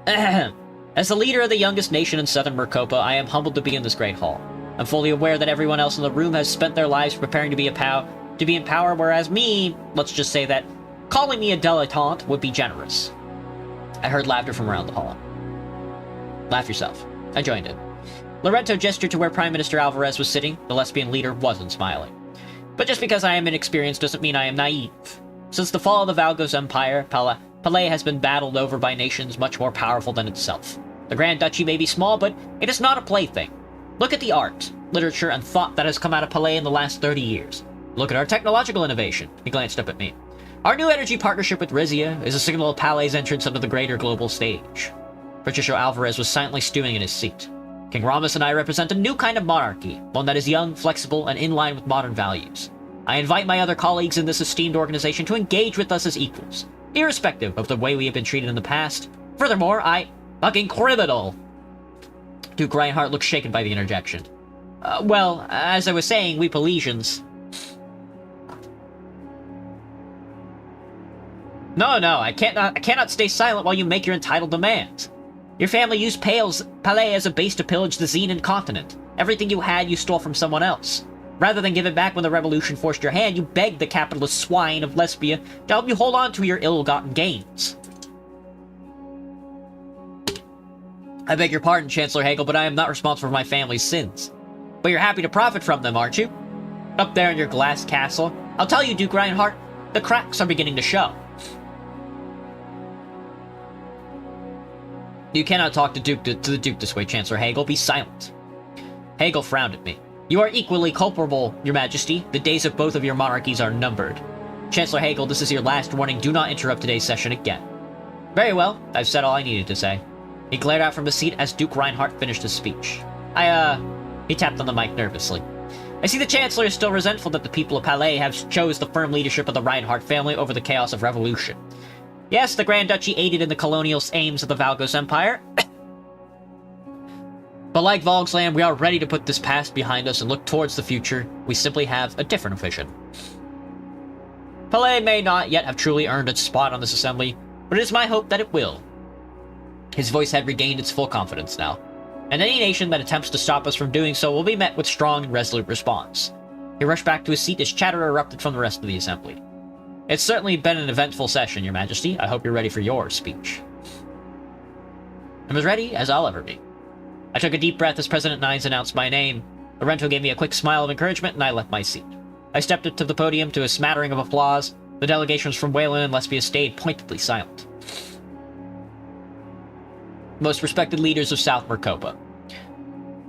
As the leader of the youngest nation in southern Mercopa, I am humbled to be in this great hall. I'm fully aware that everyone else in the room has spent their lives preparing to be in power, whereas me, let's just say that calling me a dilettante would be generous. I heard laughter from around the hall. Laugh yourself. I joined in. Lorento gestured to where Prime Minister Alvarez was sitting. The lesbian leader wasn't smiling. But just because I am inexperienced doesn't mean I am naive. Since the fall of the Valgos Empire, Palais has been battled over by nations much more powerful than itself. The Grand Duchy may be small, but it is not a plaything. Look at the art, literature, and thought that has come out of Palais in the last 30 years. Look at our technological innovation. He glanced up at me. Our new energy partnership with Rizia is a signal of Palais' entrance onto the greater global stage. Patricio Alvarez was silently stewing in his seat. King Ramos and I represent a new kind of monarchy, one that is young, flexible, and in line with modern values. I invite my other colleagues in this esteemed organization to engage with us as equals, irrespective of the way we have been treated in the past. Furthermore, fucking criminal! Duke Reinhardt looked shaken by the interjection. Well, as I was saying, we Pelesians... No, I cannot stay silent while you make your entitled demands. Your family used Palais as a base to pillage the Xenon continent. Everything you had, you stole from someone else. Rather than give it back when the revolution forced your hand, you begged the capitalist swine of Lesbia to help you hold on to your ill-gotten gains. I beg your pardon, Chancellor Hagel, but I am not responsible for my family's sins. But you're happy to profit from them, aren't you? Up there in your glass castle. I'll tell you, Duke Reinhardt, the cracks are beginning to show. You cannot talk to the Duke this way, Chancellor Hagel. Be silent. Hagel frowned at me. You are equally culpable, Your Majesty. The days of both of your monarchies are numbered. Chancellor Hagel, this is your last warning. Do not interrupt today's session again. Very well. I've said all I needed to say. He glared out from his seat as Duke Reinhardt finished his speech. He tapped on the mic nervously. I see the Chancellor is still resentful that the people of Palais have chose the firm leadership of the Reinhardt family over the chaos of revolution. Yes, the Grand Duchy aided in the colonial aims of the Valgos Empire. But like Vogsland, we are ready to put this past behind us and look towards the future. We simply have a different vision. Palais may not yet have truly earned its spot on this assembly, but it is my hope that it will. His voice had regained its full confidence now, and any nation that attempts to stop us from doing so will be met with strong and resolute response. He rushed back to his seat as chatter erupted from the rest of the assembly. It's certainly been an eventful session, Your Majesty. I hope you're ready for your speech. I'm as ready as I'll ever be. I took a deep breath as President Nines announced my name. Lorento gave me a quick smile of encouragement, and I left my seat. I stepped up to the podium to a smattering of applause. The delegations from Wayland and Lesbia stayed pointedly silent. Most respected leaders of South Mercopa.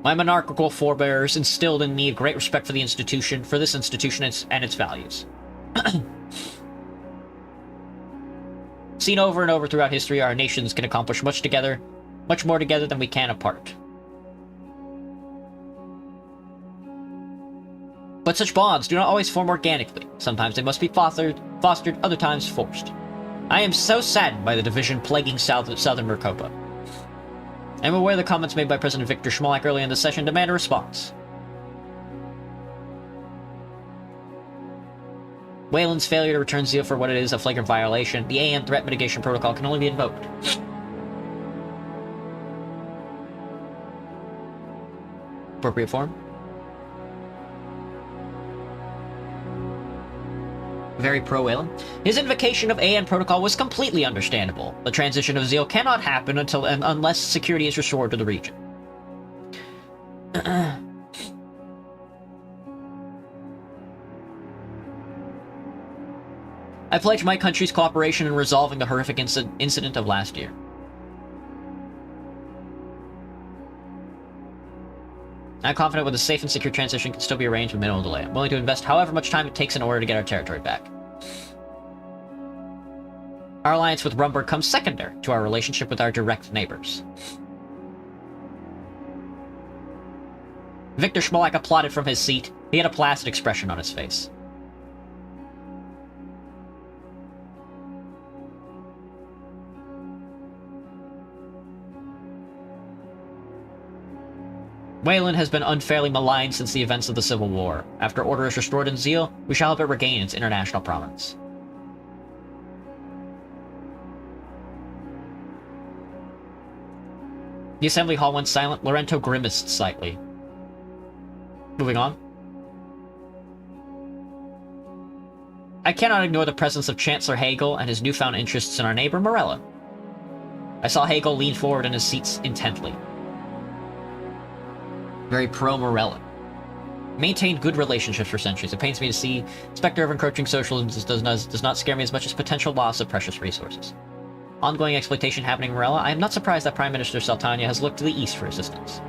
My monarchical forebears instilled in me a great respect for the institution, for this institution and its values. Seen over and over throughout history, our nations can accomplish much more together than we can apart. But such bonds do not always form organically. Sometimes they must be fostered, other times forced. I am so saddened by the division plaguing southern Mercopa. I am aware the comments made by President Victor Schmalak early in the session demand a response. Wayland's failure to return Zeal for what it is, a flagrant violation. The AN threat mitigation protocol can only be invoked. Appropriate form. Very pro-Wayland. His invocation of AN protocol was completely understandable. The transition of Zeal cannot happen unless security is restored to the region. I pledge my country's cooperation in resolving the horrific incident of last year. I'm confident with a safe and secure transition can still be arranged with minimal delay. I'm willing to invest however much time it takes in order to get our territory back. Our alliance with Rumburg comes secondary to our relationship with our direct neighbors. Victor Schmolak applauded from his seat. He had a placid expression on his face. Wayland has been unfairly maligned since the events of the Civil War. After order is restored in Zeal, we shall help it regain its international prominence. The assembly hall went silent. Lorento grimaced slightly. Moving on. I cannot ignore the presence of Chancellor Hagel and his newfound interests in our neighbor, Morella. I saw Hagel lean forward in his seat intently. Very pro-Morella. Maintained good relationships for centuries. It pains me to see specter of encroaching socialism does not scare me as much as potential loss of precious resources. Ongoing exploitation happening in Morella, I am not surprised that Prime Minister Saltania has looked to the east for assistance.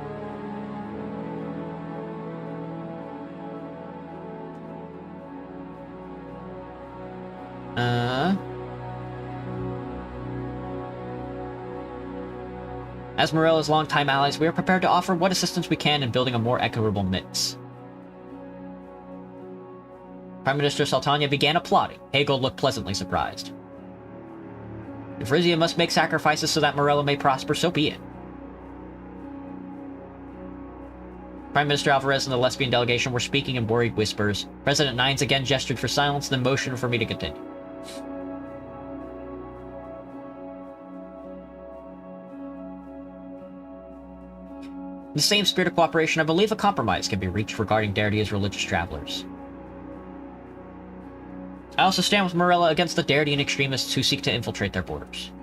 As Morella's longtime allies, we are prepared to offer what assistance we can in building a more equitable mix. Prime Minister Saltania began applauding. Hagel looked pleasantly surprised. If Rizia must make sacrifices so that Morella may prosper, so be it. Prime Minister Alvarez and the lesbian delegation were speaking in worried whispers. President Nines again gestured for silence, then motioned for me to continue. In the same spirit of cooperation, I believe a compromise can be reached regarding Dardia's religious travelers. I also stand with Morella against the Dardian extremists who seek to infiltrate their borders.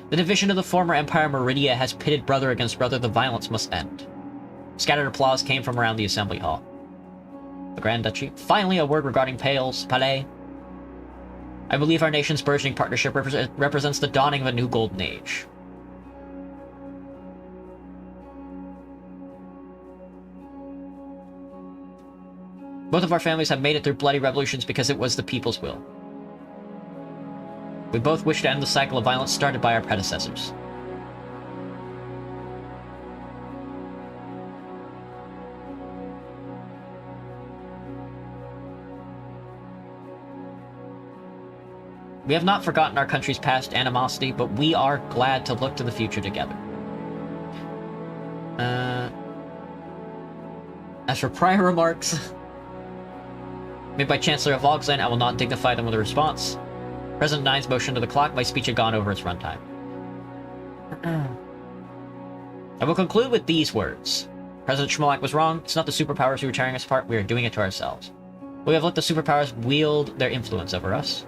The division of the former Empire Meridia has pitted brother against brother. The violence must end. Scattered applause came from around the assembly hall. The Grand Duchy. Finally, a word regarding Palais. I believe our nation's burgeoning partnership represents the dawning of a new golden age. Both of our families have made it through bloody revolutions because it was the people's will. We both wish to end the cycle of violence started by our predecessors. We have not forgotten our country's past animosity, but we are glad to look to the future together. As for prior remarks made by Chancellor of Volksland, I will not dignify them with a response. President Nine's motion to the clock, my speech had gone over its runtime. I will conclude with these words. President Schmolak was wrong. It's not the superpowers who are tearing us apart. We are doing it to ourselves. We have let the superpowers wield their influence over us.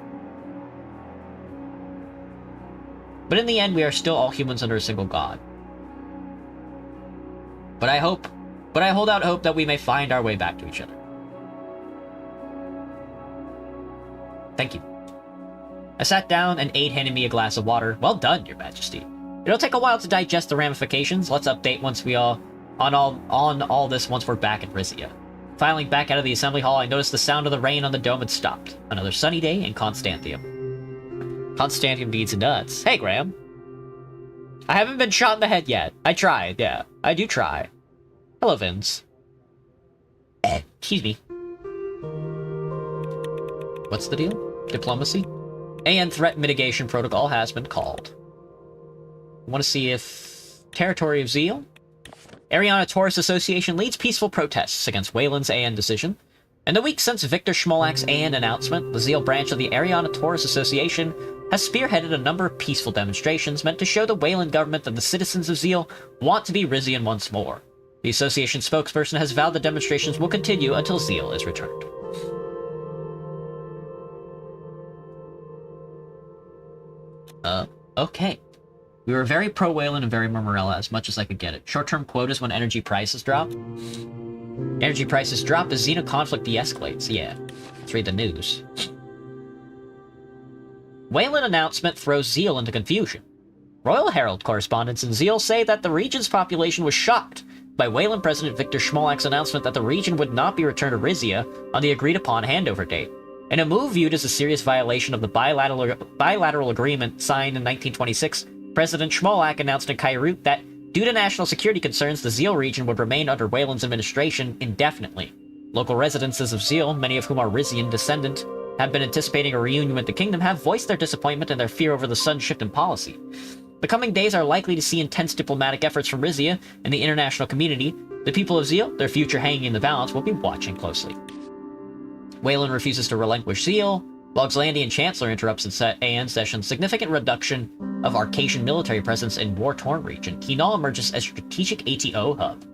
But in the end, we are still all humans under a single god. But I hold out hope that we may find our way back to each other. Thank you. I sat down and Aide handed me a glass of water. Well done, Your Majesty. It'll take a while to digest the ramifications. Let's update on all this once we're back at Rizia. Filing back out of the assembly hall, I noticed the sound of the rain on the dome had stopped. Another sunny day in Constantium. Constantium needs nuts. Hey, Graham. I haven't been shot in the head yet. I tried, yeah. I do try. Hello, Vince. Excuse me. What's the deal? Diplomacy? AN threat mitigation protocol has been called. I want to see if... Territory of Zeal? Ariana Taurus Association leads peaceful protests against Wayland's AN decision. In the week since Victor Schmolak's AN announcement, the Zeal branch of the Ariana Taurus Association has spearheaded a number of peaceful demonstrations meant to show the Wayland government that the citizens of Zeal want to be Rizian once more. The association spokesperson has vowed the demonstrations will continue until Zeal is returned. Okay. We were very pro-Wayland and very Morella as much as I could get it. Short-term quotas when energy prices drop. Energy prices drop as Xeno conflict de-escalates. Yeah. Let's read the news. Wayland announcement throws Zeal into confusion. Royal Herald correspondents in Zeal say that the region's population was shocked by Wayland President Victor Schmolak's announcement that the region would not be returned to Rizia on the agreed-upon handover date. In a move viewed as a serious violation of the bilateral agreement signed in 1926, President Schmolak announced in Kairut that, due to national security concerns, the Zeal region would remain under Wayland's administration indefinitely. Local residents of Zeal, many of whom are Rizian descendant, have been anticipating a reunion with the kingdom, have voiced their disappointment and their fear over the sudden shift in policy. The coming days are likely to see intense diplomatic efforts from Rizia and the international community. The people of Zeal, their future hanging in the balance, will be watching closely. Wayland refuses to relinquish Zeal. Logslandian Chancellor interrupts in AN session. Significant reduction of Arcasian military presence in war-torn region. Kinal emerges as strategic ATO hub.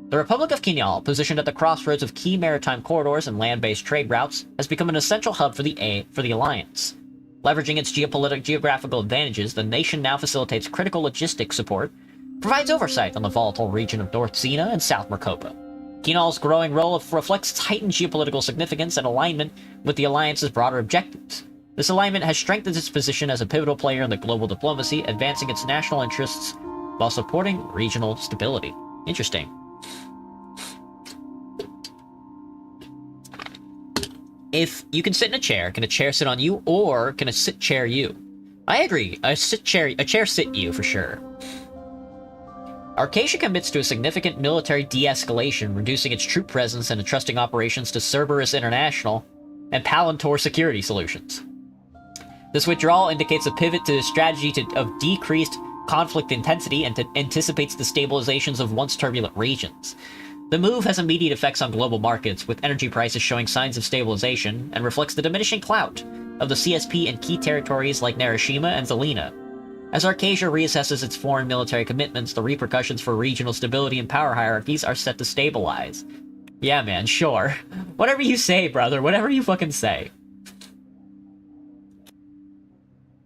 The Republic of Kinal, positioned at the crossroads of key maritime corridors and land-based trade routes, has become an essential hub for the Alliance. Leveraging its geographical advantages, the nation now facilitates critical logistics support, provides oversight on the volatile region of North Xena and South Mercopa. Kinal's growing role reflects its heightened geopolitical significance and alignment with the Alliance's broader objectives. This alignment has strengthened its position as a pivotal player in the global diplomacy, advancing its national interests while supporting regional stability. Interesting. If you can sit in a chair, can a chair sit on you, or can a sit chair you? I agree. A chair sit you for sure. Arcasia commits to a significant military de-escalation, reducing its troop presence and entrusting operations to Cerberus International and Palantor Security Solutions. This withdrawal indicates a pivot to a strategy of decreased conflict intensity and anticipates the stabilizations of once turbulent regions. The move has immediate effects on global markets, with energy prices showing signs of stabilization, and reflects the diminishing clout of the CSP in key territories like Narashima and Zelina. As Arcasia reassesses its foreign military commitments, the repercussions for regional stability and power hierarchies are set to stabilize. Yeah, man, sure. Whatever you say, brother. Whatever you fucking say.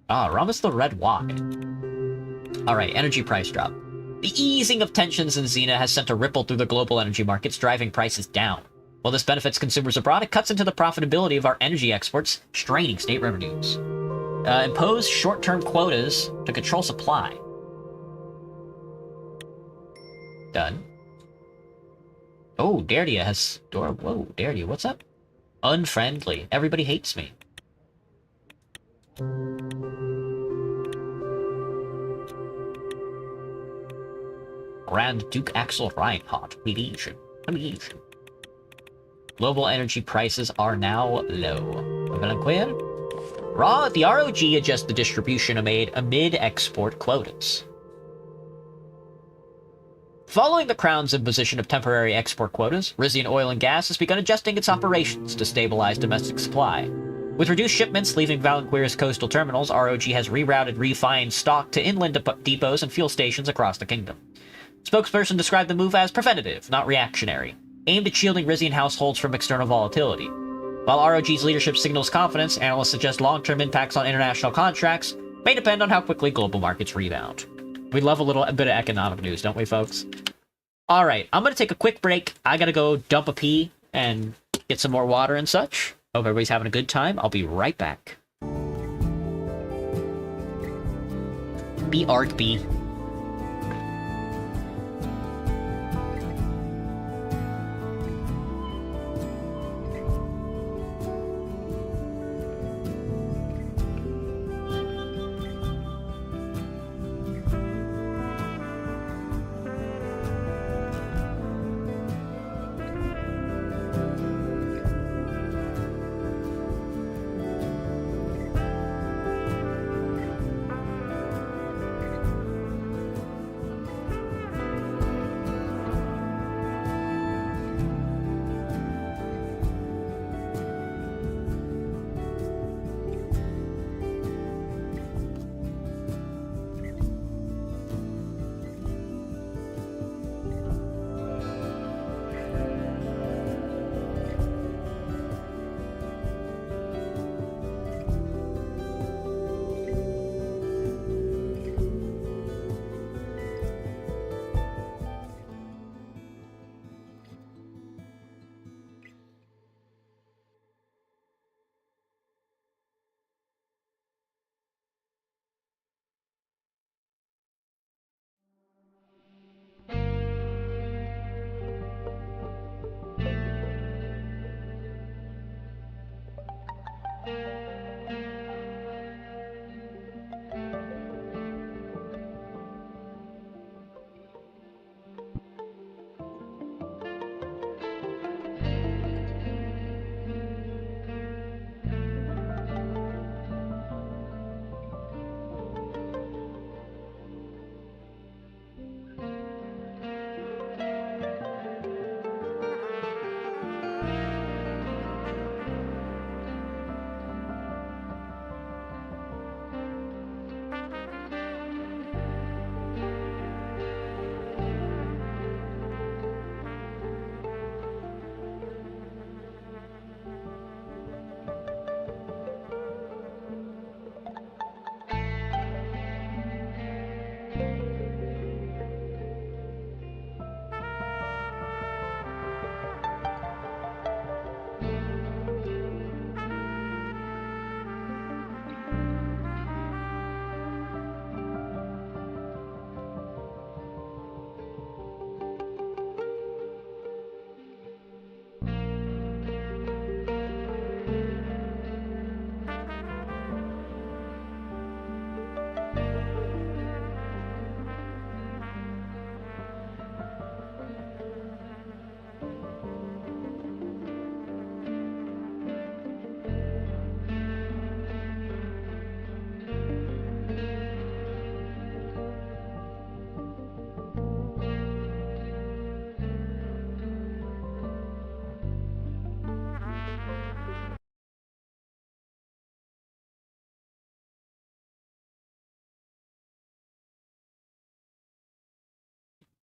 Ah, Ramus the Red Walk. Alright, energy price drop. The easing of tensions in Xena has sent a ripple through the global energy markets, driving prices down. While this benefits consumers abroad, it cuts into the profitability of our energy exports, straining state revenues. Impose short-term quotas to control supply. Done. Oh, Dardia has... Whoa, Dardia, what's up? Unfriendly. Everybody hates me. Grand Duke Axel Reinhardt. Mediation. Global energy prices are now low. The ROG adjusts the distribution amid export quotas. Following the Crown's imposition of temporary export quotas, Rizian Oil and Gas has begun adjusting its operations to stabilize domestic supply. With reduced shipments leaving Valanquir's coastal terminals, ROG has rerouted refined stock to inland depots and fuel stations across the kingdom. Spokesperson described the move as preventative, not reactionary, aimed at shielding Rizian households from external volatility. While ROG's leadership signals confidence, analysts suggest long-term impacts on international contracts may depend on how quickly global markets rebound. We love a bit of economic news, don't we, folks? Alright, I'm gonna take a quick break. I gotta go dump a pee and get some more water and such. Hope everybody's having a good time. I'll be right back. Be Arc B.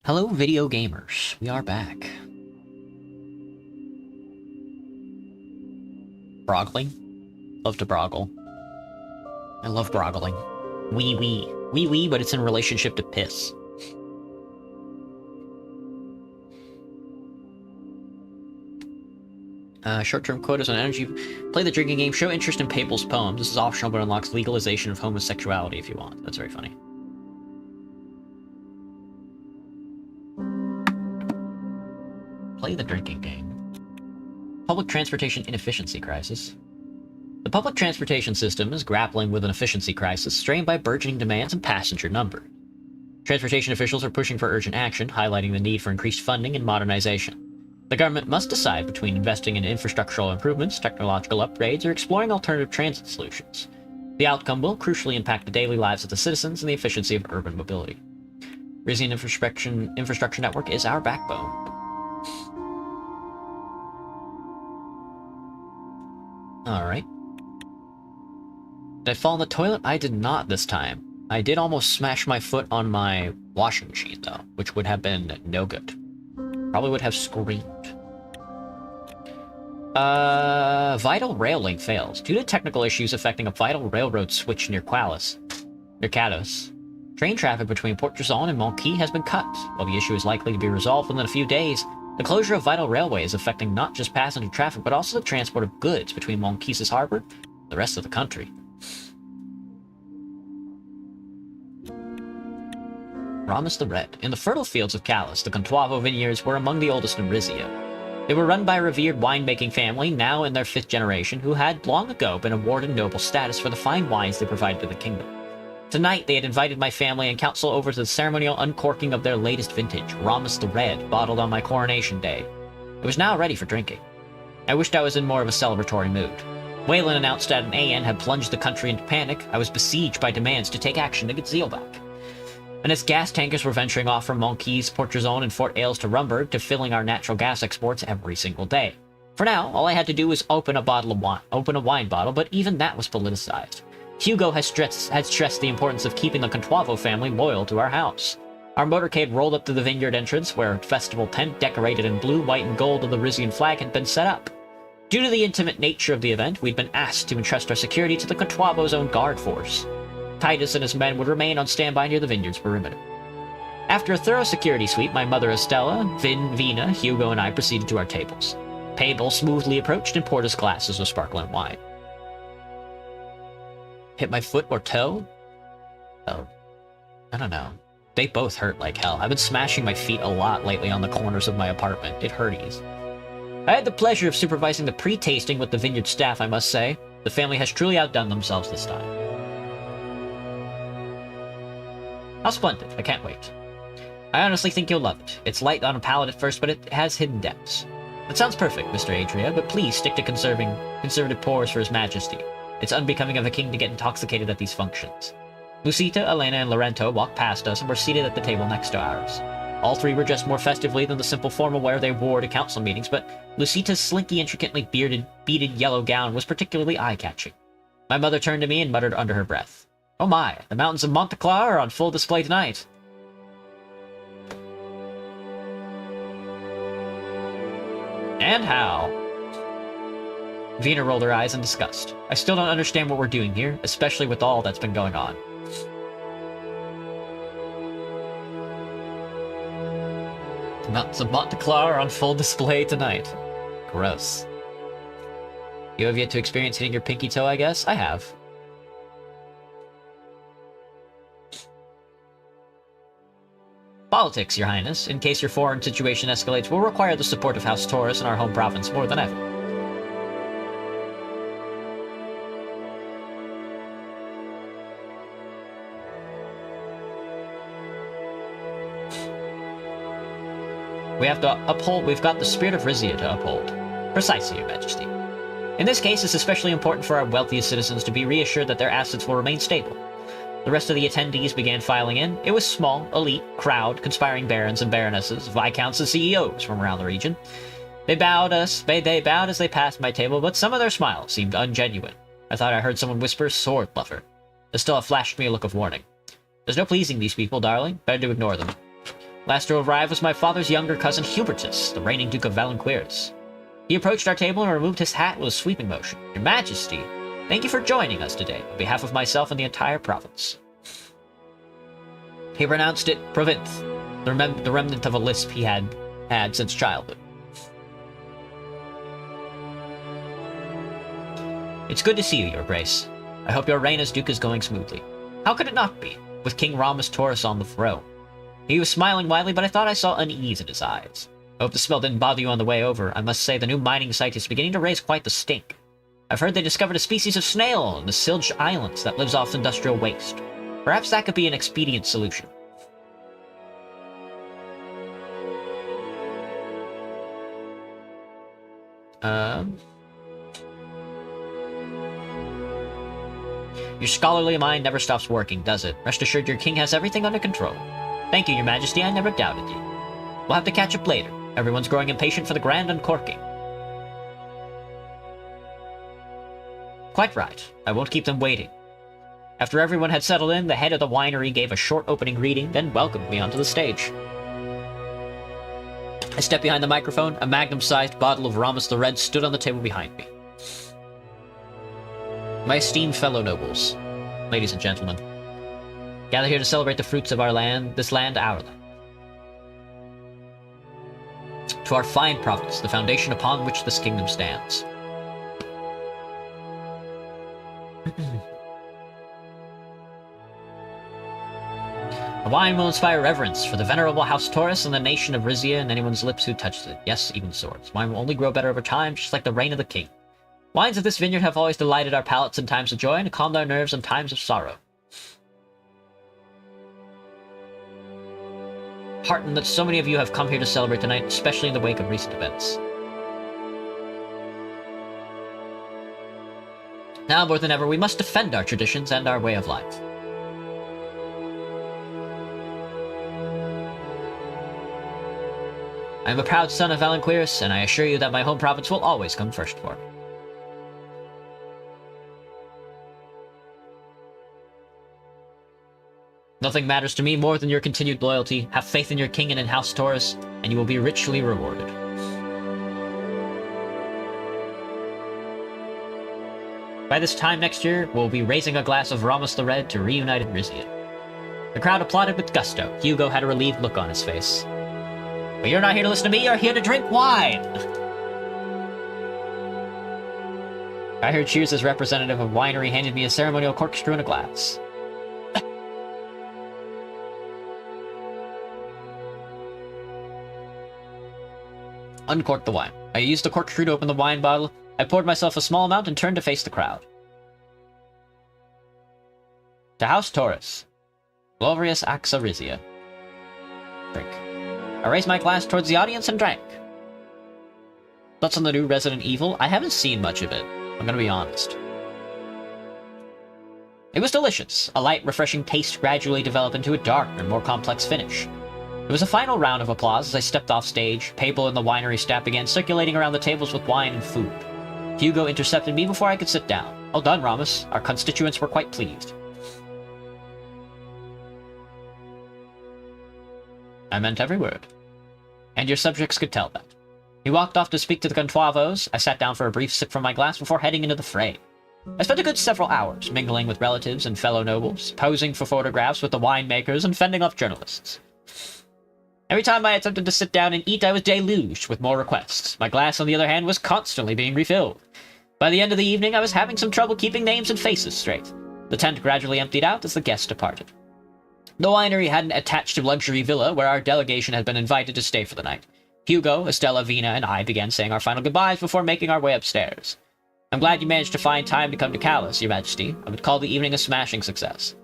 Hello, video gamers. We are back. Brogling? Love to brogle. I love brogling. Wee wee. Wee wee, but it's in relationship to piss. Short-term quotas on energy. Play the drinking game. Show interest in Papal's poems. This is optional, but unlocks legalization of homosexuality if you want. That's very funny. Play the drinking game. Public transportation inefficiency crisis. The public transportation system is grappling with an efficiency crisis strained by burgeoning demands and passenger numbers. Transportation officials are pushing for urgent action, highlighting the need for increased funding and modernization. The government must decide between investing in infrastructural improvements, technological upgrades, or exploring alternative transit solutions. The outcome will crucially impact the daily lives of the citizens and the efficiency of urban mobility. Rizian infrastructure network is our backbone. Alright. Did I fall in the toilet? I did not this time. I did almost smash my foot on my washing machine, though, which would have been no good. Probably would have screamed. Vital rail link fails. Due to technical issues affecting a vital railroad switch near Cados, train traffic between Port Trizon and Monquis has been cut. While the issue is likely to be resolved within a few days, the closure of vital railway is affecting not just passenger traffic, but also the transport of goods between Monquis' harbor and the rest of the country. Ramus the Red. In the fertile fields of Calas, the Contuavo vineyards were among the oldest in Rizia. They were run by a revered winemaking family, now in their 5th generation, who had long ago been awarded noble status for the fine wines they provided to the kingdom. Tonight, they had invited my family and council over to the ceremonial uncorking of their latest vintage, Ramus the Red, bottled on my coronation day. It was now ready for drinking. I wished I was in more of a celebratory mood. Wayland announced that an AN had plunged the country into panic. I was besieged by demands to take action to get Zeal back. And as gas tankers were venturing off from Monquis, Port Trizon, and Fort Ailes to Rumburg to filling our natural gas exports every single day. For now, all I had to do was open a wine bottle, but even that was politicized. Hugo had stressed the importance of keeping the Contuavo family loyal to our house. Our motorcade rolled up to the vineyard entrance, where a festival tent decorated in blue, white, and gold of the Rizian flag had been set up. Due to the intimate nature of the event, we'd been asked to entrust our security to the Contuavo's own guard force. Titus and his men would remain on standby near the vineyard's perimeter. After a thorough security sweep, my mother Estella, Vina, Hugo, and I proceeded to our tables. Pavel smoothly approached and poured us glasses of sparkling wine. Hit my foot or toe? Oh, I don't know. They both hurt like hell. I've been smashing my feet a lot lately on the corners of my apartment. It hurties. I had the pleasure of supervising the pre-tasting with the vineyard staff, I must say. The family has truly outdone themselves this time. How splendid. I can't wait. I honestly think you'll love it. It's light on a palate at first, but it has hidden depths. That sounds perfect, Mr. Adria, but please stick to conservative pours for His Majesty. It's unbecoming of a king to get intoxicated at these functions. Lucita, Elena, and Lorento walked past us and were seated at the table next to ours. All three were dressed more festively than the simple formal wear they wore to council meetings, but Lucita's slinky, intricately beaded yellow gown was particularly eye-catching. My mother turned to me and muttered under her breath, "Oh my, the mountains of Monteclar are on full display tonight." And how? Vina rolled her eyes in disgust. I still don't understand what we're doing here, especially with all that's been going on. The mountains of Monteclar are on full display tonight. Gross. You have yet to experience hitting your pinky toe, I guess? I have. Politics, Your Highness, in case your foreign situation escalates, will require the support of House Taurus in our home province more than ever. We've got the spirit of Rizia to uphold. Precisely, Your Majesty. In this case, it's especially important for our wealthiest citizens to be reassured that their assets will remain stable. The rest of the attendees began filing in. It was small, elite, crowd, conspiring barons and baronesses, viscounts and CEOs from around the region. They bowed as they passed my table, but some of their smiles seemed ungenuine. I thought I heard someone whisper, "Sword lover." Estella flashed me a look of warning. There's no pleasing these people, darling. Better to ignore them. Last to arrive was my father's younger cousin Hubertus, the reigning Duke of Valanquiris. He approached our table and removed his hat with a sweeping motion. Your Majesty, thank you for joining us today, on behalf of myself and the entire province. He pronounced it Province, the remnant of a lisp he had since childhood. It's good to see you, Your Grace. I hope your reign as Duke is going smoothly. How could it not be, with King Ramus Taurus on the throne? He was smiling widely, but I thought I saw unease in his eyes. I hope the smell didn't bother you on the way over. I must say the new mining site is beginning to raise quite the stink. I've heard they discovered a species of snail in the Silged Islands that lives off industrial waste. Perhaps that could be an expedient solution. Your scholarly mind never stops working, does it? Rest assured your king has everything under control. Thank you, Your Majesty, I never doubted you. We'll have to catch up later. Everyone's growing impatient for the grand uncorking. Quite right. I won't keep them waiting. After everyone had settled in, the head of the winery gave a short opening greeting, then welcomed me onto the stage. I stepped behind the microphone. A magnum-sized bottle of Ramus the Red stood on the table behind me. My esteemed fellow nobles, ladies and gentlemen, gather here to celebrate the fruits of our land, our land. To our fine province, the foundation upon which this kingdom stands. The wine will inspire reverence for the venerable House Taurus and the nation of Rizia and anyone's lips who touches it. Yes, even swords. Wine will only grow better over time, just like the reign of the king. Wines of this vineyard have always delighted our palates in times of joy and calmed our nerves in times of sorrow. Heartened that so many of you have come here to celebrate tonight, especially in the wake of recent events. Now more than ever, we must defend our traditions and our way of life. I am a proud son of Valanquiris, and I assure you that my home province will always come first for me. Nothing matters to me more than your continued loyalty. Have faith in your king and in House Taurus, and you will be richly rewarded. By this time next year, we'll be raising a glass of Ramus the Red to reunited Rizia. The crowd applauded with gusto. Hugo had a relieved look on his face. But you're not here to listen to me, you're here to drink wine! I heard cheers as representative of winery handed me a ceremonial corkscrew in a glass. Uncorked the wine. I used the corkscrew to open the wine bottle. I poured myself a small amount and turned to face the crowd. To House Taurus. Glorious Axa Rizia. Drink. I raised my glass towards the audience and drank. Thoughts on the new Resident Evil? I haven't seen much of it. I'm gonna be honest. It was delicious. A light, refreshing taste gradually developed into a darker, more complex finish. There was a final round of applause as I stepped off stage. People in the winery staff began circulating around the tables with wine and food. Hugo intercepted me before I could sit down. Well done, Ramus. Our constituents were quite pleased. I meant every word. And your subjects could tell that. He walked off to speak to the Contuavos. I sat down for a brief sip from my glass before heading into the fray. I spent a good several hours mingling with relatives and fellow nobles, posing for photographs with the winemakers and fending off journalists. Every time I attempted to sit down and eat, I was deluged with more requests. My glass, on the other hand, was constantly being refilled. By the end of the evening, I was having some trouble keeping names and faces straight. The tent gradually emptied out as the guests departed. The winery had an attached luxury villa where our delegation had been invited to stay for the night. Hugo, Estella, Vina, and I began saying our final goodbyes before making our way upstairs. I'm glad you managed to find time to come to Callus, Your Majesty. I would call the evening a smashing success.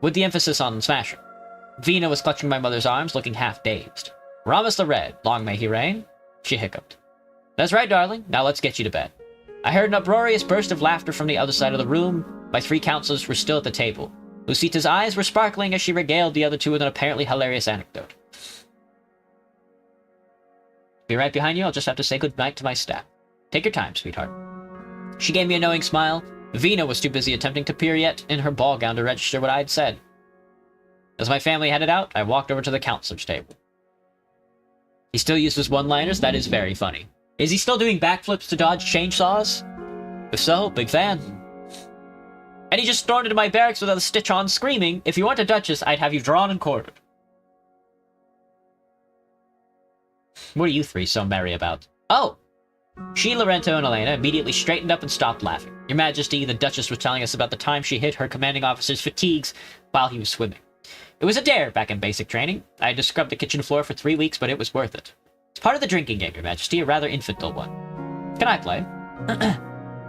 With the emphasis on smashing. Vina was clutching my mother's arms, looking half-dazed. Ramus the Red, long may he reign? She hiccuped. That's right, darling. Now let's get you to bed. I heard an uproarious burst of laughter from the other side of the room. My three counselors were still at the table. Lucita's eyes were sparkling as she regaled the other two with an apparently hilarious anecdote. Be right behind you, I'll just have to say goodnight to my staff. Take your time, sweetheart. She gave me a knowing smile. Vina was too busy attempting to peer yet in her ball gown to register what I had said. As my family headed out, I walked over to the counselor's table. He still uses one-liners? That is very funny. Is he still doing backflips to dodge chainsaws? If so, big fan. And he just stormed into my barracks without a stitch on, screaming, "If you weren't a duchess, I'd have you drawn and quartered." What are you three so merry about? Oh! She, Lorenzo, and Elena immediately straightened up and stopped laughing. Your Majesty, the Duchess was telling us about the time she hit her commanding officer's fatigues while he was swimming. It was a dare back in basic training. I had to scrub the kitchen floor for 3 weeks, but it was worth it. It's part of the drinking game, Your Majesty, a rather infantile one. Can I play?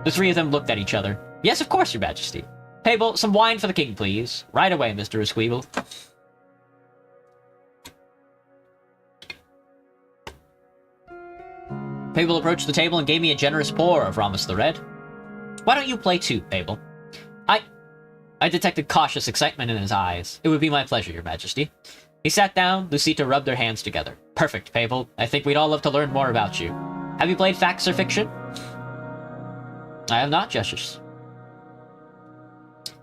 The three of them looked at each other. Yes, of course, Your Majesty. Table, some wine for the king, please. Right away, Mr. Esquibel. Pabel approached the table and gave me a generous pour of Ramus the Red. Why don't you play too, Pabel? I detected cautious excitement in his eyes. It would be my pleasure, Your Majesty. He sat down, Lucita rubbed their hands together. Perfect, Pabel. I think we'd all love to learn more about you. Have you played Facts or Fiction? I have not, Justice.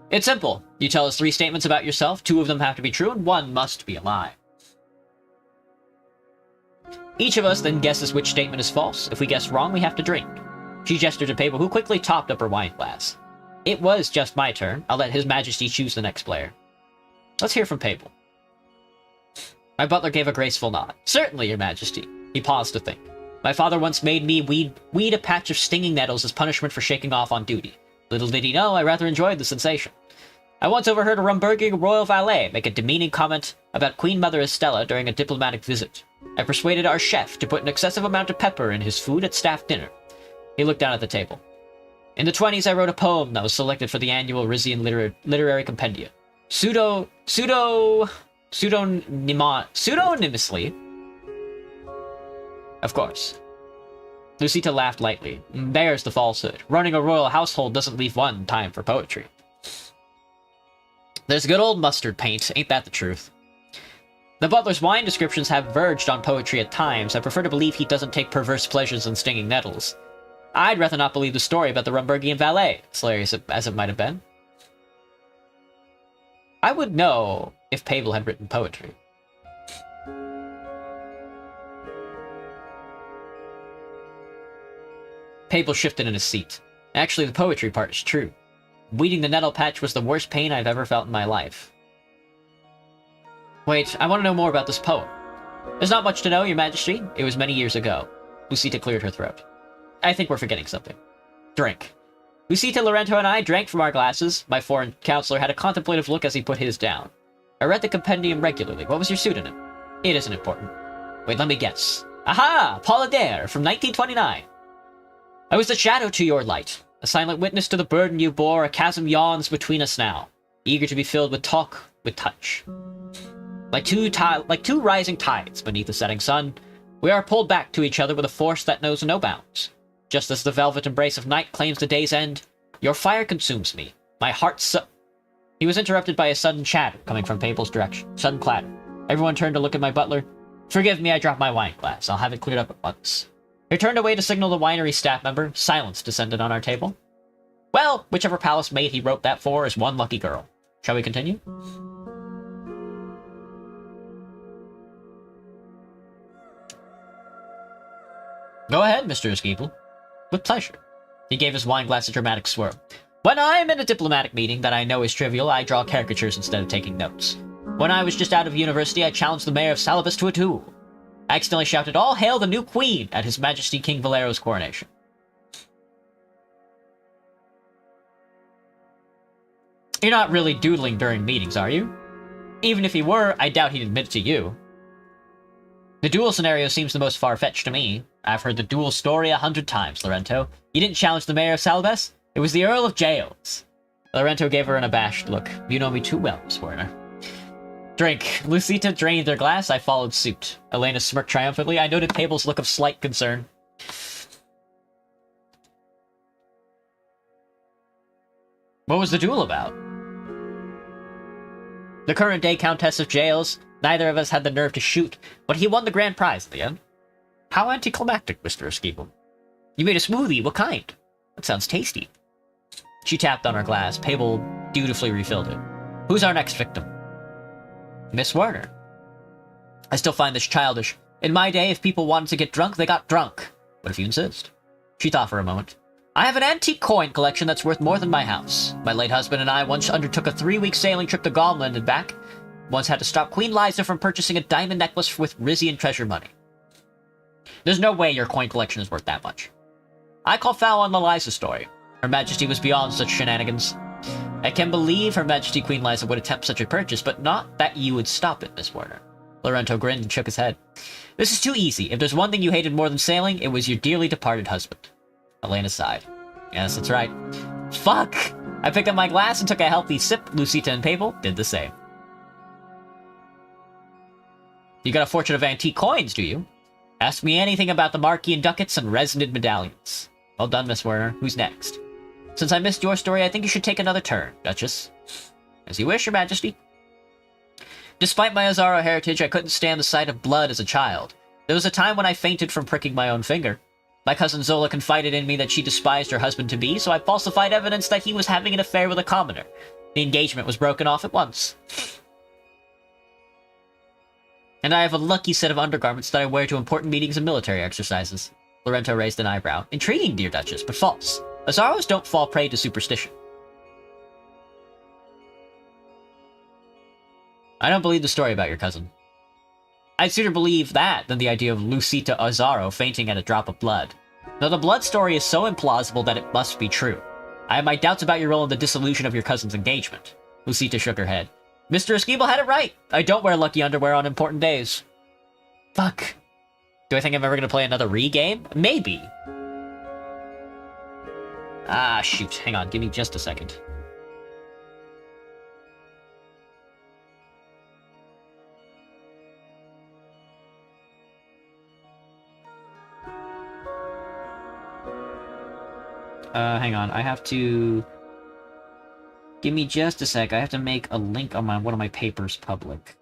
It's simple. You tell us 3 statements about yourself, 2 of them have to be true, and 1 must be a lie. Each of us then guesses which statement is false. If we guess wrong, we have to drink. She gestured to Pabel, who quickly topped up her wine glass. It was just my turn. I'll let His Majesty choose the next player. Let's hear from Pabel. My butler gave a graceful nod. Certainly, Your Majesty. He paused to think. My father once made me weed a patch of stinging nettles as punishment for shaking off on duty. Little did he know, I rather enjoyed the sensation. I once overheard a Rumburgian royal valet make a demeaning comment about Queen Mother Estella during a diplomatic visit. I persuaded our chef to put an excessive amount of pepper in his food at staff dinner. He looked down at the table. In the 20s, I wrote a poem that was selected for the annual Rizian Literary Compendia. Pseudonymously. Of course. Lucita laughed lightly. There's the falsehood. Running a royal household doesn't leave one time for poetry. There's good old mustard paint, ain't that the truth? The butler's wine descriptions have verged on poetry at times. I prefer to believe he doesn't take perverse pleasures in stinging nettles. I'd rather not believe the story about the Rumburgian valet, hilarious as it might have been. I would know if Pabel had written poetry. Pabel shifted in his seat. Actually, the poetry part is true. Weeding the nettle patch was the worst pain I've ever felt in my life. Wait, I want to know more about this poem. There's not much to know, Your Majesty. It was many years ago. Lucita cleared her throat. I think we're forgetting something. Drink. Lucita, Lorenzo, and I drank from our glasses. My foreign counselor had a contemplative look as he put his down. I read the compendium regularly. What was your pseudonym? It isn't important. Wait, let me guess. Aha! Paul Adair, from 1929. I was the shadow to your light. A silent witness to the burden you bore, a chasm yawns between us now, eager to be filled with talk, with touch. Like two rising tides beneath the setting sun, we are pulled back to each other with a force that knows no bounds. Just as the velvet embrace of night claims the day's end, your fire consumes me. My heart He was interrupted by a sudden chatter coming from Pabel's direction. Sudden clatter. Everyone turned to look at my butler. Forgive me, I dropped my wine glass. I'll have it cleared up at once. He turned away to signal the winery staff member. Silence descended on our table. Well, whichever palace mate he wrote that for is one lucky girl. Shall we continue? Go ahead, Mr. Esquibel. With pleasure. He gave his wine glass a dramatic swirl. When I'm in a diplomatic meeting that I know is trivial, I draw caricatures instead of taking notes. When I was just out of university, I challenged the mayor of Salabas to a duel. I accidentally shouted, "All hail the new queen!" at His Majesty King Valero's coronation. You're not really doodling during meetings, are you? Even if he were, I doubt he'd admit it to you. The duel scenario seems the most far-fetched to me. I've heard the duel story 100 times, Lorento. You didn't challenge the mayor of Salabas? It was the Earl of Jales. Lorento gave her an abashed look. You know me too well, Miss Werner. Drink. Lucita drained their glass. I followed suit. Elena smirked triumphantly. I noted Pabel's look of slight concern. What was the duel about? The current day Countess of Jales. Neither of us had the nerve to shoot, but he won the grand prize in the end. How anticlimactic, Mr. Esquibel. You made a smoothie. What kind? That sounds tasty. She tapped on her glass. Pabel dutifully refilled it. Who's our next victim? Miss Werner. I still find this childish. In my day, if people wanted to get drunk, they got drunk. But if you insist. She thought for a moment. I have an antique coin collection that's worth more than my house. My late husband and I once undertook a 3-week sailing trip to Gauntlet and back. Once had to stop Queen Liza from purchasing a diamond necklace with Rizian treasure money. There's no way your coin collection is worth that much. I call foul on the Liza story. Her Majesty was beyond such shenanigans. I can believe Her Majesty Queen Liza would attempt such a purchase, but not that you would stop it, Miss Warner. Lorenzo grinned and shook his head. This is too easy. If there's one thing you hated more than sailing, it was your dearly departed husband. Elena sighed. Yes, that's right. Fuck! I picked up my glass and took a healthy sip. Lucita and Papal did the same. You got a fortune of antique coins, do you? Ask me anything about the Marquis ducats and resonant medallions. Well done, Miss Werner. Who's next? Since I missed your story, I think you should take another turn, Duchess. As you wish, Your Majesty. Despite my Azaro heritage, I couldn't stand the sight of blood as a child. There was a time when I fainted from pricking my own finger. My cousin Zola confided in me that she despised her husband-to-be, so I falsified evidence that he was having an affair with a commoner. The engagement was broken off at once. And I have a lucky set of undergarments that I wear to important meetings and military exercises. Lorenzo raised an eyebrow. Intriguing, dear Duchess, but false. Azaros don't fall prey to superstition. I don't believe the story about your cousin. I'd sooner believe that than the idea of Lucita Azaro fainting at a drop of blood. Though the blood story is so implausible that it must be true. I have my doubts about your role in the dissolution of your cousin's engagement. Lucita shook her head. Mr. Esquivel had it right. I don't wear lucky underwear on important days. Fuck. Do I think I'm ever gonna play another re-game? Maybe. Ah, shoot. Hang on. Give me just a second. Hang on. I have to... Give me just a sec. I have to make a link on one of my papers public.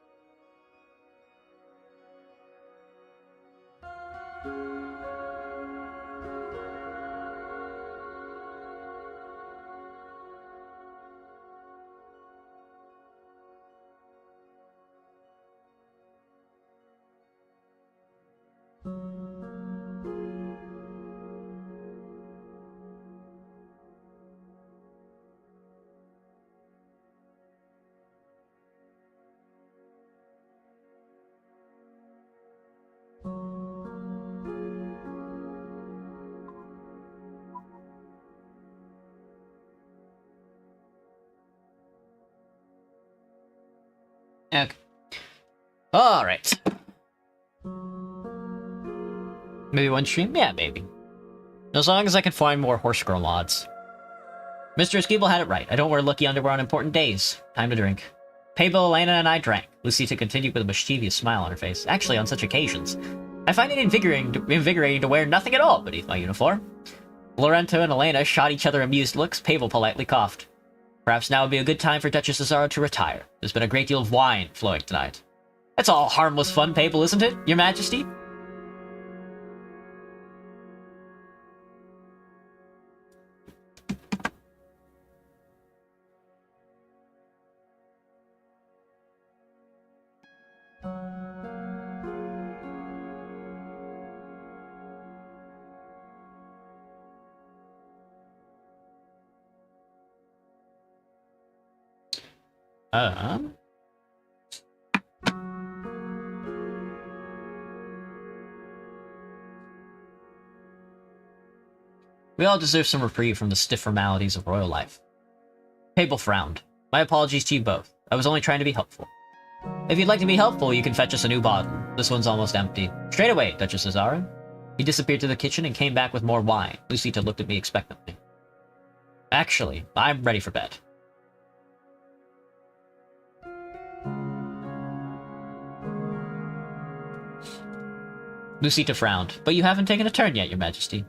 Okay. Alright. Maybe one stream? Yeah, maybe. As long as I can find more horse girl mods. Mr. Esquivel had it right. I don't wear lucky underwear on important days. Time to drink. Pablo, Elena, and I drank. Lucita continued with a mischievous smile on her face. Actually, on such occasions, I find it invigorating to wear nothing at all beneath my uniform. Lorenzo and Elena shot each other amused looks. Pavel politely coughed. Perhaps now would be a good time for Duchess Azaro to retire. There's been a great deal of wine flowing tonight. That's all harmless fun, Pavel, isn't it, Your Majesty? We all deserve some reprieve from the stiff formalities of royal life. Pavel frowned. My apologies to you both. I was only trying to be helpful. If you'd like to be helpful, you can fetch us a new bottle. This one's almost empty. Straight away, Duchess Azaro. He disappeared to the kitchen and came back with more wine. Lucita looked at me expectantly. Actually, I'm ready for bed. Lucita frowned. But you haven't taken a turn yet, Your Majesty.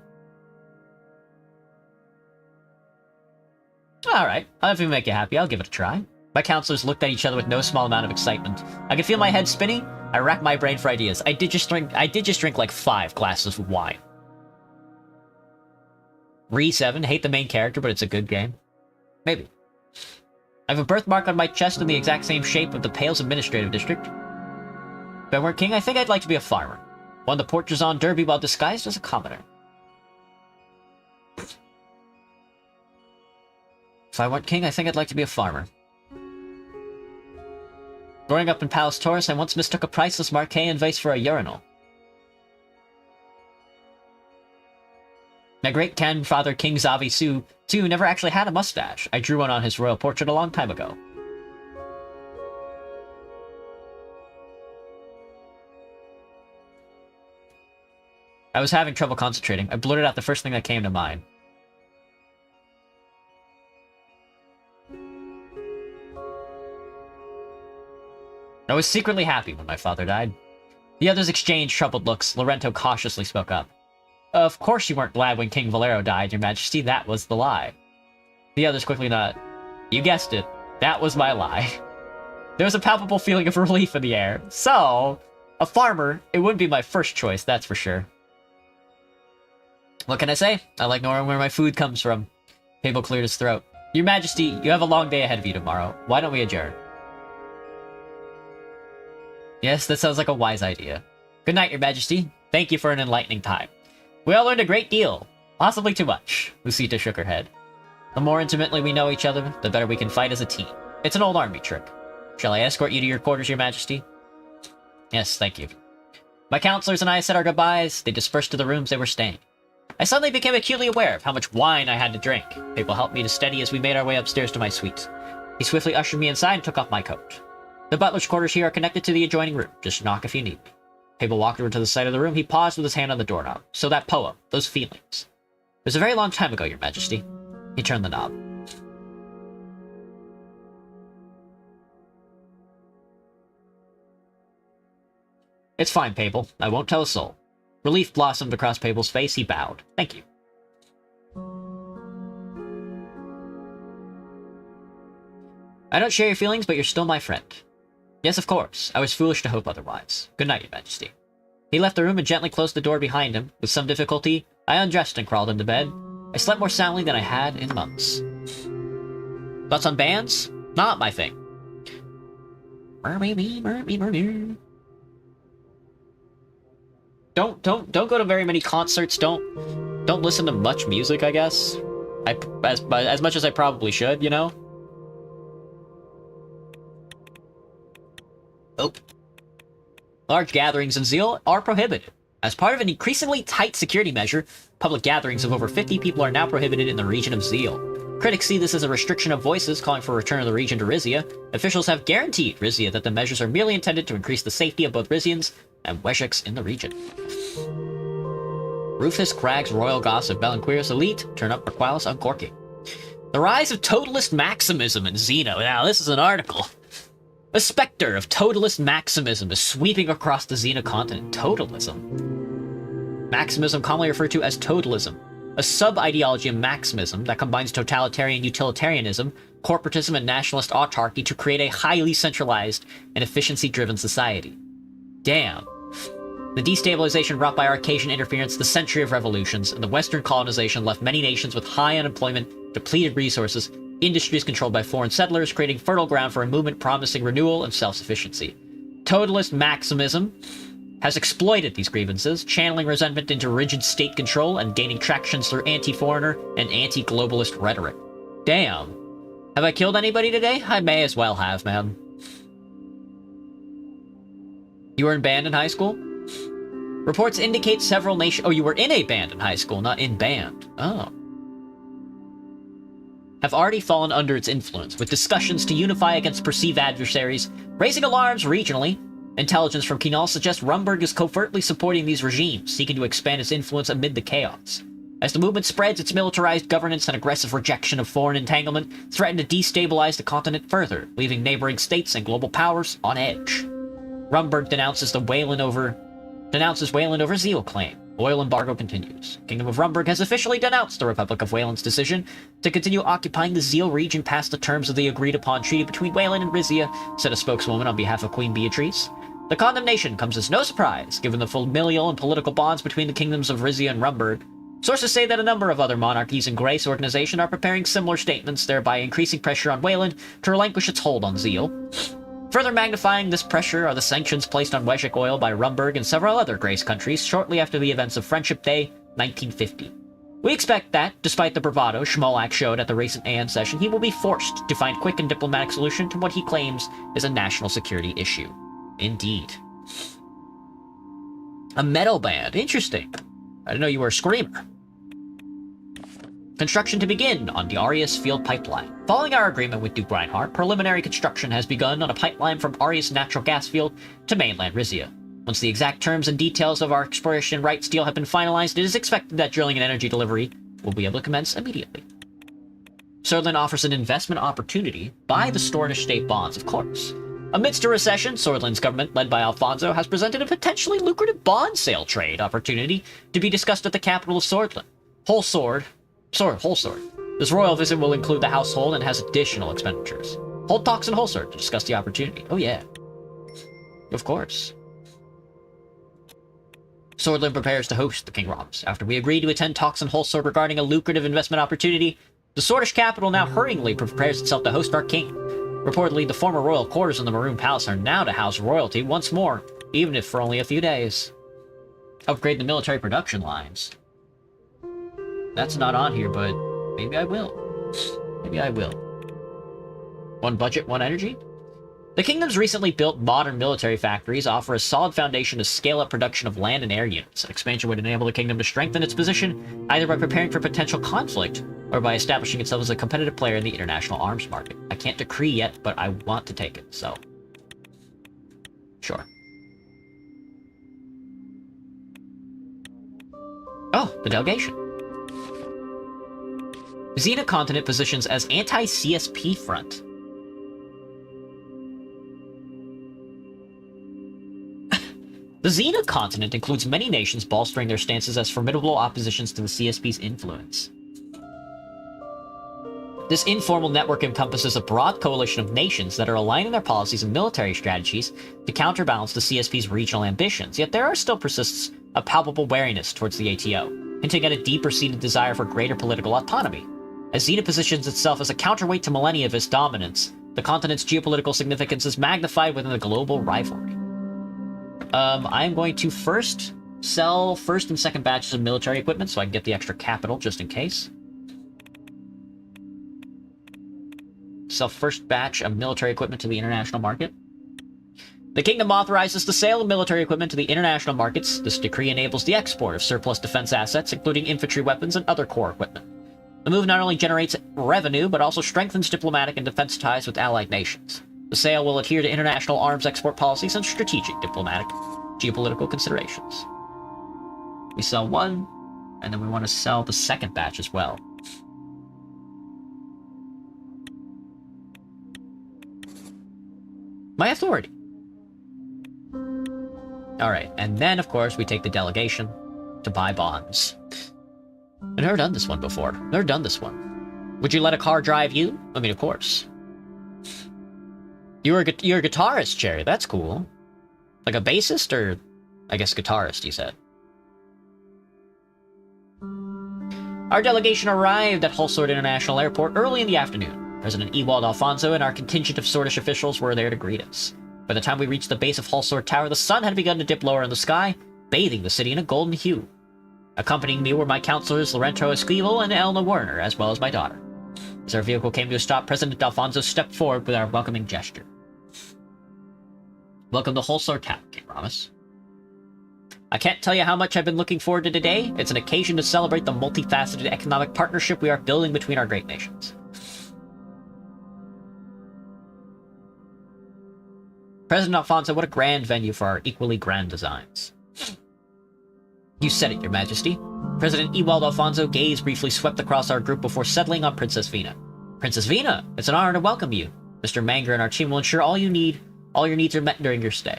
Alright, if we make you happy, I'll give it a try. My counselors looked at each other with no small amount of excitement. I could feel my head spinning. I racked my brain for ideas. I did just drink like 5 glasses of wine. Re7, hate the main character, but it's a good game. Maybe. I have a birthmark on my chest in the exact same shape of the Pales Administrative District. If I weren't king, I think I'd like to be a farmer. Won the Portrazon Derby while disguised as a commoner. If I weren't king, I think I'd like to be a farmer. Growing up in Palace Taurus, I once mistook a priceless Marquean vase for a urinal. My great-grandfather, King Zavi Su, too, never actually had a mustache. I drew one on his royal portrait a long time ago. I was having trouble concentrating. I blurted out the first thing that came to mind. I was secretly happy when my father died. The others exchanged troubled looks. Lorento cautiously spoke up. Of course you weren't glad when King Valero died, Your Majesty. That was the lie. The others quickly nodded. You guessed it. That was my lie. There was a palpable feeling of relief in the air. So, a farmer, it wouldn't be my first choice, that's for sure. What can I say? I like knowing where my food comes from. Pable cleared his throat. Your Majesty, you have a long day ahead of you tomorrow. Why don't we adjourn? Yes, that sounds like a wise idea. Good night, Your Majesty. Thank you for an enlightening time. We all learned a great deal. Possibly too much. Lucita shook her head. The more intimately we know each other, the better we can fight as a team. It's an old army trick. Shall I escort you to your quarters, Your Majesty? Yes, thank you. My counselors and I said our goodbyes. They dispersed to the rooms they were staying. I suddenly became acutely aware of how much wine I had to drink. People helped me to steady as we made our way upstairs to my suite. He swiftly ushered me inside and took off my coat. The butler's quarters here are connected to the adjoining room. Just knock if you need me. Pable walked over to the side of the room. He paused with his hand on the doorknob. So that poem, those feelings. It was a very long time ago, Your Majesty. He turned the knob. It's fine, Pable. I won't tell a soul. Relief blossomed across Pable's face. He bowed. Thank you. I don't share your feelings, but you're still my friend. Yes, of course. I was foolish to hope otherwise. Good night, Your Majesty. He left the room and gently closed the door behind him. With some difficulty, I undressed and crawled into bed. I slept more soundly than I had in months. Thoughts on bands? Not my thing. Don't go to very many concerts. Don't listen to much music, I guess. As much as I probably should, you know? Oh. Large gatherings in Zeal are prohibited. As part of an increasingly tight security measure, public gatherings of over 50 people are now prohibited in the region of Zeal. Critics see this as a restriction of voices calling for a return of the region to Rizia. Officials have guaranteed Rizia that the measures are merely intended to increase the safety of both Rizians and Weshex in the region. Rufus Cragg's royal gossip Belanquirus elite turn up Requiles uncorking. The rise of totalist maximism in Xeno. Now, this is an article. A specter of totalist maximism is sweeping across the Xena continent. Totalism. Maximism, commonly referred to as totalism, a sub-ideology of maximism that combines totalitarian utilitarianism, corporatism, and nationalist autarky to create a highly centralized and efficiency-driven society. Damn. The destabilization brought by Arcasian interference, the century of revolutions, and the Western colonization left many nations with high unemployment, depleted resources, industries controlled by foreign settlers, creating fertile ground for a movement promising renewal and self-sufficiency. Totalist maximism has exploited these grievances, channeling resentment into rigid state control and gaining traction through anti-foreigner and anti-globalist rhetoric. Damn. Have I killed anybody today? I may as well have, man. You were in band in high school? Reports indicate several nations... Oh, you were in a band in high school, not in band. Oh. Have already fallen under its influence, with discussions to unify against perceived adversaries, raising alarms regionally. Intelligence from Kinal suggests Rumburg is covertly supporting these regimes, seeking to expand its influence amid the chaos. As the movement spreads, its militarized governance and aggressive rejection of foreign entanglement threaten to destabilize the continent further, leaving neighboring states and global powers on edge. Rumburg denounces Wayland over Zeal claim. Oil embargo continues. Kingdom of Rumburg has officially denounced the Republic of Wayland's decision to continue occupying the Zeal region past the terms of the agreed-upon treaty between Wayland and Rizia, said a spokeswoman on behalf of Queen Beatrice. The condemnation comes as no surprise, given the familial and political bonds between the kingdoms of Rizia and Rumburg. Sources say that a number of other monarchies in Grace organization are preparing similar statements, thereby increasing pressure on Wayland to relinquish its hold on Zeal. Further magnifying this pressure are the sanctions placed on Weshik oil by Rumberg and several other Grace countries shortly after the events of Friendship Day, 1950. We expect that, despite the bravado Schmolak showed at the recent AN session, he will be forced to find quick and diplomatic solution to what he claims is a national security issue. Indeed. A metal band. Interesting. I didn't know you were a screamer. Construction to begin on the Arius Field Pipeline. Following our agreement with Duke Reinhardt, preliminary construction has begun on a pipeline from Arius Natural Gas Field to mainland Rizia. Once the exact terms and details of our exploration rights deal have been finalized, it is expected that drilling and energy delivery will be able to commence immediately. Sordlin offers an investment opportunity. Buy the Stornish state bonds, of course. Amidst a recession, Sordlin's government, led by Alfonso, has presented a potentially lucrative bond sale trade opportunity to be discussed at the capital of Sordlin. Whole Sword. This royal visit will include the household and has additional expenditures. Hold talks in Whole Sword to discuss the opportunity. Oh yeah. Of course. Sordlin prepares to host the King Rams. After we agree to attend talks in Whole Sword regarding a lucrative investment opportunity, the Swordish capital now hurriedly prepares itself to host our king. Reportedly, the former royal quarters in the Maroon Palace are now to house royalty once more, even if for only a few days. Upgrade the military production lines. That's not on here, but maybe I will. Maybe I will. One budget, one energy? The kingdom's recently built modern military factories offer a solid foundation to scale up production of land and air units. An expansion would enable the kingdom to strengthen its position, either by preparing for potential conflict, or by establishing itself as a competitive player in the international arms market. I can't decree yet, but I want to take it, so... Sure. Oh, the delegation. Xena continent positions as anti-CSP front. The Xena continent includes many nations bolstering their stances as formidable oppositions to the CSP's influence. This informal network encompasses a broad coalition of nations that are aligning their policies and military strategies to counterbalance the CSP's regional ambitions, yet there still persists a palpable wariness towards the ATO, hinting at a deeper-seated desire for greater political autonomy. As Xena positions itself as a counterweight to millenniavist dominance, the continent's geopolitical significance is magnified within the global rivalry. I'm going to first sell first and second batches of military equipment so I can get the extra capital just in case. Sell first batch of military equipment to the international market. The kingdom authorizes the sale of military equipment to the international markets. This decree enables the export of surplus defense assets, including infantry weapons and other core equipment. The move not only generates revenue, but also strengthens diplomatic and defense ties with allied nations. The sale will adhere to international arms export policies and strategic diplomatic geopolitical considerations. We sell one, and then we want to sell the second batch as well. My authority. Alright, and then, of course, we take the delegation to buy bonds. I've never done this one before. Never done this one. Would you let a car drive you? I mean, of course. You're a guitarist, Cherry. That's cool. Like a bassist, or I guess guitarist, you said. Our delegation arrived at Hulsord International Airport early in the afternoon. President Ewald Alfonso and our contingent of Swordish officials were there to greet us. By the time we reached the base of Hulsord Tower, the sun had begun to dip lower in the sky, bathing the city in a golden hue. Accompanying me were my counselors Laurento Esquivel and Elna Werner, as well as my daughter. As our vehicle came to a stop, President Alfonso stepped forward with our welcoming gesture. Welcome to Hulsord Town, King Ramus. I can't tell you how much I've been looking forward to today. It's an occasion to celebrate the multifaceted economic partnership we are building between our great nations. President Alfonso, what a grand venue for our equally grand designs. You said it, Your Majesty. President Ewald Alfonso gaze briefly swept across our group before settling on Princess Vina. Princess Vina, it's an honor to welcome you. Mr. Manger and our team will ensure all your needs are met during your stay.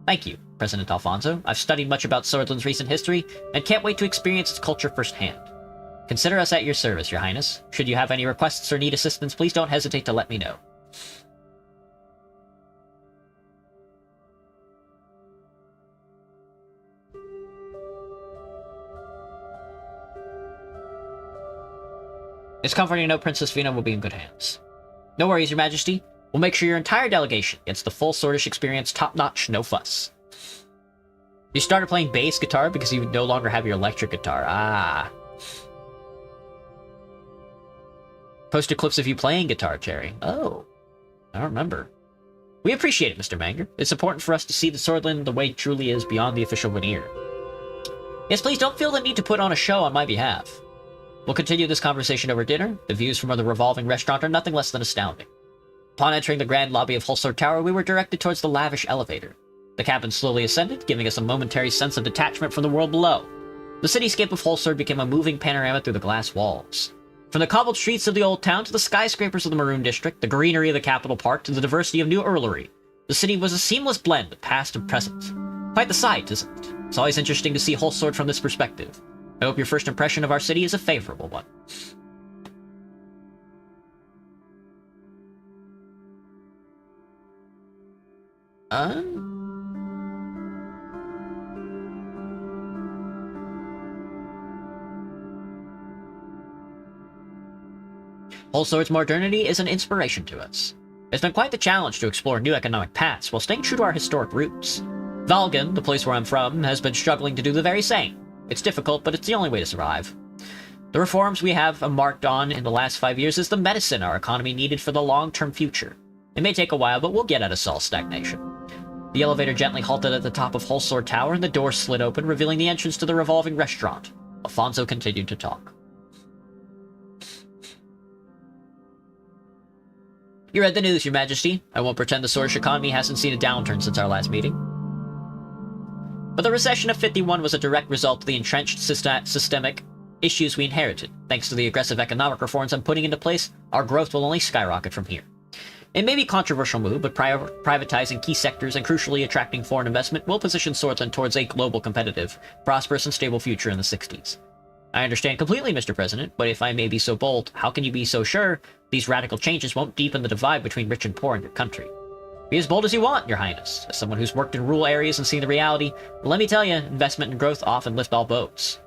Thank you, President Alfonso. I've studied much about Sordlin's recent history and can't wait to experience its culture firsthand. Consider us at your service, Your Highness. Should you have any requests or need assistance, please don't hesitate to let me know. It's comforting to know Princess Vina will be in good hands. No worries, Your Majesty. We'll make sure your entire delegation gets the full Swordish experience, top-notch, no fuss. You started playing bass guitar because you no longer have your electric guitar. Ah. Posted clips of you playing guitar, Cherry. Oh. I don't remember. We appreciate it, Mr. Manger. It's important for us to see the Swordland the way it truly is beyond the official veneer. Yes, please don't feel the need to put on a show on my behalf. We'll continue this conversation over dinner. The views from the revolving restaurant are nothing less than astounding. Upon entering the grand lobby of Holsword Tower, we were directed towards the lavish elevator. The cabin slowly ascended, giving us a momentary sense of detachment from the world below. The cityscape of Holsword became a moving panorama through the glass walls. From the cobbled streets of the old town to the skyscrapers of the Maroon District, the greenery of the Capital Park to the diversity of New Earlery, the city was a seamless blend of past and present. Quite the sight, isn't it? It's always interesting to see Holsword from this perspective. I hope your first impression of our city is a favorable one. Holsword's modernity is an inspiration to us. It's been quite the challenge to explore new economic paths while staying true to our historic roots. Valgan, the place where I'm from, has been struggling to do the very same. It's difficult, but it's the only way to survive. The reforms we have embarked on in the last 5 years is the medicine our economy needed for the long-term future. It may take a while, but we'll get out of Saul's stagnation. The elevator gently halted at the top of Holsword Tower, and the door slid open, revealing the entrance to the revolving restaurant. Alfonso continued to talk. You read the news, Your Majesty. I won't pretend the Swordish economy hasn't seen a downturn since our last meeting. But the recession of 51 was a direct result of the entrenched systemic issues we inherited. Thanks to the aggressive economic reforms I'm putting into place, our growth will only skyrocket from here. It may be a controversial move, but privatizing key sectors and crucially attracting foreign investment will position Swordland towards a global, competitive, prosperous, and stable future in the 60s. I understand completely, Mr. President, but if I may be so bold, how can you be so sure these radical changes won't deepen the divide between rich and poor in your country? Be as bold as you want, Your Highness. As someone who's worked in rural areas and seen the reality, let me tell you, investment and growth often lift all boats.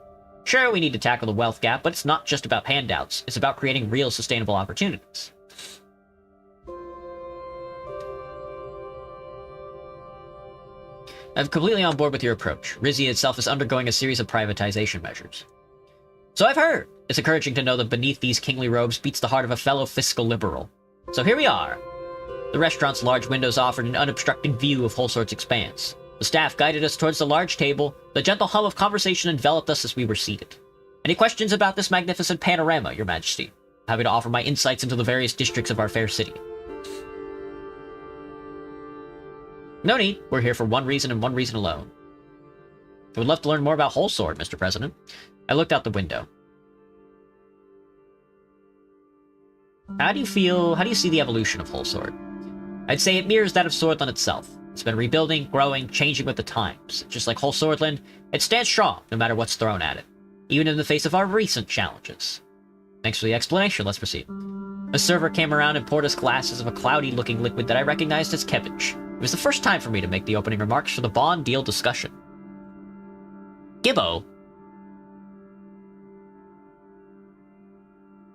Sure, we need to tackle the wealth gap, but it's not just about handouts. It's about creating real sustainable opportunities. I'm completely on board with your approach. Rizia itself is undergoing a series of privatization measures. So I've heard. It's encouraging to know that beneath these kingly robes beats the heart of a fellow fiscal liberal. So here we are. The restaurant's large windows offered an unobstructed view of Holsword's expanse. The staff guided us towards the large table. The gentle hum of conversation enveloped us as we were seated. Any questions about this magnificent panorama, Your Majesty? Happy to offer my insights into the various districts of our fair city. No need. We're here for one reason and one reason alone. I would love to learn more about Holsword, Mr. President. I looked out the window. How do you see the evolution of Holsword? I'd say it mirrors that of Swordland itself. It's been rebuilding, growing, changing with the times. Just like whole Swordland, it stands strong no matter what's thrown at it, even in the face of our recent challenges. Thanks for the explanation, let's proceed. A server came around and poured us glasses of a cloudy-looking liquid that I recognized as Kebbage. It was the first time for me to make the opening remarks for the bond deal discussion. Gibbo.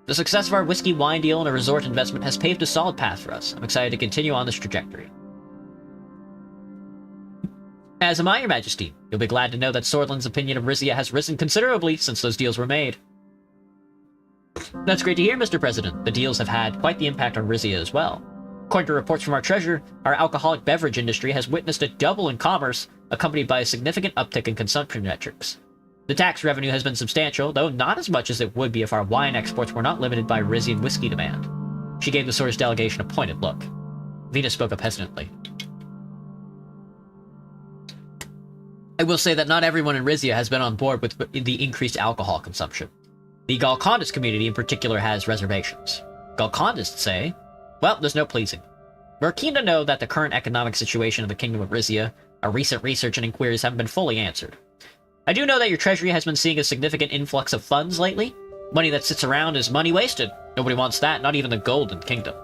The success of our whiskey wine deal and a resort investment has paved a solid path for us. I'm excited to continue on this trajectory. As am I, Your Majesty. You'll be glad to know that Swordland's opinion of Rizia has risen considerably since those deals were made. That's great to hear, Mr. President. The deals have had quite the impact on Rizia as well. According to reports from our treasurer, our alcoholic beverage industry has witnessed a double in commerce, accompanied by a significant uptick in consumption metrics. The tax revenue has been substantial, though not as much as it would be if our wine exports were not limited by Rizian whiskey demand. She gave the Sword's delegation a pointed look. Venus spoke up hesitantly. I will say that not everyone in Rizia has been on board with the increased alcohol consumption. The Galkandist community in particular has reservations. Galkandists say, well, there's no pleasing. We're keen to know that the current economic situation of the Kingdom of Rizia, our recent research and inquiries haven't been fully answered. I do know that your treasury has been seeing a significant influx of funds lately. Money that sits around is money wasted. Nobody wants that, not even the Golden Kingdom.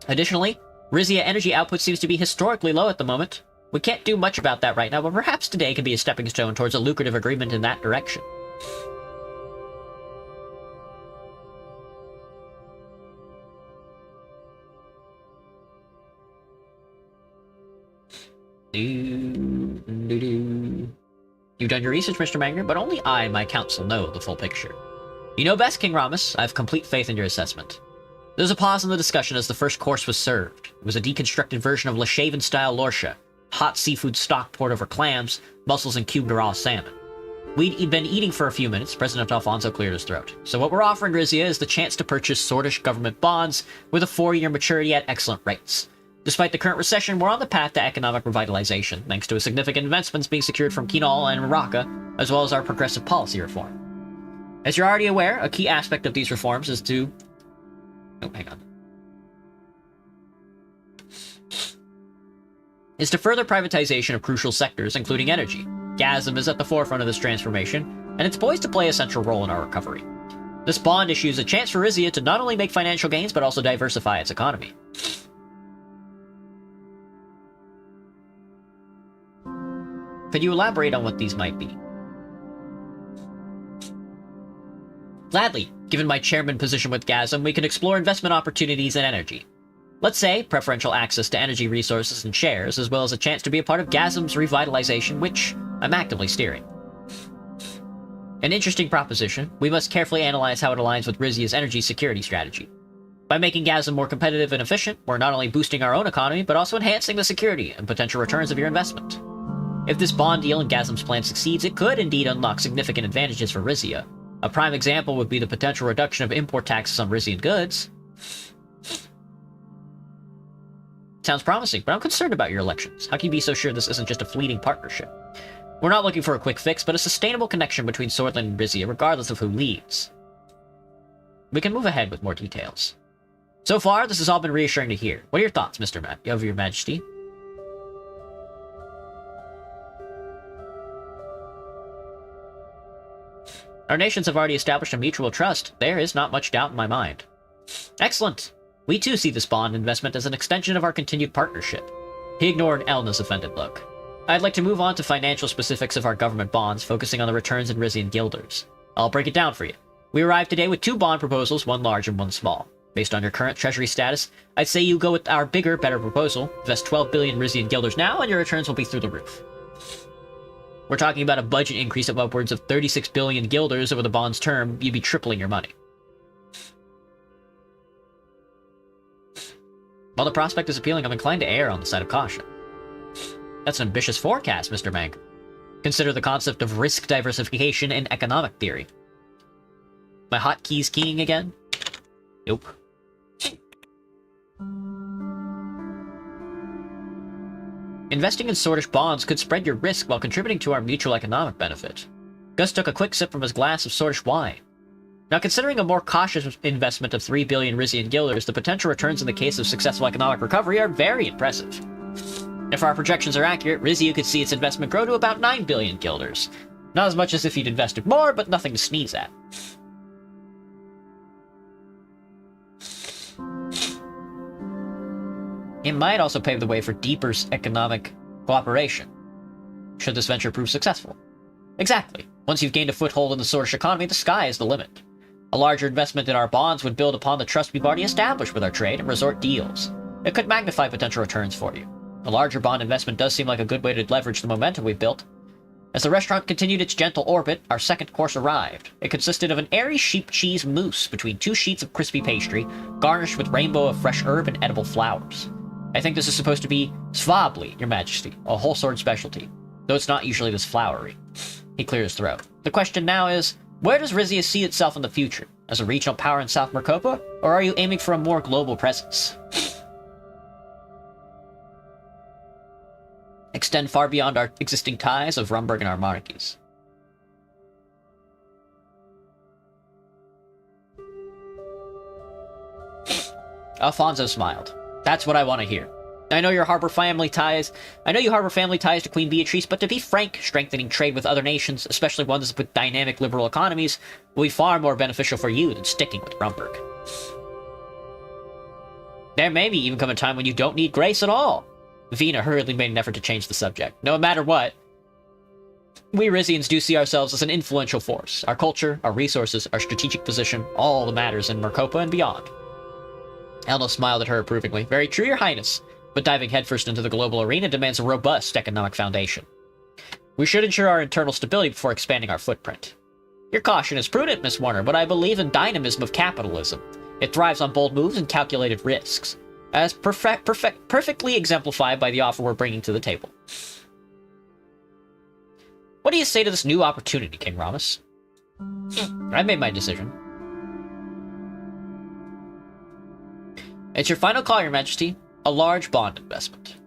Additionally, Rizia energy output seems to be historically low at the moment. We can't do much about that right now, but perhaps today can be a stepping stone towards a lucrative agreement in that direction. You've done your research, Mr. Manger, but only I and my council know the full picture. You know best, King Ramus. I have complete faith in your assessment. There was a pause in the discussion as the first course was served. It was a deconstructed version of Leshaven-style Lorsha, hot seafood stock poured over clams, mussels, and cubed raw salmon. We'd been eating for a few minutes. President Alfonso cleared his throat. So what we're offering Rizia is the chance to purchase Swordish government bonds with a 4-year maturity at excellent rates. Despite the current recession, we're on the path to economic revitalization, thanks to a significant investments being secured from Kinal and Raqqa, as well as our progressive policy reform. As you're already aware, a key aspect of these reforms is to... Oh, hang on. Is to further privatization of crucial sectors, including energy. Gasm is at the forefront of this transformation, and it's poised to play a central role in our recovery. This bond issue is a chance for Rizia to not only make financial gains, but also diversify its economy. Could you elaborate on what these might be? Gladly. Given my chairman position with Gasm, we can explore investment opportunities in energy. Let's say preferential access to energy resources and shares, as well as a chance to be a part of Gasm's revitalization, which I'm actively steering. An interesting proposition. We must carefully analyze how it aligns with Rizia's energy security strategy. By making Gasm more competitive and efficient, we're not only boosting our own economy, but also enhancing the security and potential returns of your investment. If this bond deal and Gasm's plan succeeds, it could indeed unlock significant advantages for Rizia. A prime example would be the potential reduction of import taxes on Rizian goods. Sounds promising, but I'm concerned about your elections. How can you be so sure this isn't just a fleeting partnership? We're not looking for a quick fix, but a sustainable connection between Swordland and Rizia, regardless of who leads. We can move ahead with more details. So far, this has all been reassuring to hear. What are your thoughts, of your Majesty? Our nations have already established a mutual trust. There is not much doubt in my mind. Excellent. We too see this bond investment as an extension of our continued partnership. He ignored Elna's offended look. I'd like to move on to financial specifics of our government bonds, focusing on the returns in Rizian guilders. I'll break it down for you. We arrived today with 2 bond proposals, one large and one small. Based on your current treasury status, I'd say you go with our bigger, better proposal. Invest 12 billion Rizian guilders now, and your returns will be through the roof. We're talking about a budget increase of upwards of 36 billion guilders over the bond's term. You'd be tripling your money. While the prospect is appealing, I'm inclined to err on the side of caution. That's an ambitious forecast, Mr. Mank. Consider the concept of risk diversification in economic theory. My hotkeys keying again? Nope. Investing in Swordish bonds could spread your risk while contributing to our mutual economic benefit. Gus took a quick sip from his glass of Swordish wine. Now, considering a more cautious investment of 3 billion Rizian guilders, the potential returns in the case of successful economic recovery are very impressive. If our projections are accurate, Rizia could see its investment grow to about 9 billion guilders. Not as much as if you'd invested more, but nothing to sneeze at. It might also pave the way for deeper economic cooperation, should this venture prove successful. Exactly. Once you've gained a foothold in the Swordish economy, the sky is the limit. A larger investment in our bonds would build upon the trust we've already established with our trade and resort deals. It could magnify potential returns for you. A larger bond investment does seem like a good way to leverage the momentum we've built. As the restaurant continued its gentle orbit, our second course arrived. It consisted of an airy sheep cheese mousse between 2 sheets of crispy pastry, garnished with rainbow of fresh herb and edible flowers. I think this is supposed to be svabli, Your Majesty, a whole sword specialty, though it's not usually this flowery. He cleared his throat. The question now is, where does Rizia see itself in the future? As a regional power in South Mercopa, or are you aiming for a more global presence? Extend far beyond our existing ties of Rumburg and our monarchies. Alfonso smiled. That's what I want to hear. I know you harbor family ties to Queen Beatrice, but to be frank, strengthening trade with other nations, especially ones with dynamic liberal economies, will be far more beneficial for you than sticking with Rumburg. There may be even come a time when you don't need grace at all. Vina hurriedly made an effort to change the subject. No matter what, we Rizians do see ourselves as an influential force. Our culture, our resources, our strategic position, all that matters in Mercopa and beyond. Elno smiled at her approvingly. Very true, Your Highness. But diving headfirst into the global arena demands a robust economic foundation. We should ensure our internal stability before expanding our footprint. Your caution is prudent, Miss Warner, but I believe in dynamism of capitalism. It thrives on bold moves and calculated risks, as perfectly exemplified by the offer we're bringing to the table. What do you say to this new opportunity, King Ramus? I made my decision. It's your final call, Your Majesty. A large bond investment.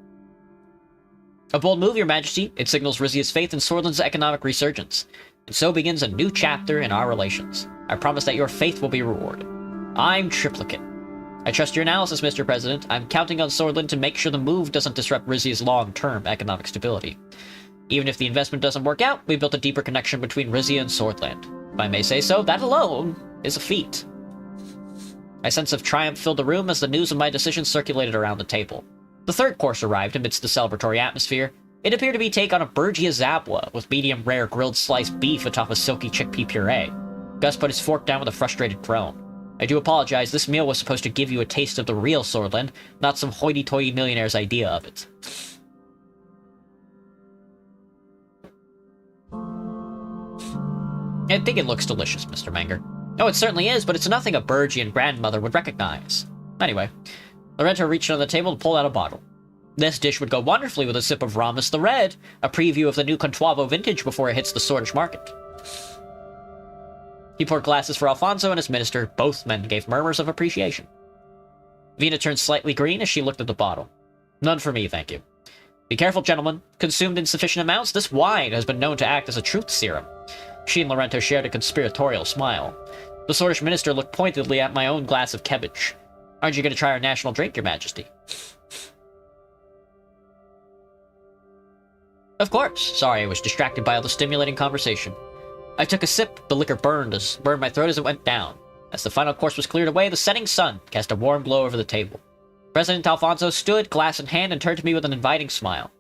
A bold move, Your Majesty. It signals Rizia's faith in Sordland's economic resurgence, and so begins a new chapter in our relations. I promise that your faith will be rewarded. I'm Triplicate. I trust your analysis, Mr. President. I'm counting on Sordland to make sure the move doesn't disrupt Rizia's long-term economic stability. Even if the investment doesn't work out, we built a deeper connection between Rizia and Swordland. If I may say so, that alone is a feat. A sense of triumph filled the room as the news of my decision circulated around the table. The third course arrived amidst the celebratory atmosphere. It appeared to be take on a Bergia Zabwa with medium rare grilled sliced beef atop a silky chickpea puree. Gus put his fork down with a frustrated groan. I do apologize, this meal was supposed to give you a taste of the real Swordland, not some hoity-toity millionaire's idea of it. I think it looks delicious, Mr. Menger. Oh, it certainly is, but it's nothing a Bergian grandmother would recognize. Anyway, Lorenzo reached under the table to pull out a bottle. This dish would go wonderfully with a sip of Ramus the Red, a preview of the new Contuavo vintage before it hits the Swordish market. He poured glasses for Alfonso and his minister. Both men gave murmurs of appreciation. Vina turned slightly green as she looked at the bottle. None for me, thank you. Be careful, gentlemen. Consumed in sufficient amounts, this wine has been known to act as a truth serum. She and Lorento shared a conspiratorial smile. The Swordish minister looked pointedly at my own glass of kebbage. Aren't you going to try our national drink, Your Majesty? Of course. Sorry, I was distracted by all the stimulating conversation. I took a sip. The liquor burned my throat as it went down. As the final course was cleared away, the setting sun cast a warm glow over the table. President Alfonso stood, glass in hand, and turned to me with an inviting smile.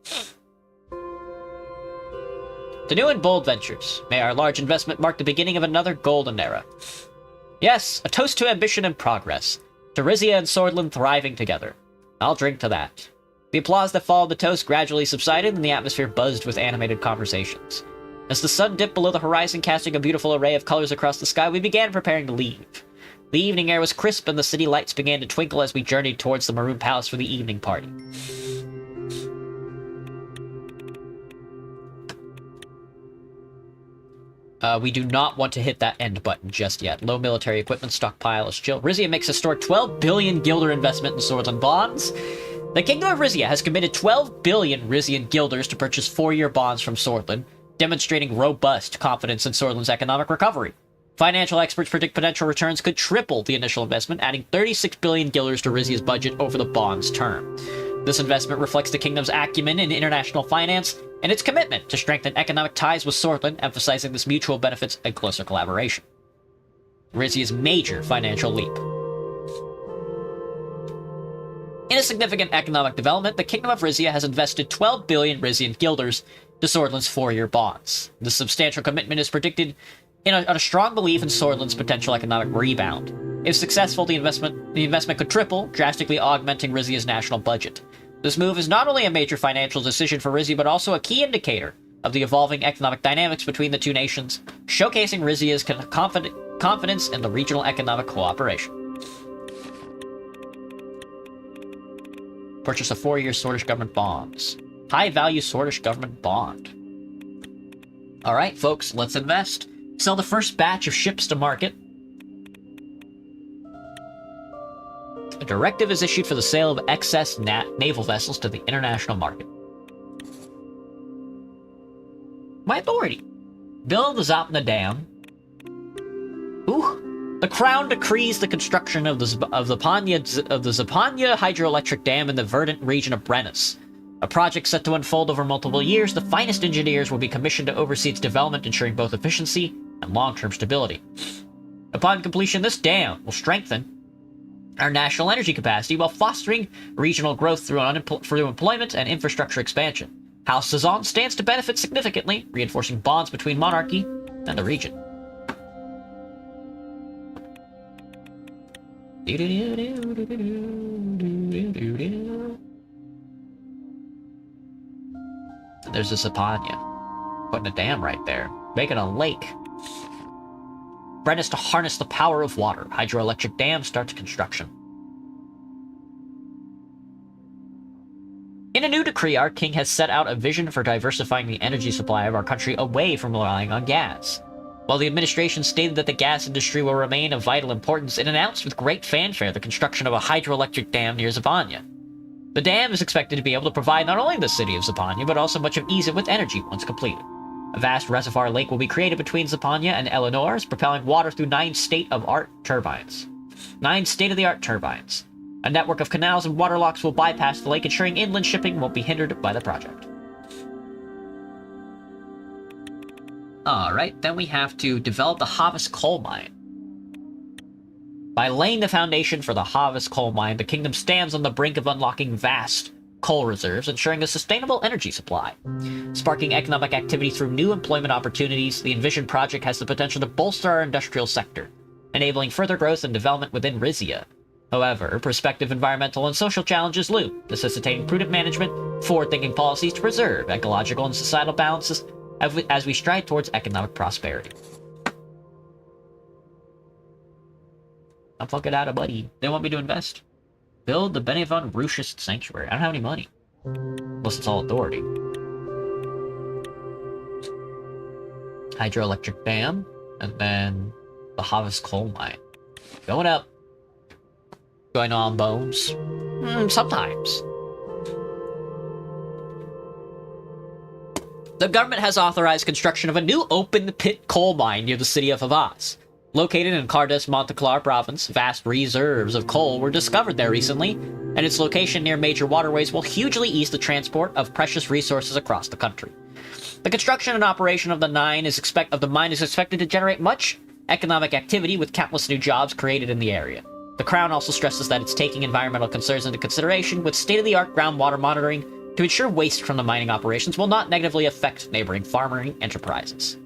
To new and bold ventures, may our large investment mark the beginning of another golden era. Yes, a toast to ambition and progress. To Rizia and Swordland thriving together. I'll drink to that. The applause that followed the toast gradually subsided, and the atmosphere buzzed with animated conversations. As the sun dipped below the horizon, casting a beautiful array of colors across the sky, we began preparing to leave. The evening air was crisp, and the city lights began to twinkle as we journeyed towards the Maroon Palace for the evening party. We do not want to hit that end button just yet. Low military equipment stockpile is chill. Rizia makes a historic 12 billion guilder investment in swords and bonds. The Kingdom of Rizia has committed 12 billion Rizian guilders to purchase 4-year bonds from Swordland, demonstrating robust confidence in Swordland's economic recovery. Financial experts predict potential returns could triple the initial investment, adding 36 billion guilders to Rizia's budget over the bond's term. This investment reflects the kingdom's acumen in international finance and its commitment to strengthen economic ties with Swordland, emphasizing this mutual benefits and closer collaboration. Rizia's major financial leap. In a significant economic development, the Kingdom of Rizia has invested 12 billion Rizian guilders to Swordland's 4-year bonds. This substantial commitment is predicted on a strong belief in Swordland's potential economic rebound. If successful, the investment could triple, drastically augmenting Rizia's national budget. This move is not only a major financial decision for Rizia, but also a key indicator of the evolving economic dynamics between the two nations, showcasing Rizia's confidence in the regional economic cooperation. Purchase of 4-year Swordish government bonds. High-value Swordish government bond. Alright, folks, let's invest. Sell the first batch of ships to market. A directive is issued for the sale of excess naval vessels to the international market. My authority. Build the Zapna Dam. Ooh. The Crown decrees the construction of the Zapanya hydroelectric dam in the verdant region of Brennus. A project set to unfold over multiple years, the finest engineers will be commissioned to oversee its development, ensuring both efficiency and long-term stability. Upon completion, this dam will strengthen our national energy capacity while fostering regional growth through employment and infrastructure expansion. House Suzerain stands to benefit significantly, reinforcing bonds between monarchy and the region. And there's this Zapanya. Putting a dam right there. Making a lake. Brennus to harness the power of water. Hydroelectric dam starts construction. In a new decree, our king has set out a vision for diversifying the energy supply of our country away from relying on gas. While the administration stated that the gas industry will remain of vital importance, it announced with great fanfare the construction of a hydroelectric dam near Zapanya. The dam is expected to be able to provide not only the city of Zapanya, but also much of Iza with energy once completed. A vast reservoir lake will be created between Zapanya and Eleanor's, propelling water through 9 state-of-the-art turbines. 9 state-of-the-art turbines. A network of canals and waterlocks will bypass the lake, ensuring inland shipping won't be hindered by the project. Alright, then we have to develop the Havas coal mine. By laying the foundation for the Havas coal mine, the kingdom stands on the brink of unlocking vast coal reserves, ensuring a sustainable energy supply. Sparking economic activity through new employment opportunities, the envisioned project has the potential to bolster our industrial sector, enabling further growth and development within Rizia. However, prospective environmental and social challenges loom, necessitating prudent management, forward-thinking policies to preserve ecological and societal balances as we stride towards economic prosperity. I'm fucking out of money. They want me to invest. Build the Benevon Ruchist Sanctuary. I don't have any money. Unless it's all authority. Hydroelectric dam. And then the Havas coal mine. Going up. Going on bones. Sometimes. The government has authorized construction of a new open-pit coal mine near the city of Havas. Located in Cardes Monteclar province, vast reserves of coal were discovered there recently, and its location near major waterways will hugely ease the transport of precious resources across the country. The construction and operation of the mine is expected to generate much economic activity, with countless new jobs created in the area. The Crown also stresses that it's taking environmental concerns into consideration, with state-of-the-art groundwater monitoring to ensure waste from the mining operations will not negatively affect neighboring farming enterprises.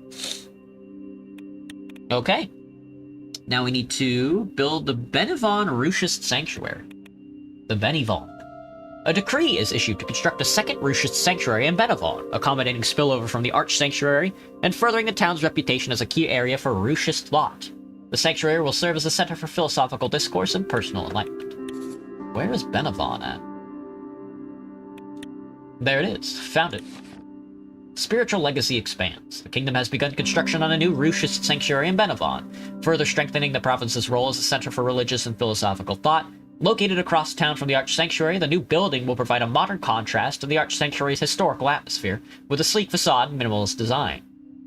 Okay. Now we need to build the Benevon Ruchist Sanctuary. The Benevon. A decree is issued to construct a second Ruchist Sanctuary in Benevon, accommodating spillover from the Arch Sanctuary and furthering the town's reputation as a key area for Ruchist thought. The sanctuary will serve as a center for philosophical discourse and personal enlightenment. Where is Benevon at? There it is. Found it. Spiritual legacy expands. The kingdom has begun construction on a new Ruchist sanctuary in Benevon, further strengthening the province's role as a center for religious and philosophical thought. Located across town from the Arch Sanctuary, the new building will provide a modern contrast to the Arch Sanctuary's historical atmosphere, with a sleek facade and minimalist design.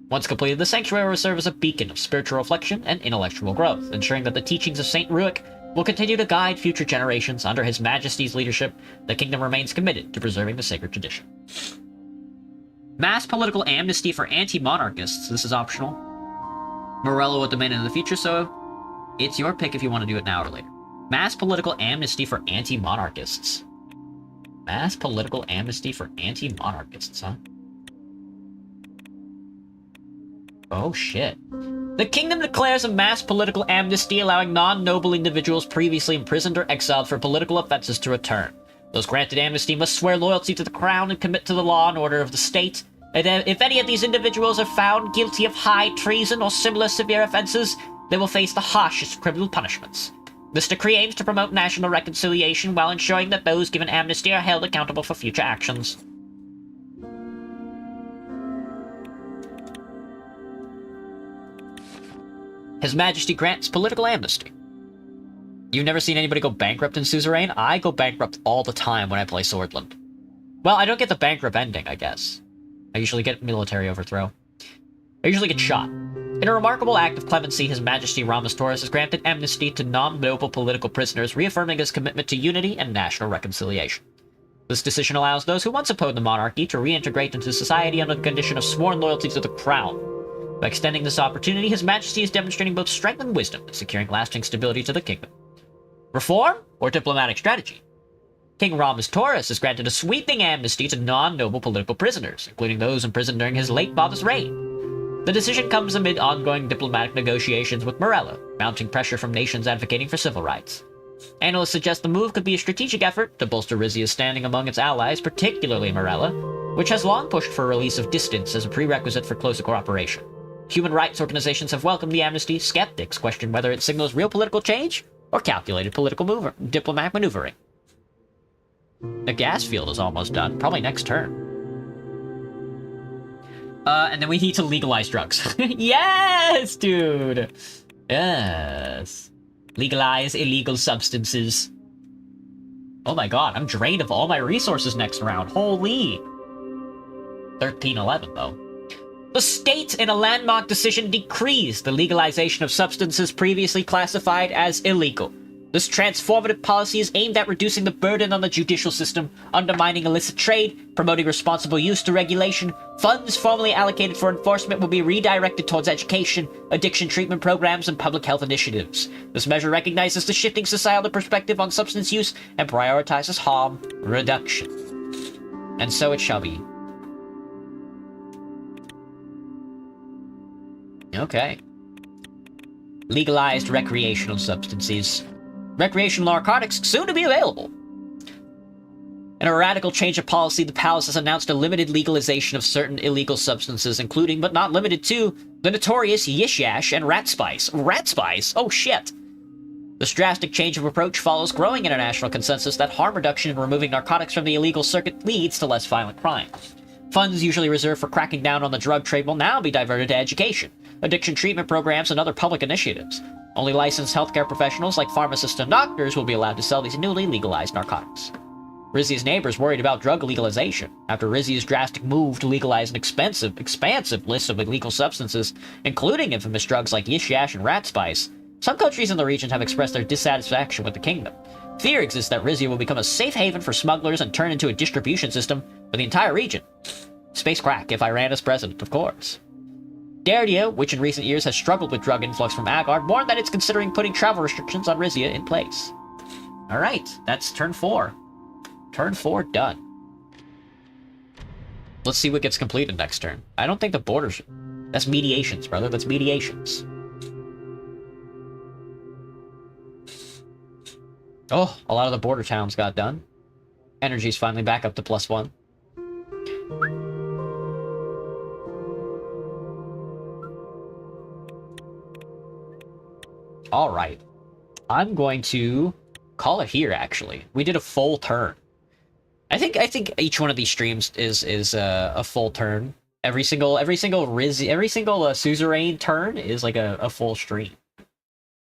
Once completed, the sanctuary will serve as a beacon of spiritual reflection and intellectual growth, ensuring that the teachings of Saint Ruick will continue to guide future generations. Under His Majesty's leadership, the kingdom remains committed to preserving the sacred tradition. Mass political amnesty for anti-monarchists. This is optional. Morello will demand it in the future, so it's your pick if you want to do it now or later. Mass political amnesty for anti-monarchists. Mass political amnesty for anti-monarchists, huh? Oh shit. The kingdom declares a mass political amnesty, allowing non-noble individuals previously imprisoned or exiled for political offenses to return. Those granted amnesty must swear loyalty to the crown and commit to the law and order of the state. And if any of these individuals are found guilty of high treason or similar severe offenses, they will face the harshest criminal punishments. This decree aims to promote national reconciliation while ensuring that those given amnesty are held accountable for future actions. His Majesty grants political amnesty. You've never seen anybody go bankrupt in Suzerain? I go bankrupt all the time when I play Swordland. Well, I don't get the bankrupt ending, I guess. I usually get military overthrow. I usually get shot. In a remarkable act of clemency, His Majesty Ramos Torres has granted amnesty to non-noble political prisoners, reaffirming his commitment to unity and national reconciliation. This decision allows those who once opposed the monarchy to reintegrate into society under the condition of sworn loyalty to the crown. By extending this opportunity, His Majesty is demonstrating both strength and wisdom in securing lasting stability to the kingdom. Reform or diplomatic strategy? King Ramos Torres has granted a sweeping amnesty to non-noble political prisoners, including those imprisoned during his late father's reign. The decision comes amid ongoing diplomatic negotiations with Morello, mounting pressure from nations advocating for civil rights. Analysts suggest the move could be a strategic effort to bolster Rizia's standing among its allies, particularly Morello, which has long pushed for release of dissidents as a prerequisite for closer cooperation. Human rights organizations have welcomed the amnesty. Skeptics question whether it signals real political change or calculated political diplomatic maneuvering. The gas field is almost done. Probably next turn. And then we need to legalize drugs. Yes, dude! Yes. Legalize illegal substances. Oh my god, I'm drained of all my resources next round. Holy! 13-11, though. The state, in a landmark decision, decrees the legalization of substances previously classified as illegal. This transformative policy is aimed at reducing the burden on the judicial system, undermining illicit trade, promoting responsible use to regulation. Funds formerly allocated for enforcement will be redirected towards education, addiction treatment programs, and public health initiatives. This measure recognizes the shifting societal perspective on substance use and prioritizes harm reduction. And so it shall be. Okay. Legalized recreational substances. Recreational narcotics soon to be available. In a radical change of policy, the palace has announced a limited legalization of certain illegal substances, including, but not limited to, the notorious yishash and rat spice. Rat spice? Oh shit! This drastic change of approach follows growing international consensus that harm reduction and removing narcotics from the illegal circuit leads to less violent crime. Funds usually reserved for cracking down on the drug trade will now be diverted to education, addiction treatment programs, and other public initiatives. Only licensed healthcare professionals like pharmacists and doctors will be allowed to sell these newly legalized narcotics. Rizzi's neighbors worried about drug legalization after Rizzi's drastic move to legalize an expansive list of illegal substances, including infamous drugs like yishash and rat spice. Some countries in the region have expressed their dissatisfaction with the kingdom. Fear exists that Rizzi will become a safe haven for smugglers and turn into a distribution system for the entire region. Space crack if I ran as president, of course. Dardia, which in recent years has struggled with drug influx from Agar, warned that it's considering putting travel restrictions on Rizia in place. Alright, that's turn 4. Turn 4 done. Let's see what gets completed next turn. I don't think the borders... That's mediations, brother. That's mediations. Oh, a lot of the border towns got done. Energy's finally back up to +1. Alright. I'm going to call it here, actually. We did a full turn. I think each one of these streams is a full turn. Every single Suzerain turn is like a full stream.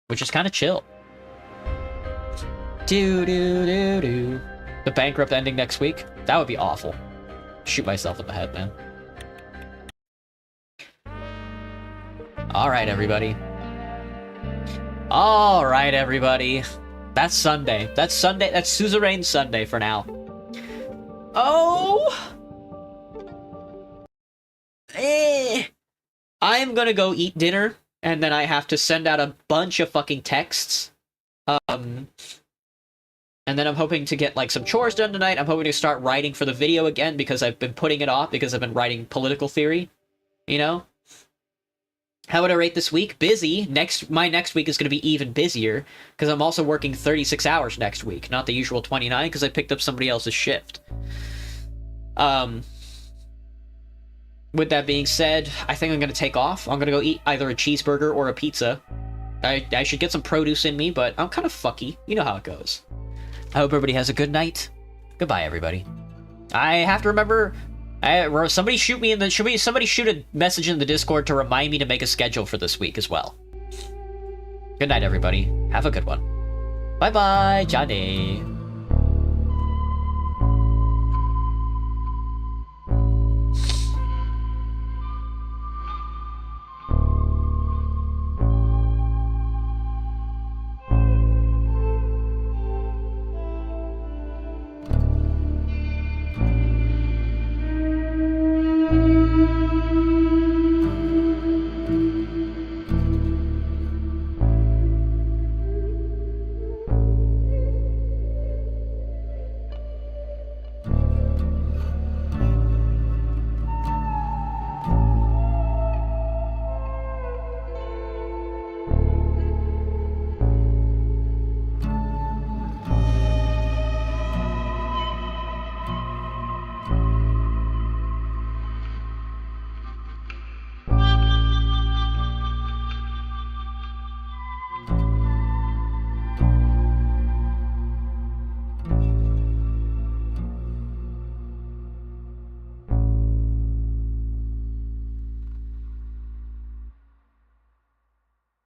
Which is kind of chill. The bankrupt ending next week? That would be awful. Shoot myself in the head, man. Alright, everybody. Alright, everybody. That's Sunday. That's Sunday. That's Suzerain Sunday for now. Oh! I'm gonna go eat dinner, and then I have to send out a bunch of fucking texts. And then I'm hoping to get, like, some chores done tonight. I'm hoping to start writing for the video again, because I've been putting it off, because I've been writing political theory. You know? How would I rate this week? Busy. My next week is going to be even busier, because I'm also working 36 hours next week, not the usual 29, because I picked up somebody else's shift. With that being said, I think I'm going to take off. I'm going to go eat either a cheeseburger or a pizza. I should get some produce in me, but I'm kind of fucky. You know how it goes. I hope everybody has a good night. Goodbye, everybody. I have to remember... somebody shoot a message in the Discord to remind me to make a schedule for this week as well. Good night, everybody. Have a good one. Bye-bye, Johnny.